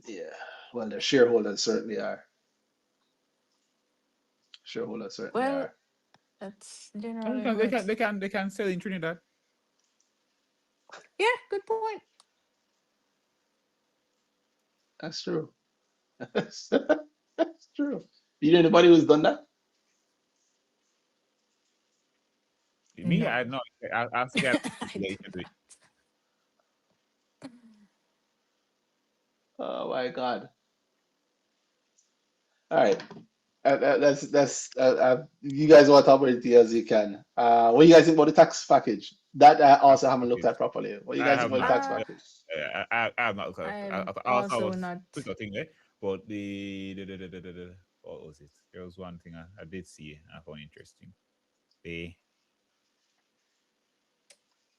yeah. Well, their shareholders certainly are. Shareholders certainly
Well,
are.
that's
Oh,
generally how it's.
they can sell in Trinidad.
Yeah, good point.
That's true. That's true. You know anybody who's done that?
Me, I
No.
know. I think I
I
they
do
can do it.
Oh my God. All right. You guys want to talk about it as you can. What do you guys think about the tax package? That I
Tax
also haven't looked
package.
at properly. What do you
I
guys think
have
about the
not.
tax
Uh,
package?
I have not looked at it.
I'm
I also
also
was
not.
quick thing there, but what was it? There was one thing I did see and I found interesting. They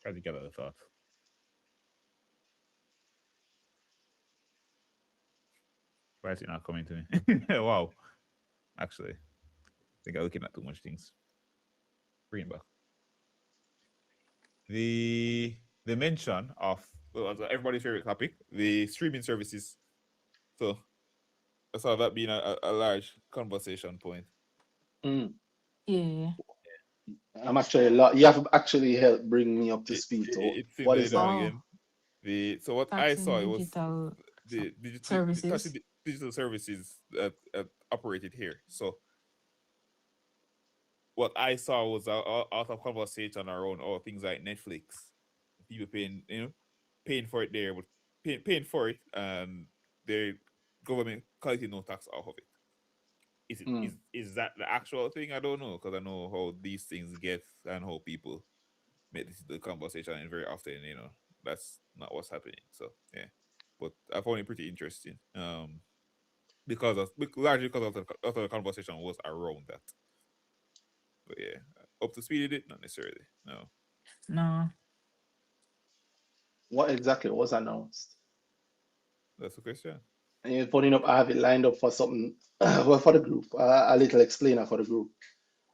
tried to get out of thought. Why is it not coming to me? Wow. Actually, I think I'm looking at too much things. Bring it back. The mention of everybody's favorite topic, the streaming services. So I saw that being a large conversation point.
Mm.
Yeah.
I'm actually you have actually helped bring me up to speed. So
It's in
what
there
is
now
that?
Oh,
again. The so what I
tax
saw
and
it was
digital
because
services.
the digital services that operated here. So what I saw was out of conversation around things like Netflix, people paying for it there, but paying for it, and the government collecting no tax off of it.
Mm.
is that the actual thing? I don't know because I know how these things get and how people make this the conversation, and very often, that's not what's happening. So yeah, but I found it pretty interesting. Largely because of the conversation was around that. But yeah, up to speed with it, not necessarily. No,
No.
What exactly was announced?
that's the question.
And you're putting up, I have it lined up for something, well, for the group, a little explainer for the group.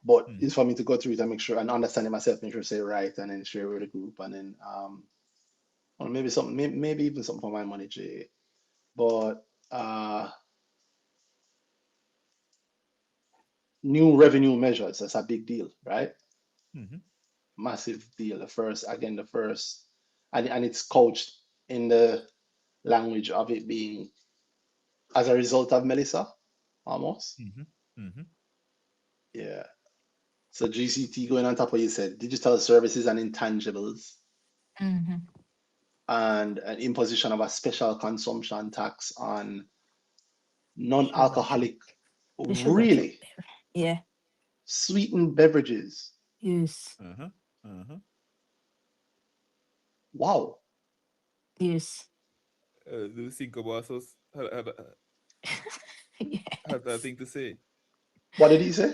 But
Hmm.
it's for me to go through it and make sure and understand it myself, make sure I say it right, and then share it with the group, and then or maybe something, maybe even something for my money, Jay. But new revenue measures, that's a big deal, right?
Hmm.
Massive deal. The first, and it's couched in the language of it being as a result of Melissa, almost.
Hmm. Hmm.
Yeah. So GCT going on top of what you said, digital services and intangibles,
Mm-hmm.
and an imposition of a special consumption tax on
Sugar drink.
non-alcoholic,
The sugar drink.
really
Yeah.
sweetened beverages.
Yes.
Uh-huh. Uh-huh.
Wow.
Yes.
The Cinco Bosses had that
Yes.
thing to say.
What did he say?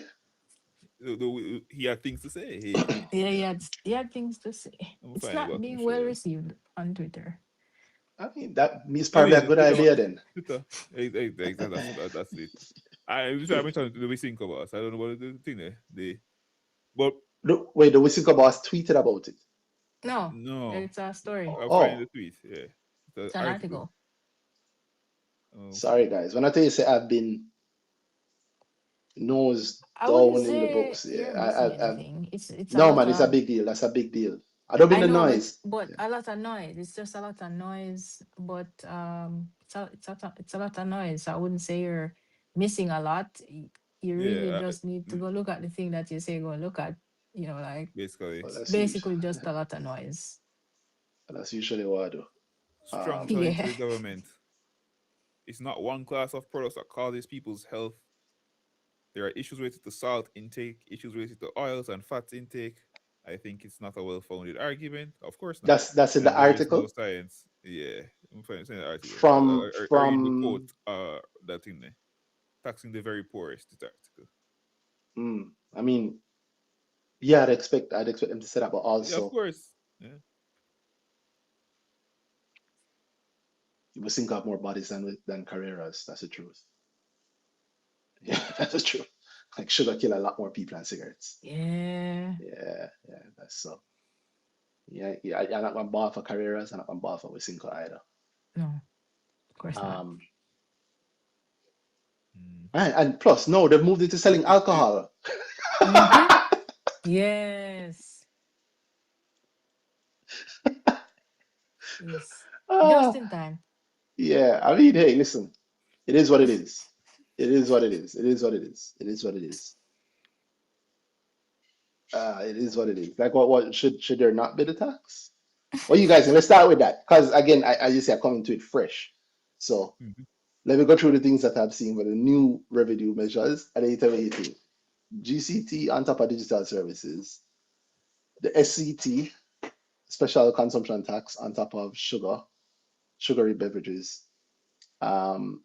He had things to say. He,
Yeah,
yeah,
he had things to say.
I'm
It's
fine
not
about him
being
show
well
you.
received on Twitter.
I mean, that is
I
probably
mean,
a good
Twitter,
idea then.
Twitter. That's it. I'm trying to do we Cinco Boss. I don't know what the thing there. But
Wait, the Wisconsin boss tweeted about it.
No,
no,
it's a story.
I'm finding the
Oh,
tweet. Yeah, the
It's an
article.
article.
sorry guys. When I tell you, say I've been nose
I wouldn't
down in the
say
books.
you're
Yeah,
missing
I
anything. It's a
no
lot
man, it's a
of.
big deal. That's a big deal. I don't mean
I
the
know,
noise.
but
Yeah,
a lot of noise. It's just a lot of noise. But it's a lot of noise. I wouldn't say you're missing a lot. You really
Yeah,
just need to
mm,
go look at the thing that you say go look at. Like
basically
well,
basically just a lot of noise.
that's usually what I do.
strong telling to
Yeah.
the government. It's not one class of products that causes people's health. There are issues related to salt intake, issues related to oils and fats intake. I think it's not a well-founded argument. Of course not.
That's in the
And there is no
article
science. Yeah, I'm finding the article. I read the quote.
from.
That in there, taxing the very poorest. This article.
I mean, yeah, I'd expect them to say that, but
Yeah, of
also
course. Yeah.
you will think of more bodies than Carreras. That's the truth. Yeah, that's the truth. Like sugar kill a lot more people than cigarettes.
Yeah.
Yeah, that's so. Yeah, I'm not gonna ball for Carreras. I'm not gonna ball for Wisconsin either.
No, of course not.
Um,
Hmm.
and plus, no, they've moved into selling alcohol.
Mm-hmm. Yes. Yes. Just
Ah,
in time.
yeah, I mean, hey, listen, it is what it is. It is what it is. It is what it is. It is what it is. It is what it is. Like, what should there not be the tax? Well, you guys, let's start with that because again, as you say, I come into it fresh. So
Hmm.
let me go through the things that I've seen with the new revenue measures and then you tell me what you think. GCT on top of digital services, the SCT, special consumption tax on top of sugary beverages, um,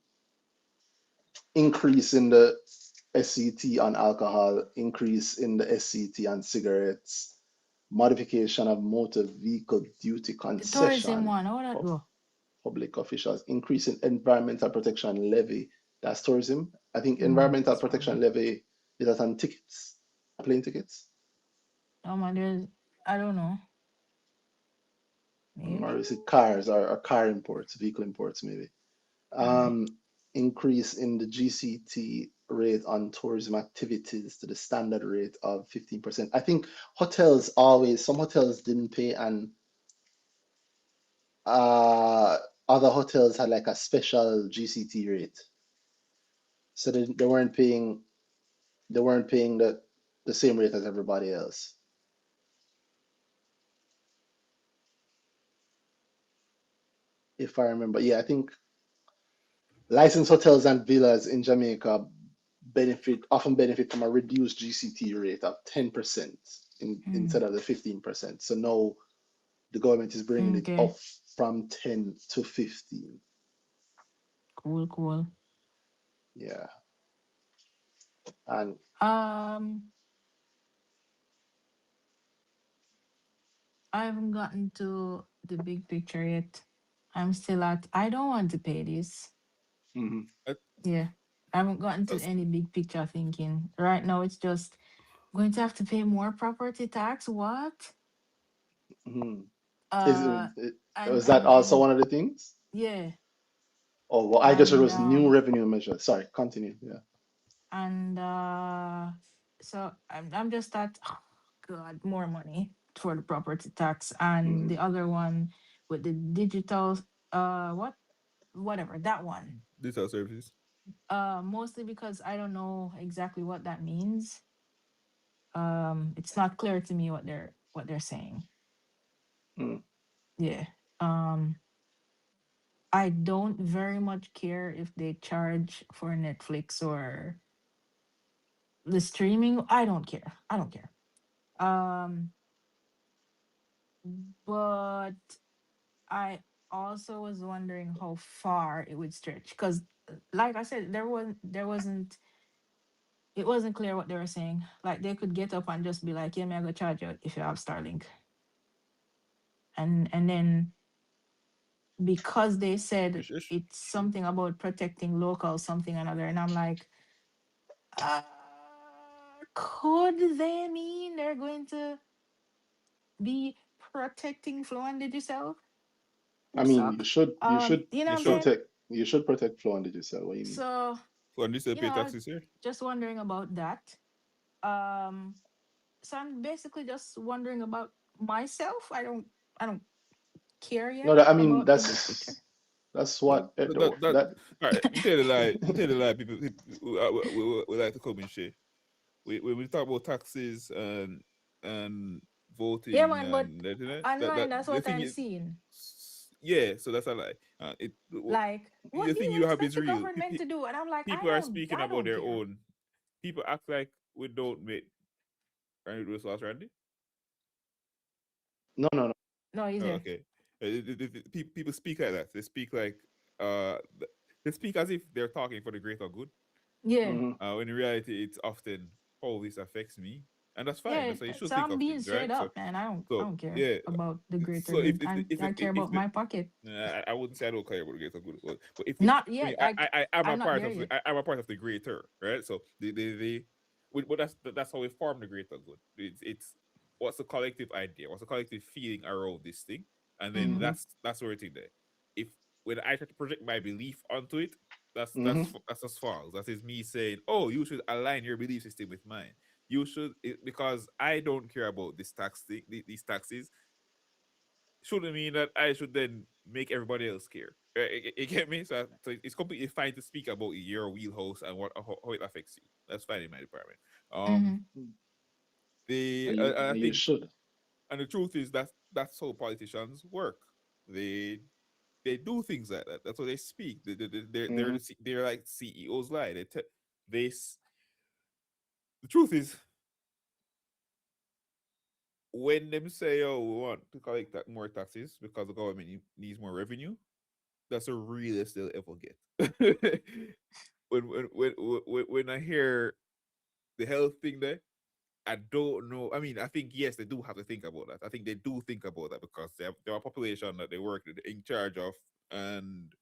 increase in the SCT on alcohol, increase in the SCT on cigarettes, modification of motor vehicle duty
The tourism
concession
one, how that
for
go?
public officials, increase in environmental protection levy. That's tourism. I think
No,
environmental
it's
protection
probably.
levy is that on tickets, plane tickets,
No man, I don't know.
or
Maybe.
is it cars or car imports, vehicle imports maybe.
Maybe.
Um, increase in the GCT rate on tourism activities to the standard rate of 15%. I think some hotels didn't pay, and uh, other hotels had like a special GCT rate. So they weren't paying the same rate as everybody else, if I remember. Yeah, I think licensed hotels and villas in Jamaica often benefit from a reduced GCT rate of 10%
Mm.
instead of the 15%. So now the government is bringing it
Okay.
up from 10 to 15.
Cool, cool.
Yeah. And
Um, I haven't gotten to the big picture yet. I'm still at, I don't want to pay this.
mhm,
That,
Yeah. I haven't gotten to
that's
any big picture thinking. Right now, it's just going to have to pay more property tax. What?
mhm. Is
Uh, and
was that also
and
one of the things?
yeah,
Oh, well, I guess it
and
was new revenue measure. Sorry, continue. Yeah.
and so I'm just at oh, God, more money for the property tax, and
Hmm.
the other one with the digital what whatever that one.
digital services.
Mostly because I don't know exactly what that means. It's not clear to me what they're saying.
Mm.
Yeah. Um, I don't very much care if they charge for Netflix or the streaming. I don't care. I don't care. Um, but I also was wondering how far it would stretch because, like I said, there wasn't it wasn't clear what they were saying. Like they could get up and just be like, "Yeah, me, I go charge you if you have Starlink," and then because they said
Ish, ish.
it's something about protecting local something another, and I'm like, uh, could they mean they're going to be protecting Flow and Digicel,
I
who
mean,
suck? You know
You
what I'm
should.
saying?
you should protect flow and digital. What do you mean?
So,
So and this
you
pay
know, I was
taxes here.
just wondering about that. Um, so I'm basically just wondering about myself. I don't care
No,
yet
that, I mean
about the big picture.
that's
That,
what
that
that.
all right. Me tell you the lie. Me tell you the lie. We like to come and share. We when we talk about taxes and
Yeah,
voting
man, but
and that
online, that's
the
what
thing
I'm
is,
seeing.
yeah. So that's a lie.
Like, what
The
do
thing
you
you have
expect
is
the
real.
government to do? And I'm like,
People are speaking
I
about
don't
their
care.
own. People act like we don't make. Randy do the sauce, Randy.
No, no, no.
No, he's
Oh,
there.
okay. People speak like that. They speak like they speak as if they're talking for the greater good.
Yeah,
Hmm.
When in reality, it's often how this affects me, and that's fine.
yeah.
That's how you should
So
think
I'm
of
being
things,
straight
right?
up, man. I
So
don't care
yeah.
about the greater
So
good. I care about
if
my pocket.
I wouldn't say I don't care about the greater good, but if
Not
I mean
yet. Like
I'm a
I'm not
part
there
of
yet.
I'm a part of the greater, right? So but that's how we form the greater good. It's what's the collective idea, what's the collective feeling around this thing, and then
Mm-hmm.
Hmm.
that's where it's in there. If when I try to project my belief onto it,
Hmm.
that's just false. That is me saying, oh, you should align your belief system with mine. You should because I don't care about this tax thing, these taxes shouldn't mean that I should then make everybody else care. You get me? So it's completely fine to speak about your wheelhouse and how it affects you. That's fine in my department. Um,
Mm-hmm.
I
You
think,
should.
and the truth is that's how politicians work. They they do things like that. That's how they speak.
Hmm.
They're like CEOs lie. The truth is when them say, "Oh, we want to collect more taxes because the government needs more revenue," that's the realest they'll ever get. When I hear the health thing there, I don't know. I mean, I think yes, they do have to think about that. I think they do think about that because they have a population that they work in charge of, and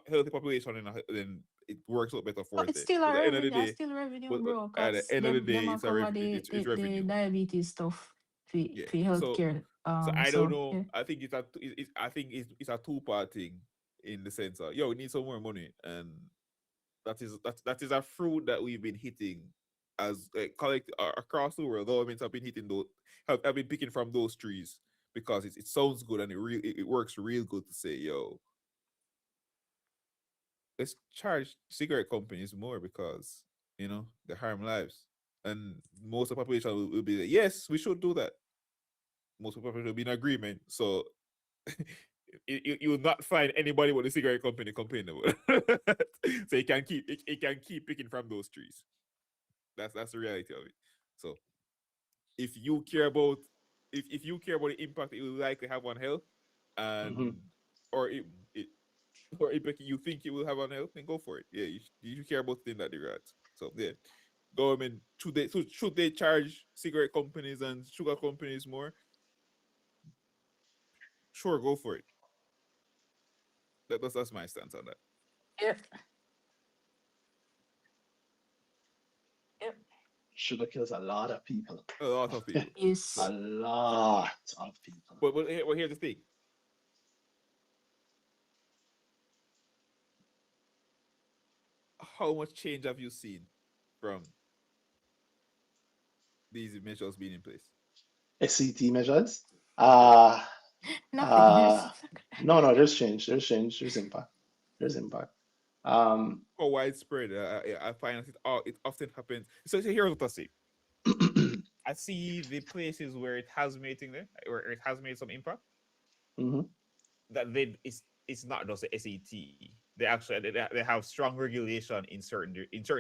healthy population, and then it works out better for
But
it.
it's still
But
a
at the end of the
revenue. It's
day,
still revenue,
but
bro.
at the
Cause
end of the
them
day,
a
it's a
cover
it's
the
revenue.
diabetes stuff
Yeah.
for
So
healthcare.
I don't
So
know.
yeah.
I think I think it's a two-part thing in the sense of yo, we need some more money, and that is a fruit that we've been hitting as collect across the world. Governments have been hitting those have been picking from those trees because it sounds good and it works real good to say yo, let's charge cigarette companies more because they harm lives, and most of the population will be like, yes, we should do that. Most of the population will be in agreement. So You will not find anybody with a cigarette company complaining about. So it can keep picking from those trees. That's the reality of it. So if you care about if you care about the impact it will likely have on health,
Hmm.
and or it or impact you think it will have on health, then go for it. Yeah, you care about things that they regard. So yeah, government should they charge cigarette companies and sugar companies more? Sure, go for it. That's my stance on that.
Yep. Yep.
Sugar kills a lot of people.
A lot of people.
A
Yes.
So,
lot of people.
but here's the thing: how much change have you seen from these measures being in place?
SCT measures.
Yeah.
Uh,
Nothing.
uh, no, there's change. There's change. There's impact. There's impact. Um,
Or widespread. I find that it often happens. So here's what I see. I see the places where it has mating there, where it has made some impact.
mhm.
That it's not just the SET. They actually they have strong regulation in certain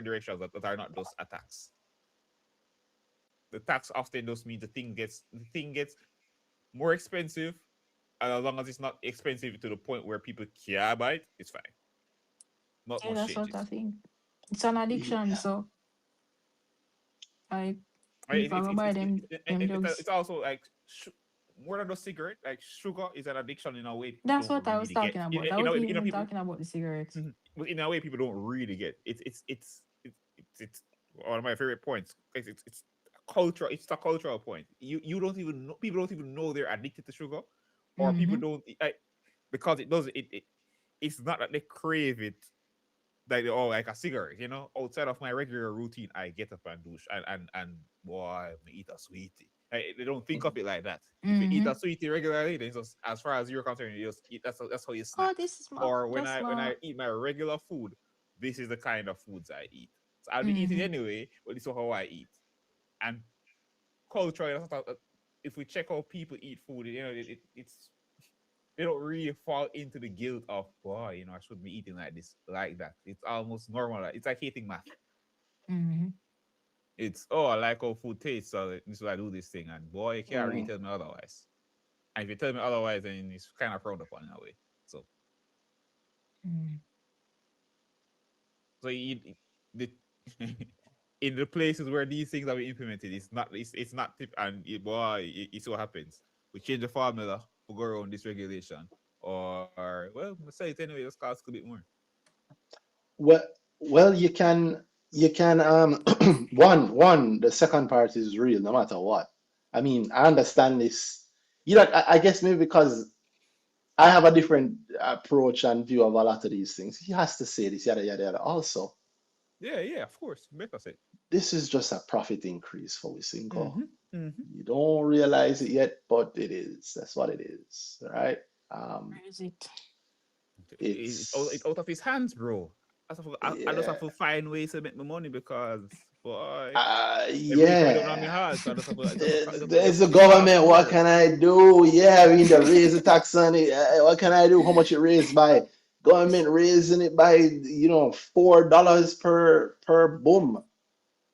directions that are not just attacks. The tax often does mean the thing gets more expensive, and as long as it's not expensive to the point where people care buy it, it's fine. Not
Yeah,
much
that's what I
changes.
think. It's an addiction,
Yeah.
so like
Right?
people go buy them
It's
drugs.
also like more than just cigarette. Like sugar is an addiction in a way people
That's
don't
what I was
really get.
talking about. I wasn't even
People,
talking about the cigarettes.
but in a way people don't really get. It's one of my favorite points. It's cultural. It's a cultural point. You don't even know, people don't even know they're addicted to sugar, or people
Mm-hmm.
don't because it does it's not that they crave it like oh like a cigarette, outside of my regular routine I get up and do and boy I eat a sweetie. They don't think of it like that. If you eat
Mm-hmm.
a sweetie regularly, then just as far as you're concerned you just eat, that's how you
Oh,
snack.
this is my
Or when
that's
i when
my
i eat my regular food, this is the kind of foods I eat, so I'll be eating
mm-hmm.
anyway, but this is how I eat. And culturally if we check how people eat food, it's they don't really fall into the guilt of boy, I should be eating like this, like that. It's almost normal. It's like eating math.
Mm-hmm.
It's oh, I like how food tastes, so this is why I do this thing. And boy, you can't really
Mhm.
tell me otherwise. And if you tell me otherwise, then it's kind of frowned upon in a way. So,
Mm-hmm.
so the in the places where these things are being implemented, it's not tip and boy, it so happens we change the formula to go around this regulation, or well, let's say it anyway. Let's cost a bit more.
Well, well, you can one the second part is real no matter what. I mean, I understand this. I guess maybe because I have a different approach and view of a lot of these things. He has to say this, yada yada yada. Also,
Yeah, of course. Better say.
this is just a profit increase for Wisynco.
Mm-hmm. Mm-hmm.
You don't realize it yet, but it is. That's what it is, right? Um,
Where is it?
It's
it's
out of his hands, bro. I just have
yeah,
to find ways to make my money because, boy, every week I don't know my
yeah.
heart, so I
It's
just
the
feel off
government. What
more.
can I do? Yeah, we need to raise the tax on it. What can I do? How much it raised by? Government raising it by $4 per boom,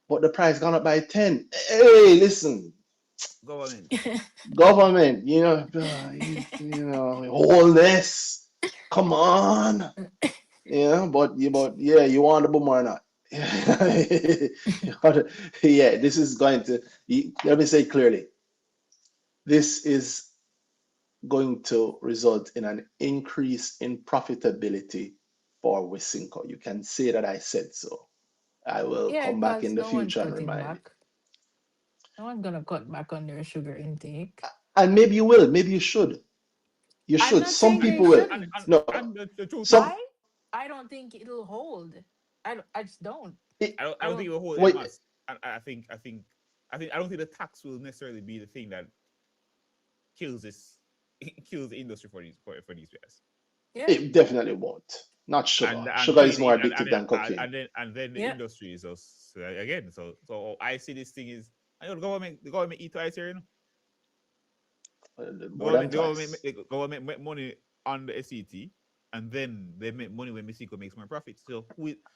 but the price gone up by 10. Hey, listen,
Government.
government. Wholeness. Come on. Yeah, but yeah, you want the boom or not? Yeah, this is going to. Let me say clearly. This is going to result in an increase in profitability for Wisynco. You can say that I said so. I will
Yeah,
come back
because
in the
no one's
future and
cutting
remind you.
back. No one's gonna cut back on their sugar intake.
And maybe you will, maybe you should. You
I'm
should.
not
Some
saying they
people will.
shouldn't.
No,
The truth is,
some
I I don't think it'll hold. I just don't.
it,
I
I
don't think
don't.
it will hold en
wait,
masse. I don't think the tax will necessarily be the thing that kills this kills the industry for these guys.
Yeah.
it definitely won't. Not sugar.
And
Sugar
so
is more addictive than cocaine.
and then the
Yeah.
industry is just again. So I see this thing is I know the government eat twice here.
More than
The government
twice.
the government make money on the SET, and then they make money when Mexico makes more profit. So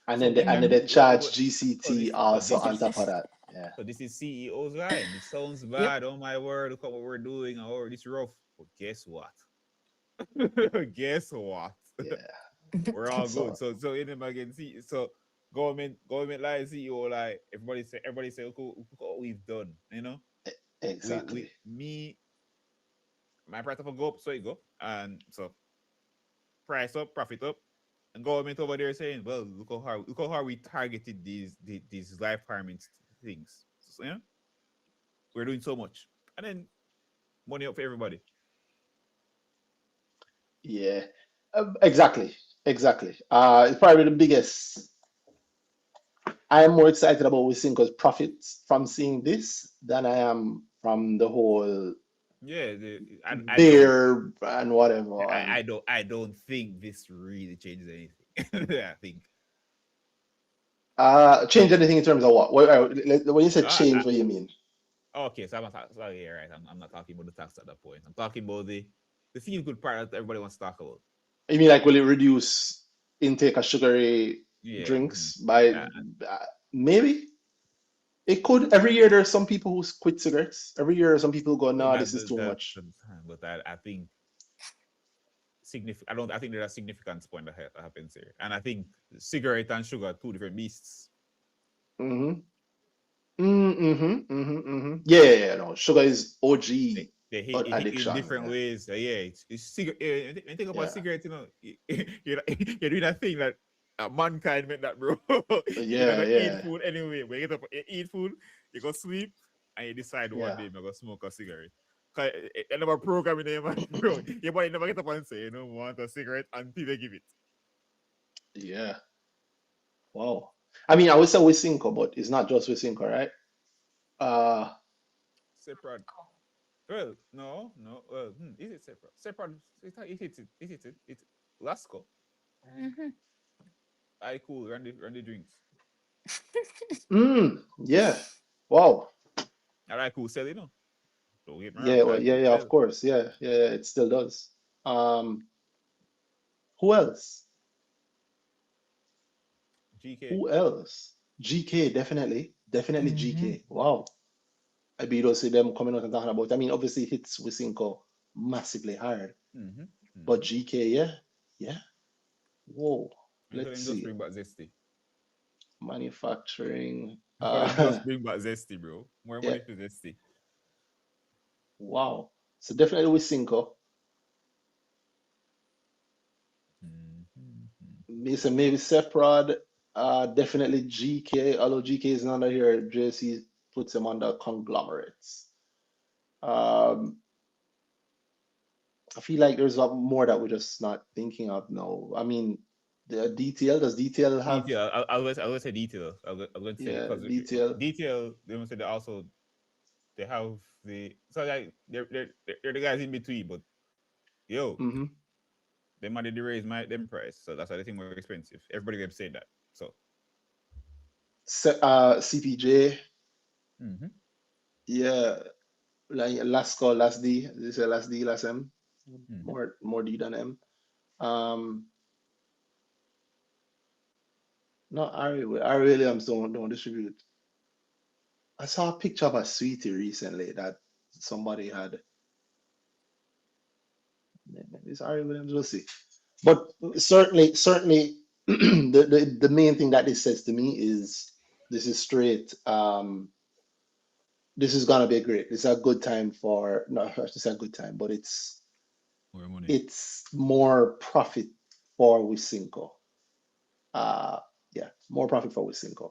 And
so
then
when that
they charge
so
GCT
this so
also
this
on
is
top of that. Yeah,
so this is CEO's line. It sounds
Yep.
bad. Oh my word! Look at what we're doing. Oh, this rough. But guess what? Guess what?
yeah.
We're all good.
So
So in them again, see, so government like CEO like everybody say look what we've done. We
exactly.
me my price of a go up, so it go, and so price up, profit up, and government over there saying, well, look how hard we targeted these life harming things. So, yeah, we're doing so much, and then money up for everybody.
Yeah, exactly, exactly. It's probably the biggest. I am more excited about Wisynco's profits from seeing this than I am from the whole
Yeah, I don't.
beer and whatever. And
I don't think this really changes anything. I think
change anything in terms of what? When you say
uh,
change, what do you mean?
okay, so I'm not sorry, yeah, right. I'm not talking about the tax at that point. I'm talking about the feel good part that everybody wants to talk about.
You mean like will it reduce intake of sugary
Yeah.
drinks by
Uh,
maybe? It could. Every year there's some people who quit cigarettes. Every year some people go,
no,
no, this is too much.
but I think significant. I don't. I think there's a significance point that happens here, and I think cigarette and sugar are two different beasts.
Mm-hmm. Mm-hmm. Yeah, yeah, yeah, no. Sugar is
They
OG
it hit you in
addiction.
different
Yeah.
ways. Yeah, it's cigarette. Yeah, when you think about
Yeah.
cigarettes, you're doing that thing that mankind meant that, bro. You're
Yeah,
gonna eat
yeah,
food anyway. When you get up, you eat food, you go sleep, and you decide one
yeah.
day you're gonna smoke a cigarette. Cause I never program in there, man, bro. Your body never get up and say, want a cigarette until they give it.
Yeah. Wow. I mean, I would say Wisynco, but it's not just Wisynco, right? Uh,
Seprod. Well, no. Is it Seprod? Seprod. It's Lasco.
Mhm.
I cool. Run the drinks.
yeah. Wow.
I like cool sell, Don't get me wrong.
Yeah,
I
well,
like
yeah,
cool
yeah, of
sell.
course. Yeah, yeah, yeah, it still does. Um, who else?
GK.
Who else? GK, definitely. Definitely
Mhm.
GK. Wow. I be don't see them coming out and talking about. I mean, obviously it hits Wisynco massively hard.
Mm-hmm.
But
Mm-hmm.
GK, yeah, yeah. Whoa.
And tell
Let's
them just
see.
bring back Zesty.
Manufacturing.
For them just bring back Zesty, bro. More
Yeah.
money for Zesty.
Wow. So definitely with Cinco.
Mm-hmm.
Maybe Seprod. Definitely GK. Although GK is not under here, JC puts him under conglomerates. Um, I feel like there's a lot more that we're just not thinking of now. I mean, the detail. Does detail have?
Detail. I will say detail. I'm going to say
Yeah,
because
detail.
detail. They must say they also they have the so like they're the guys in between, but yo,
Mm-hmm.
they might they raise my them price, so that's why they think more expensive. Everybody have said that. So
CPJ.
mm-hmm.
Yeah, like last call, last D. This is last D, last M.
Mm-hmm.
More D than M. Um, no, Ari Williams don't distribute. I saw a picture of a sweetie recently that somebody had. Maybe it's Ari Williams, we'll see. But certainly, the main thing that this says to me is this is straight. This is gonna be great. This is a good time for no, it's just a good time, but
More money.
it's more profit for Wisynco. Uh, yeah, more profit for Wisynco.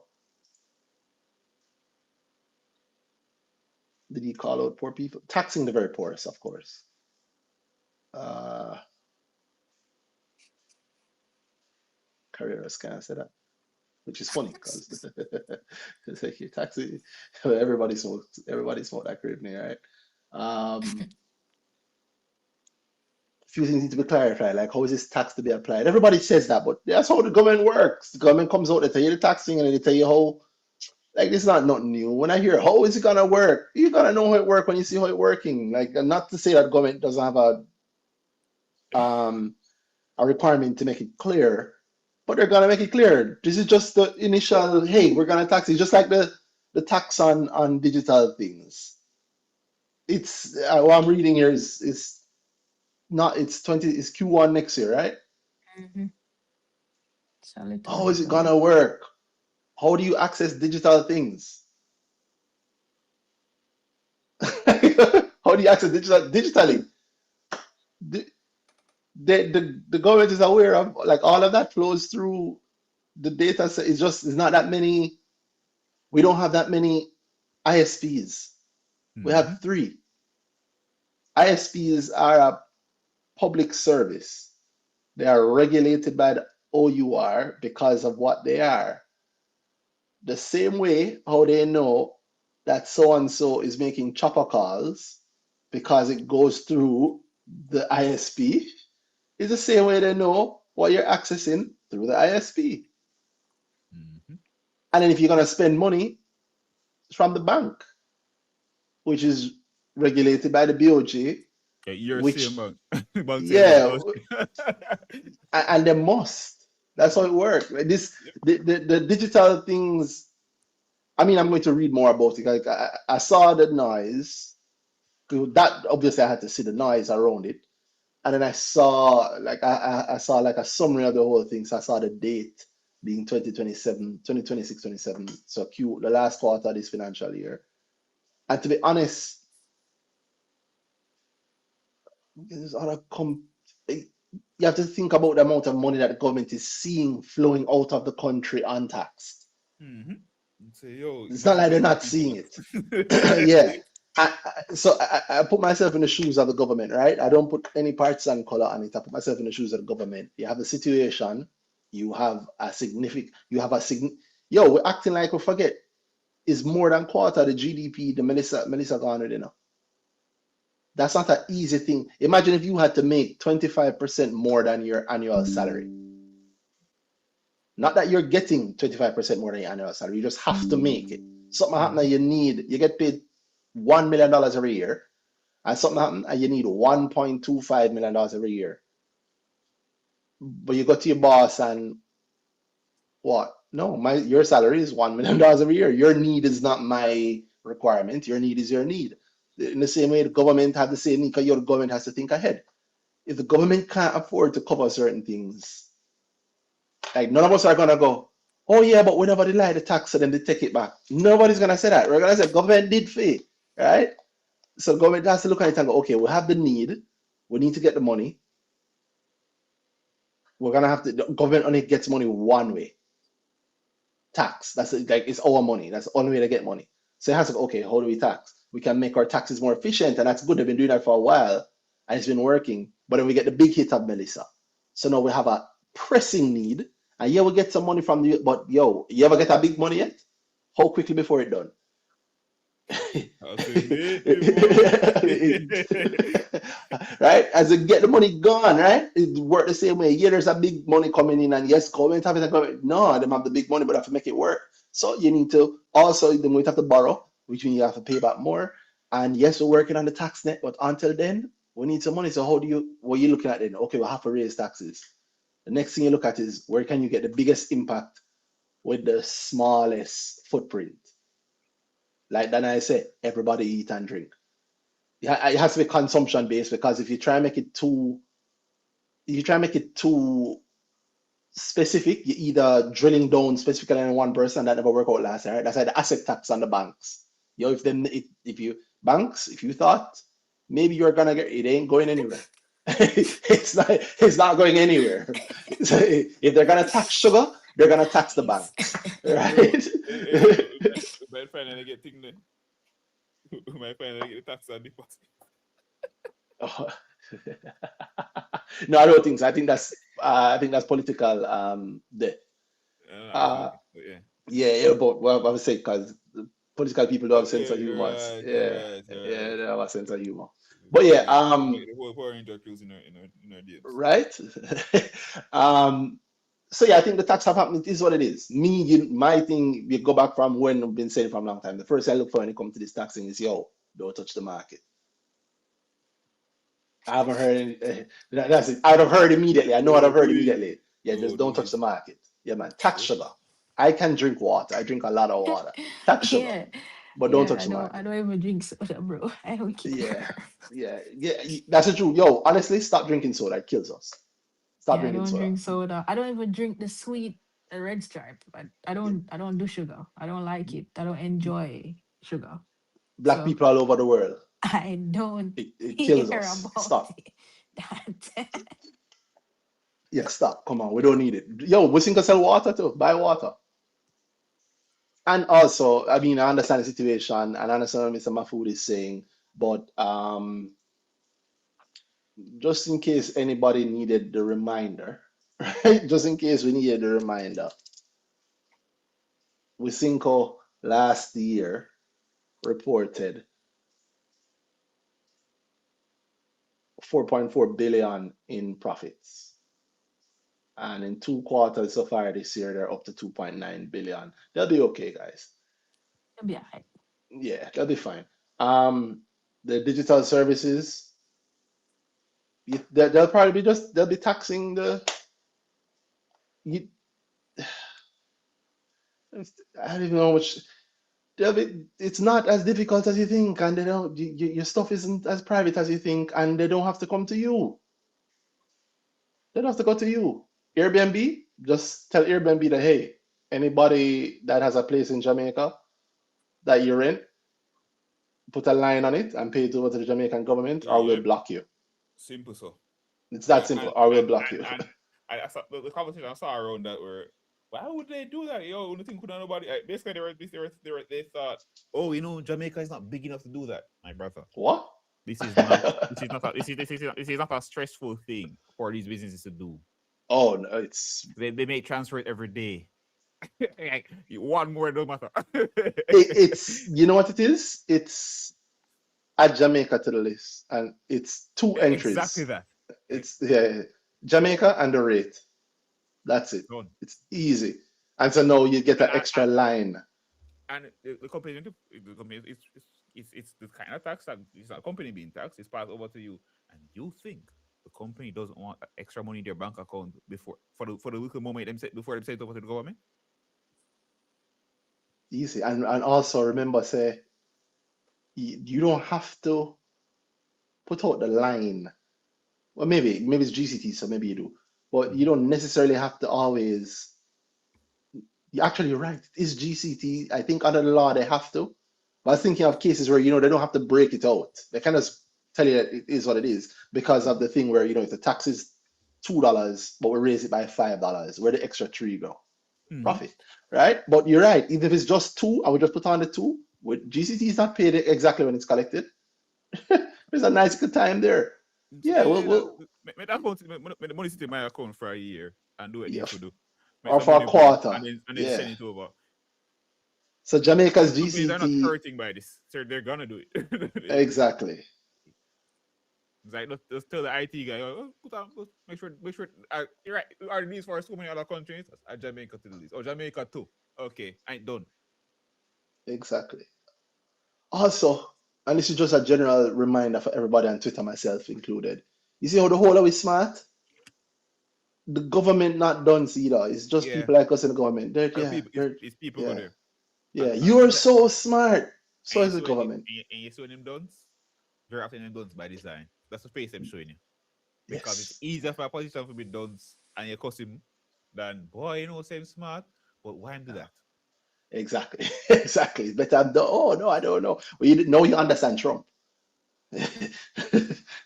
Did he call out poor people? Taxing the very poorest, of course. Uh, Carreras can't say that, which is funny because it's like you're taxing everybody smoked that crib near, right? Few things need to be clarified, like how is this tax to be applied? Everybody says that, but that's how the government works. The government comes out, they tell you the taxing, and then they tell you how. Like this is not nothing new. When I hear how is it gonna work, you gotta know how it works when you see how it working. Like, and not to say that government doesn't have um, a requirement to make it clear, but they're gonna make it clear. This is just the initial. Hey, we're gonna tax it, just like the tax on digital things. It's what I'm reading here is not. It's 20. It's Q1 next year, right?
Mm-hmm. It's a little
How is
bit
it
away.
gonna work? How do you access digital things? How do you access digitally? The, the government is aware of like all of that flows through the data set. It's not that many. We don't have that many ISPs. We
Mm-hmm.
have three. ISPs are a public service. They are regulated by the OUR because of what they are. The same way how they know that so and so is making chopper calls because it goes through the ISP is the same way they know what you're accessing through the ISP.
Mm-hmm.
And then if you're gonna spend money, it's from the bank, which is regulated by the BOJ,
Yeah, you're same
which
bank. Bank say about
yeah,
those.
and they must. That's how it works. Like this,
Yep.
the digital things. I mean, I'm going to read more about it. Like I saw the noise. That obviously I had to see the noise around it, and then I saw like I saw like a summary of the whole thing. So I saw the date being 2027, 2026, 27. So Q the last quarter of this financial year. And to be honest, there's other you have to think about the amount of money that the government is seeing flowing out of the country untaxed.
Mm-hmm. Say, yo,
It's not
imagine
like they're
saying
not
people
seeing it.
that.
Yeah. So I put myself in the shoes of the government, right? I don't put any partisan color on it. I put myself in the shoes of the government. You have a situation, you have a yo, we're acting like we forget. It's more than quarter of the GDP, the Melissa garnered, That's not an easy thing. Imagine if you had to make 25% more than your annual salary. Not that you're getting 25% more than your annual salary, you just have to make it. Something happen that
Mhm.
you get paid $1 million every year, and something happen and you need $1.25 million every year. But you go to your boss and what? No, your salary is $1 million every year. Your need is not my requirement. Your need is your need. In the same way, the government have the same need because your government has to think ahead. If the government can't afford to cover certain things, like none of us are gonna go, oh yeah, but whenever they lie the tax, so then they take it back. Nobody's gonna say that. We're gonna say government did pay, right? So government has to look at it and go, okay, we have the need, we need to get the money. We're gonna have to. The government only gets money one way, tax. That's like it's our money. That's the only way to get money. So it has to go, okay, how do we tax? We can make our taxes more efficient, and that's good. They've been doing that for a while, and it's been working. But then we get the big hit of Melissa. So now we have a pressing need, and yeah, we get some money from the. But yo, you ever get a big money yet? How quickly before it done?
I'll say, make the money.
Right? As you get the money gone, right? It work the same way. Yeah, there's a big money coming in, and yes, government have it. Government. No, they have the big money, but have to make it work. So you need to also then we have to borrow, which means you have to pay back more. And yes, we're working on the tax net, but until then, we need some money. So how do you what are you looking at then? Okay, we'll have to raise taxes. The next thing you look at is where can you get the biggest impact with the smallest footprint? Like then I say, everybody eat and drink. Yeah, it has to be consumption based because if you try and make it too specific, you either drilling down specifically on one person that never work out last year. Right? That's like the asset tax on the banks. You know, if you banks, if you thought maybe you're gonna get it ain't going anywhere. It's not going anywhere. So if they're gonna tax sugar, they're gonna tax the banks,
Yo,
right?
we might finally get thing then. We might finally get the tax on deposit.
No, I don't think so. I think that's political.
Okay,
Uh,
okay. But yeah.
yeah, but well, I would say because political people don't have sense
Yeah,
of
you're
humor.
right, you're
Yeah,
right, you're
yeah,
right.
they have a sense of humor.
We
But
make
yeah,
the whole Power Ranger cruise in our DMs.
right. um, so yeah, I think the tax have happened. It is what it is. My thing, we go back from when I've been saying from a long time. The first thing I look for when it comes to this taxing is yo, don't touch the market. I haven't heard that's it. I'd have heard immediately. I know I'd have
Oh,
heard
do this.
immediately. Yeah,
Oh,
just don't
do
touch
this.
the market. Yeah, man. Tax sugar. I can drink water. I drink a lot of water. Tax sugar,
Yeah,
but don't
yeah.
touch the
I
market.
don't even drink soda, bro. I don't
Yeah,
care.
yeah. That's the truth. Yo, honestly, stop drinking soda. It kills us. Stop
Yeah, I
drinking
don't
soda.
drink soda. I don't even drink the sweet red stripe. I don't do sugar. I don't like it. I don't enjoy sugar.
Black
So
people all over the world.
I don't
It kills
care
us.
about
Stop.
it. That
Yeah, stop. Come on. We don't need it. Yo, we can sell water too. Buy water. And also, I mean, I understand the situation and I understand what Mr. Mahfood is saying, but just in case anybody needed the reminder, right? Just in case we needed the reminder, Wisynco last year reported 4.4 billion in profits. And in 2 quarters so far this year, they're up to 2.9 billion. They'll be okay, guys.
will be alright.
Yeah, they'll be fine. Um, the digital services, they'll probably be they'll be taxing you, I don't even know which. It's not as difficult as you think, and they don't. Your stuff isn't as private as you think, and they don't have to come to you. They don't have to go to you. Airbnb, just tell Airbnb that hey, anybody that has a place in Jamaica that you're in, put a line on it and pay it over to the Jamaican government, or we'll
Yep.
block you.
Simple so.
It's that
And
simple, or we'll block you.
I saw the conversation I saw around that were why would they do that? Yo, nothing could nobody. Basically, they thought, oh, Jamaica is not big enough to do that, my brother.
What?
This is not. This is not a stressful thing for these businesses to do.
Oh no, it's
They make transfer it every day. Like, one more don't matter.
it's you know what it is? It's add Jamaica to the list, and it's two
Exactly
entries.
that. Like
It's yeah, Jamaica and the rate. That's it.
done.
It's easy. And so now you get
And
an extra line.
the company, the company it's the kind of tax that it's not a company being taxed. It's passed over to you, and you think the company doesn't want extra money in their bank account before for the little moment before they send it over to the government.
Easy. And also remember, say you don't have to put out the line. Well, maybe it's GCT, so maybe you do. But you
Mhm.
don't necessarily have to always. You're right. It's GCT. I think under the law they have to. But I was thinking of cases where they don't have to break it out. They kind of tell you that it is what it is because of the thing where if the tax is $2, but we raise it by $5, where the extra three go.
Mhm.
Profit, right? But you're right. Even if it's just two, I would just put on the two. With GCT is not paid exactly when it's collected. There's a nice good time there. Yeah,
Yeah,
well,
make that account, make the money sit in my account for a year and do what it
yeah,
needs to do. Make
or
some
for a
money grow
quarter.
and then
Yeah.
send it over.
So
And
Jamaica's
the companies are not
GCT,
hurting by this, so they're gonna do it.
exactly.
It's like just tell the IT guy, oh, make sure. You're right. We are these for so many other countries. Jamaica to do this, or Jamaica too. Okay, I ain't done.
Exactly. Also, and this is just a general reminder for everybody on Twitter, myself included. You see how the whole of is smart? The government not done either. It's just
Yeah,
people like us in the government.
people, it's people go
Yeah,
there,
yeah.
and
You're so smart.
and
So
you
is
see
the
when
government.
you see when them done, they're often them done by design. That's the face I'm showing you because it's
Yes,
easier for a politician to be done and you cuss him than boy, same smart. But why do that?
exactly. Exactly. But I'm the, oh no, I don't know. Well, you didn't know you understand Trump.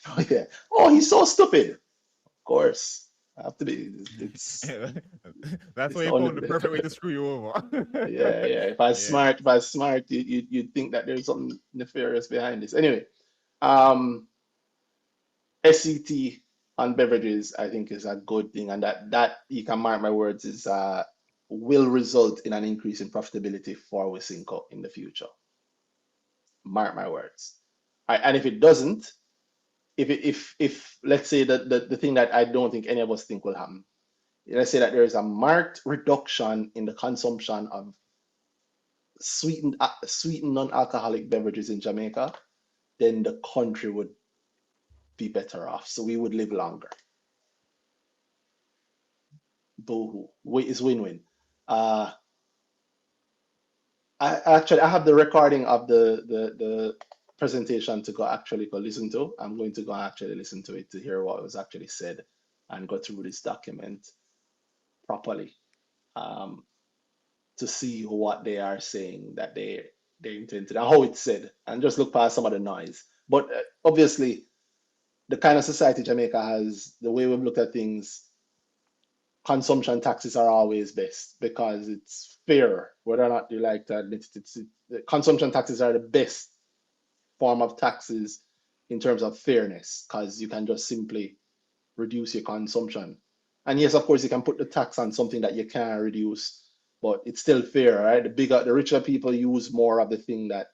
Oh, yeah. Oh, he's so stupid. Of course. I have to be
That's
it's
why
the
you found the
only
perfect way to screw you over.
yeah, yeah. If I was
Yeah.
smart, you'd think that there's something nefarious behind this. Anyway, um, SCT on beverages, I think, is a good thing, and that you can mark my words is will result in an increase in profitability for Wisynco in the future. Mark my words. And if it doesn't, if let's say that the thing that I don't think any of us think will happen, let's say that there is a marked reduction in the consumption of sweetened non-alcoholic beverages in Jamaica, then the country would be better off. So we would live longer. Boohoo. It's win-win. Uh, I have the recording of the presentation to go actually go listen to. I'm going to go actually listen to it to hear what was actually said and go through this document properly, um, to see what they are saying that they intended and how it's said, and just look past some of the noise. But obviously, the kind of society Jamaica has, the way we've looked at things, consumption taxes are always best because it's fair, whether or not you like to admit it. The consumption taxes are the best form of taxes in terms of fairness because you can just simply reduce your consumption. And yes, of course, you can put the tax on something that you can't reduce, but it's still fair, right? The richer people use more of the thing that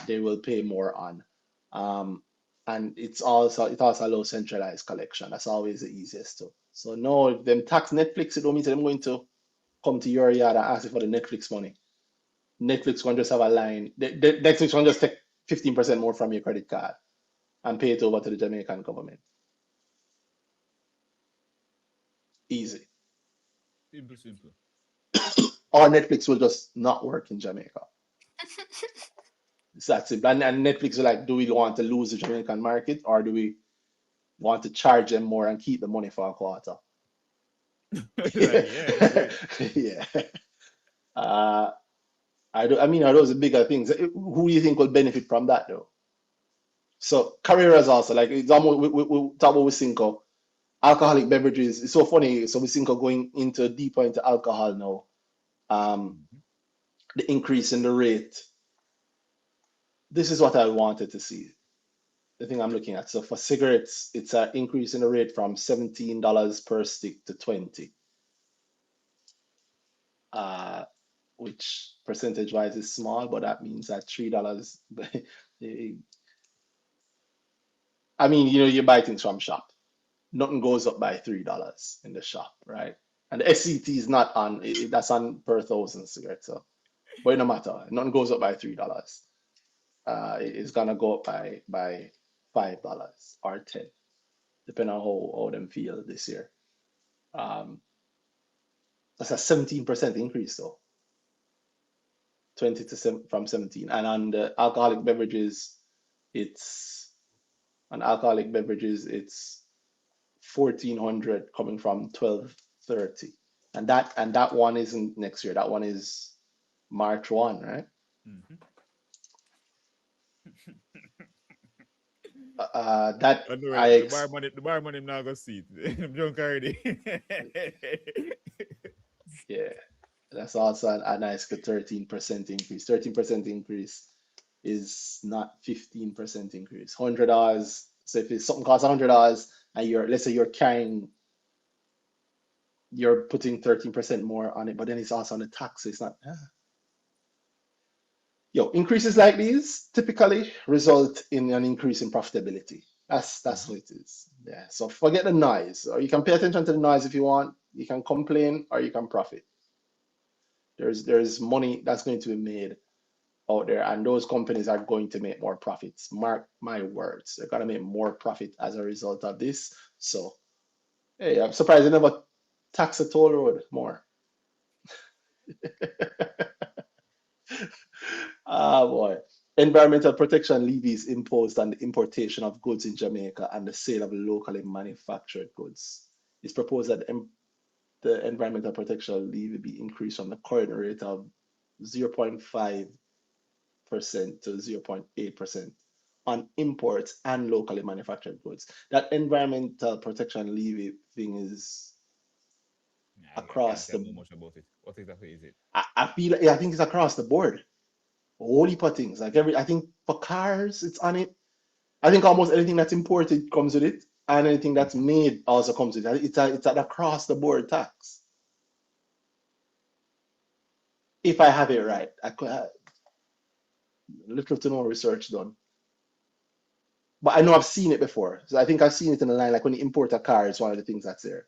they will pay more on. Um, and it also allows centralized collection. That's always the easiest too. So no, if them tax Netflix, it don't mean them going to come to your yard and ask you for the Netflix money. Netflix can just have a line. Netflix can just take 15% more from your credit card and pay it over to the Jamaican government. Easy.
Simple, simple.
Or Netflix will just not work in Jamaica. It's that simple. And Netflix will like, do we want to lose the Jamaican market or do we want to charge them more and keep the money for a quarter?
Like, yeah, let's do it.
Yeah. Uh, I mean, are those the bigger things? Who do you think will benefit from that though? So Carreras also, like it's almost we talk about Wisynco, alcoholic beverages. It's so funny. So Wisynco going into deeper into alcohol now. Um,
Mhm.
the increase in the rate. This is what I wanted to see. The thing I'm looking at. So for cigarettes, it's an increase in the rate from $17 per stick to 20, uh, which percentage wise is small, but that means that $3. I mean, you buy things from shop. Nothing goes up by $3 in the shop, right? And the SCT is not on, that's on per thousand cigarettes. So, but no matter, nothing goes up by $3. It's gonna go up by $5 or 10, depending on how them feel this year. Um, that's a 17% increase though, 20 to from 17. And on the alcoholic beverages, it's it's 1,400 coming from 1,230. And that one isn't next year. That one is March 1, right?
Mhm.
That
I know
I
it.
ex
The bar money now go see it. I'm drunk already.
Yeah, that's also a nice good 13% increase. 13% increase is not 15% increase. $100. So if it's something costs $100 and let's say you're putting 13% more on it, but then it's also on the tax. So it's not. Increases like these typically result in an increase in profitability. That's
Mhm.
what it is. Yeah. So forget the noise. Or you can pay attention to the noise if you want. You can complain or you can profit. There's money that's going to be made out there, and those companies are going to make more profits. Mark my words, they're gonna make more profit as a result of this. So hey, I'm surprised they never tax a toll road more. Ah, boy. Environmental protection levies imposed on the importation of goods in Jamaica and the sale of locally manufactured goods. It's proposed that the environmental protection levy be increased from the current rate of 0.5% to 0.8% on imports and locally manufactured goods. That environmental protection levy thing is
I can't
across
tell
the.
more much about it. What exactly is it?
I feel like, yeah, I think it's across the board. A whole heap of things. Like I think for cars, it's on it. I think almost anything that's imported comes with it, and anything that's
Mhm.
made also comes with it. It's an across the board tax. If I have it right, I could have little to no research done, but I know I've seen it before. So I think I've seen it in the line. Like when you import a car, it's one of the things that's there.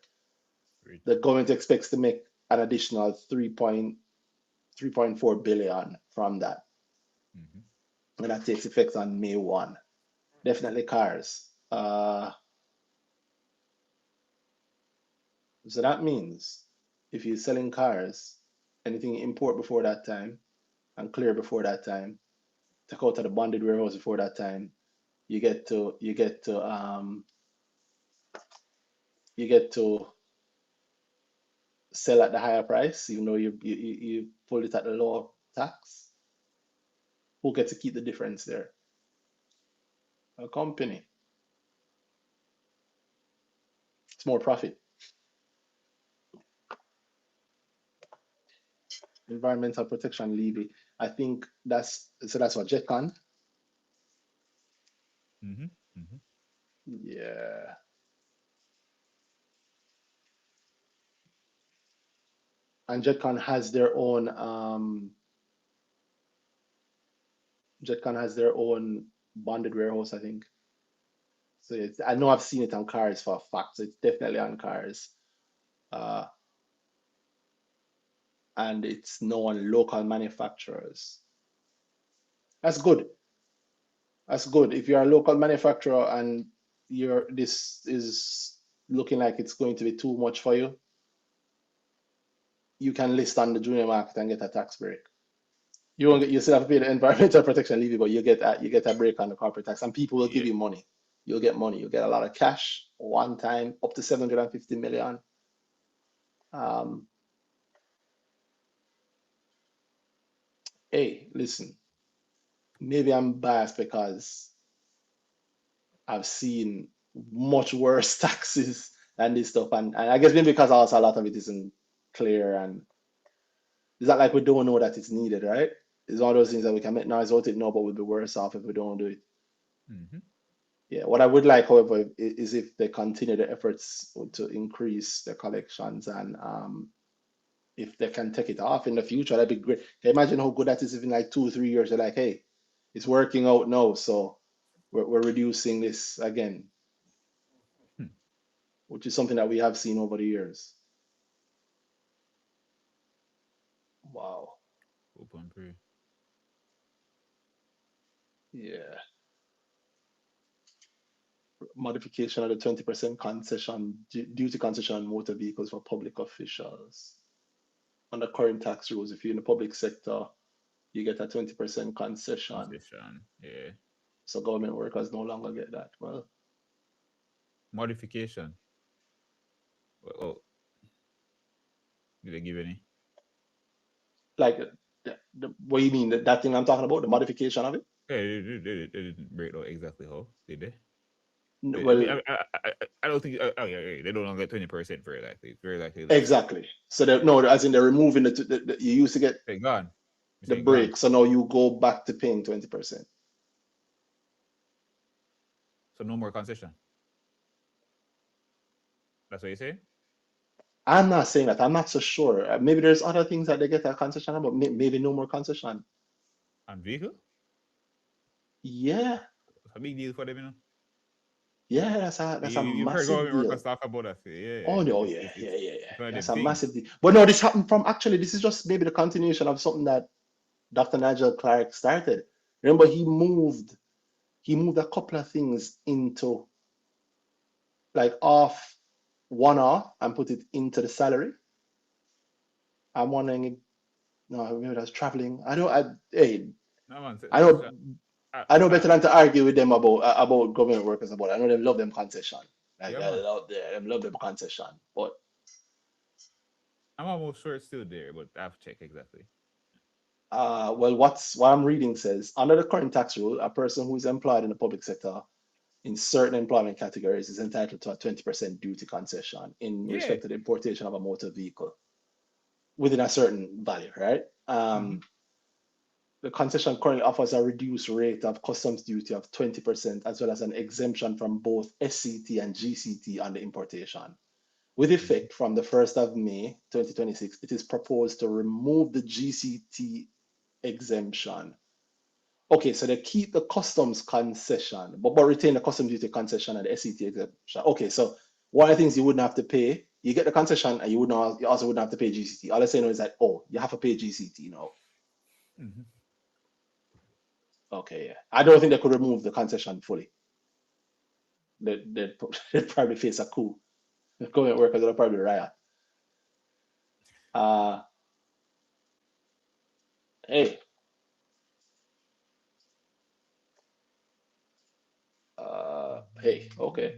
The
Rich.
government expects to make an additional 3.4 billion from that,
Mhm.
and that takes effect on May 1. definitely cars. So that means if you're selling cars, anything you import before that time and clear before that time, take out of the bonded warehouse before that time, you get to you get to you get to sell at the higher price, even though you pulled it at the lower tax. Who gets to keep the difference there? A company. It's more profit. Environmental protection levy. I think that's what JetCon.
Mm-hmm. Mm-hmm.
Yeah. And JetCon has their own bonded warehouse, I think. So I know I've seen it on cars for a fact. So it's definitely on cars. Uh, and it's known local manufacturers. That's good. That's good. If you're a local manufacturer and this is looking like it's going to be too much for you, you can list on the junior market and get a tax break. You still have to pay the environmental protection levy, but you get a break on the corporate tax, and people will give
Yeah.
you money. You'll get money. You'll get a lot of cash one time, up to 750 million. Um, hey, listen, maybe I'm biased because I've seen much worse taxes than this stuff, and I guess maybe because also a lot of it isn't clear, and it's not like we don't know that it's needed, right? It's one of those things that we can make noise about it now, but we'll be worse off if we don't do it.
Mm-hmm.
Yeah, what I would like, however, is if they continue the efforts to increase the collections, and if they can take it off in the future, that'd be great. Can you imagine how good that is if in like 2 or 3 years they're like, hey, it's working out now, so we're reducing this again,
Hmm.
which is something that we have seen over the years. Wow.
Open pray.
Yeah. Modification of the 20% concession duty concession on motor vehicles for public officials. Under current tax rules, if you're in the public sector, you get a 20% concession.
Concession. Yeah.
So government workers no longer get that. Well,
Modification. Oh, did they give any?
like what do you mean? That thing I'm talking about, the modification of it?
Yeah, they didn't break down exactly how, did they? I mean,
Well,
I don't think. Oh, yeah, they don't longer get 20% very likely. Very likely less.
exactly. So no, as in they're removing you used to get
They gone. You
the
saying gone?
break, so now you go back to paying 20%.
So no more concession. That's what you say?
I'm not saying that. I'm not so sure. Maybe there's other things that they get a concession on, but maybe no more concession.
On vehicle?
Yeah,
It's a big deal for them, you know.
yeah, that's a
You've heard
massive
government workers
deal.
talk about that. Yeah,
Oh no, yeah,
it's
yeah, yeah, yeah.
it's one of
That's
them
a
things.
massive deal. But no, this happened from actually. This is just maybe the continuation of something that Dr. Nigel Clark started. Remember, he moved a couple of things into like off one off and put it into the salary. I'm wondering if no, maybe that's traveling. I know. Hey,
No man,
I know.
I,
I know
I,
better than to argue with them about government workers about it. I know they love them concession. Like
yeah
they
man.
love them concession. But
I'm almost sure it's still there, but I have to check exactly.
well, what I'm reading says under the current tax rule, a person who is employed in the public sector in certain employment categories is entitled to a 20% duty concession in
Yeah.
respect to the importation of a motor vehicle within a certain value, right?
Mm-hmm.
The concession currently offers a reduced rate of customs duty of 20%, as well as an exemption from both SCT and GCT on the importation. With
Mm-hmm.
effect from the 1st of May 2026, it is proposed to remove the GCT exemption. Okay, so they keep the customs concession, but retain the customs duty concession and the SCT exemption. Okay, so one of the things you wouldn't have to pay, you get the concession and you also wouldn't have to pay GCT. All I say now is that, oh, you have to pay GCT now.
Mm-hmm.
Okay, yeah. I don't think they could remove the concession fully. they'd probably face a coup. Government workers will probably riot. Uh, hey, hey, okay.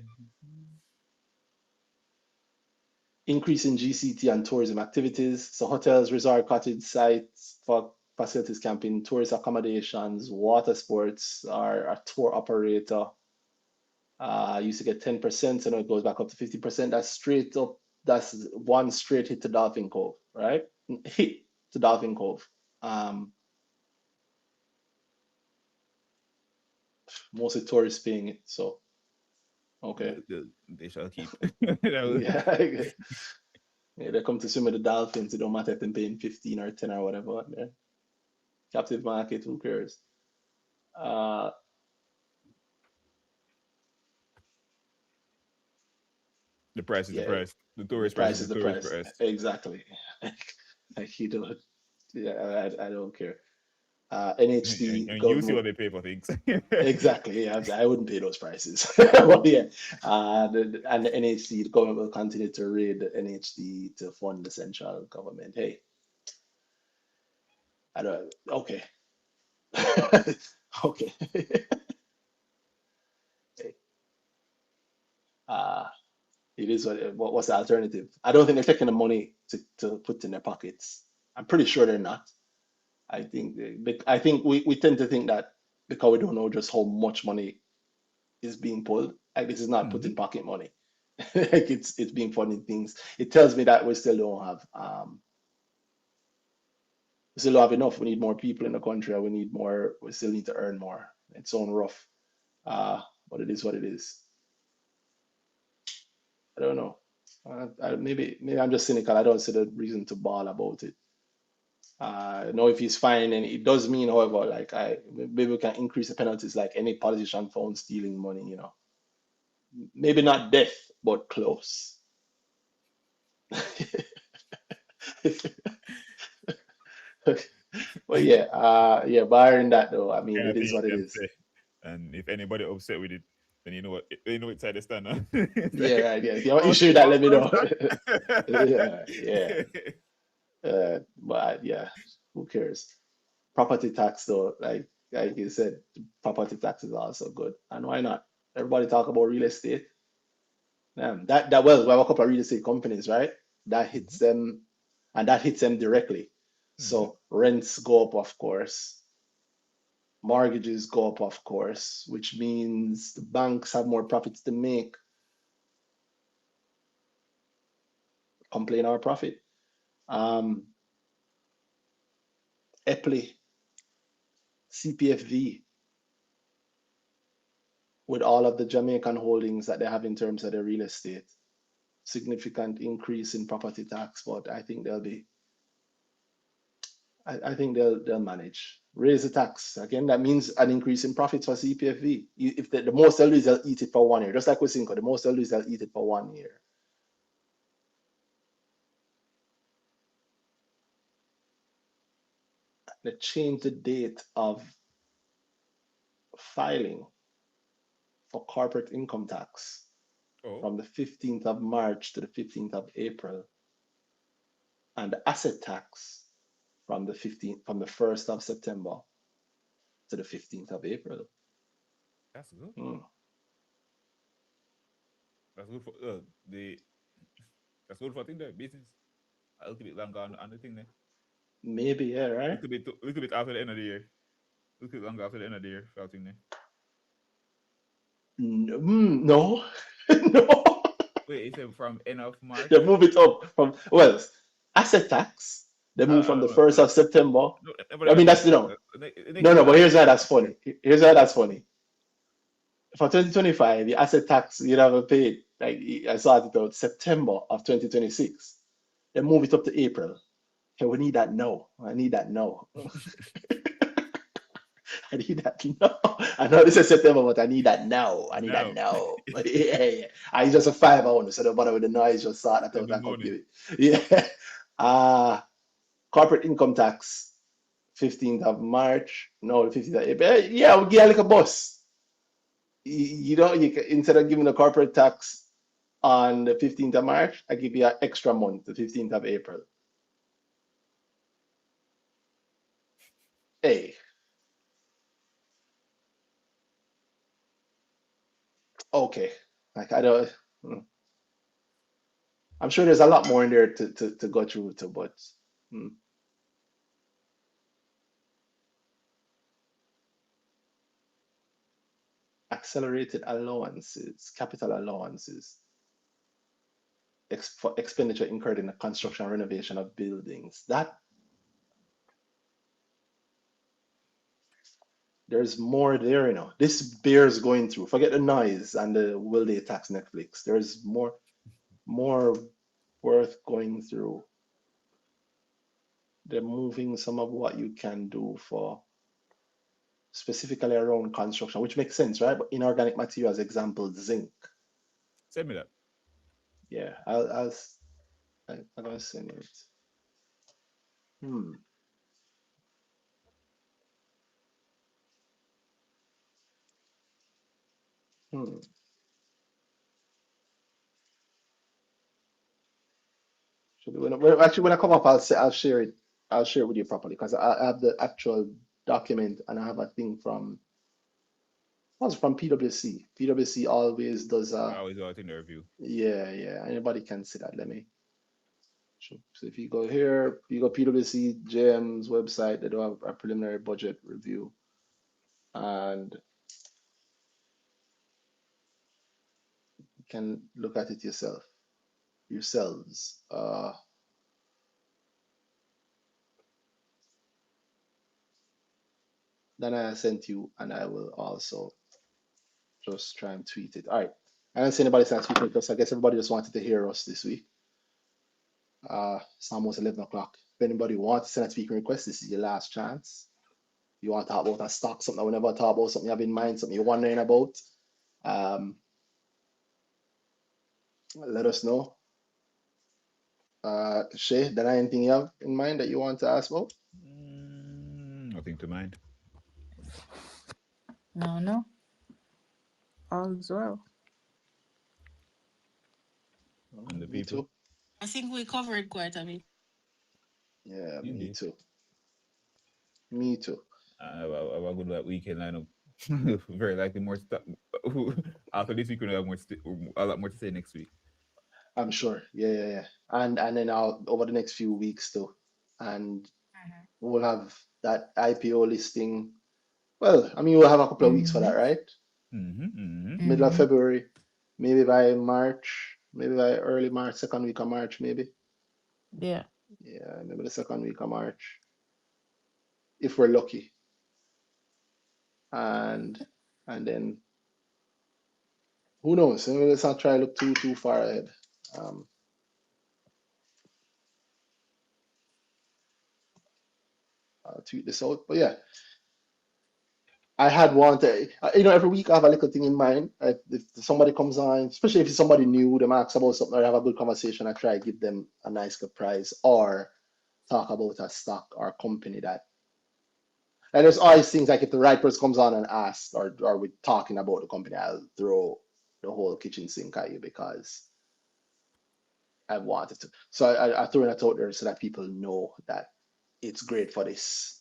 Increase in GCT and tourism activities. So hotels, resort, cottage sites for facilities, camping, tourist accommodations, water sports, are a tour operator. Used to get 10%, so now it goes back up to 50%. That's straight up. That's one straight hit to Dolphin Cove, right? Hit to Dolphin Cove. Mostly tourists paying it. So okay,
They shall keep.
yeah, yeah, they come to swim with the dolphins. It don't matter if they're paying 15 or 10 or whatever. Yeah. Captive market, who cares? Uh,
The price is the
yeah,
price. The
the
tourist price is
price
the
is the
tourist
price.
price.
Exactly. Like you don't. Yeah, I don't care.
And,
NHD
and you see
government.
what they pay for things.
Exactly. Yeah, I wouldn't pay those prices. But yeah, and the NHD, the government will continue to raid the NHD to fund the central government. Hey, I don't. Okay. Okay. uh, it is what's the alternative? I don't think they're taking the money to put in their pockets. I'm pretty sure they're not. I think we tend to think that because we don't know just how much money is being pulled, like this is not put in
Mhm.
pocket money. Like it's being funding things. It tells me that we still don't have enough. We need more people in the country. We need more. We still need to earn more. It's on rough. But it is what it is. I don't know. Maybe I'm just cynical. I don't see the reason to bawl about it. I know if he's fine, and it does mean, however, like maybe we can increase the penalties, like any politician found stealing money. Maybe not death, but close. But yeah, yeah. Barring that, though, I mean,
Kind
it
of thing
is what
you
it
can
is.
say. And if anybody upset with it, then you know what they know which side they stand on. It's
Yeah,
like,
right. Yeah. If you want
one,
issue that,
one
let me know.
person.
Yeah, yeah. But yeah, who cares? Property tax, though, like you said, property tax is also good, and why not? Everybody talk about real estate. That well, we have a couple of real estate companies, right? That hits
Mhm,
them, and that hits them directly.
mhm.
So rents go up, of course. Mortgages go up, of course, which means the banks have more profits to make. Complain our profit. Um, Epley, CPFV, with all of the Jamaican holdings that they have in terms of their real estate, significant increase in property tax, but I think they'll manage. Raise the tax. Again, that means an increase in profits for CPFV. If the most they'll do is they'll eat it for 1 year, just like with Cinco, the most they'll do is they'll eat it for 1 year. They change the date of filing for corporate income tax
Oh,
from the 15th of March to the 15th of April, and the asset tax from the 1st of September to the 15th of April.
that's good.
Hmm.
That's good for the. That's good for thing there business. A little bit longer on the thing there.
Maybe, yeah, right?
Little bit after the end of the year. Little bit longer after the end of the year for that thing there.
No, no.
Wait, it's from end of March.
They move it up from, well, asset tax. They move from the
No,
1st of September.
no,
I mean,
never
that's,
mind. Next
no,
year
no,
will
but
have
here's why
to.
that's funny. Here's why that's funny. For 2025, the asset tax you never paid, like I saw it out September of 2026. They move it up to April. Okay, we need that now. I need that now. I need that now. I know this is September, but I need that now. I need that
No,
now. Yeah, yeah. I just a 5 hours, so the bother with the noise, just sort that
in
out
the
and
morning.
compute it. Yeah. Corporate income tax, 15th of March. No, the 15th of April. Yeah, we'll get like a bus. You know, instead of giving the corporate tax on the 15th of March, I give you an extra month, the 15th of April. Hey, okay. Like I don't. mm, I'm sure there's a lot more in there to go through to, but mm, accelerated allowances, capital allowances, for expenditure incurred in the construction and renovation of buildings. That there's more there, you know. This bears going through. Forget the noise and the will they tax Netflix. There's more worth going through. They're moving some of what you can do for specifically around construction, which makes sense, right? But inorganic materials, example, zinc.
Send me that.
Yeah, I'm gonna send it. Hmm. Hmm. Should be actually when I come up, I'll share it. I'll share it with you properly because I have the actual document and I have a thing from was from PwC. PwC always does
I always go out in the review.
yeah. Anybody can see that. Let me. So if you go here, you go PwC JM's website, they do have a preliminary budget review, and you can look at it yourselves. Then I sent you, and I will also just try and tweet it. All right. I don't see anybody saying tweet because I guess everybody just wanted to hear us this week. It's almost 11 o'clock. If anybody wants to send a speaking request, this is your last chance. You want to talk about a stock, something I will never talk about, something you have in mind, something you're wondering about, um, let us know. Shay, then anything you have in mind that you want to ask about?
Nothing to mind.
No, no, all's well.
And the
Me
people.
too.
I think we covered quite a bit.
Yeah, me
Indeed.
too. Me too.
I have a good weekend lineup. Very likely more stuff. After this week, we'll have a lot more to say next week.
I'm sure. Yeah. And then I'll over the next few weeks too. And we'll have that IPO listing. Well, I mean, we'll have a couple of weeks for that,
Mm-hmm.
right? Middle of
Mm-hmm.
February, maybe by March, maybe by early March, second week of March, maybe.
Yeah.
Yeah, maybe the second week of March, if we're lucky. And and then who knows? Let's not try to look too far ahead. Um, I'll tweet this out. But yeah, I had wanted, every week I have a little thing in mind. If somebody comes on, especially if it's somebody new, them asks about something, or I have a good conversation, I try to give them a nice good price or talk about a stock or company that. And there's always things like if the right person comes on and asks, or we're talking about the company, I'll throw the whole kitchen sink at you because I wanted to. So I throw that out there so that people know that it's great for this.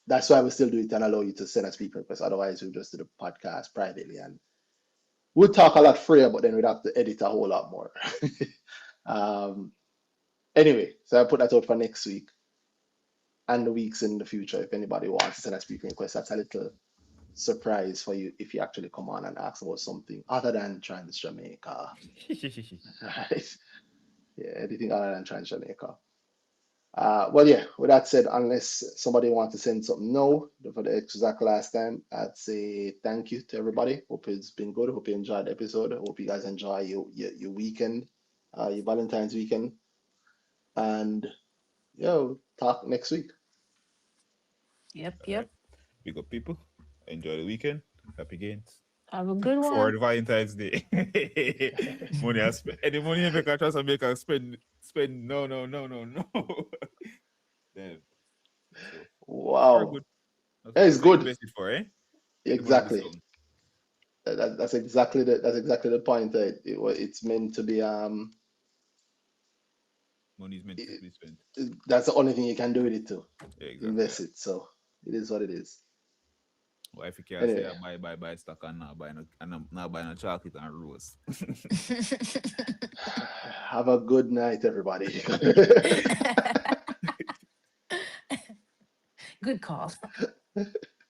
That's why we still do it and allow you to send us speaker requests. Otherwise, we'll just do the podcast privately and we'll talk a lot freer, but then we'd have to edit a whole lot more. um, anyway, so I put that out for next week and the weeks in the future. If anybody wants to send a speaker request, that's a little surprise for you if you actually come on and ask about something other than Trans Jamaica. Right? Yeah, anything other than Trans Jamaica. Well, yeah, with that said, unless somebody wants to send something no for the exact last time, I'd say thank you to everybody. Hope it's been good. Hope you enjoyed the episode. Hope you guys enjoy your weekend, your Valentine's weekend. And yeah, we'll talk next week.
Yep.
All right.
Yep.
Big up, people. Enjoy the weekend. Happy games.
Have a good
For
one.
the Valentine's Day. Money I spend. Any money I make, I try to make I spend. No. Damn. So, that's very
Wow.
good. That's
Yeah,
what
it's
you
good.
invest it for, eh? Take the money to do
Exactly.
something.
That's exactly the point. It's meant to be
Money is meant to
it,
be spent.
that's the only thing you can do with it too.
Yeah, exactly.
Invest it. So it is what it is.
Why if you can't say
Anyway,
I buy stock and not buy no and I'm not buying no chocolate and rose.
have a good night, everybody.
Good call.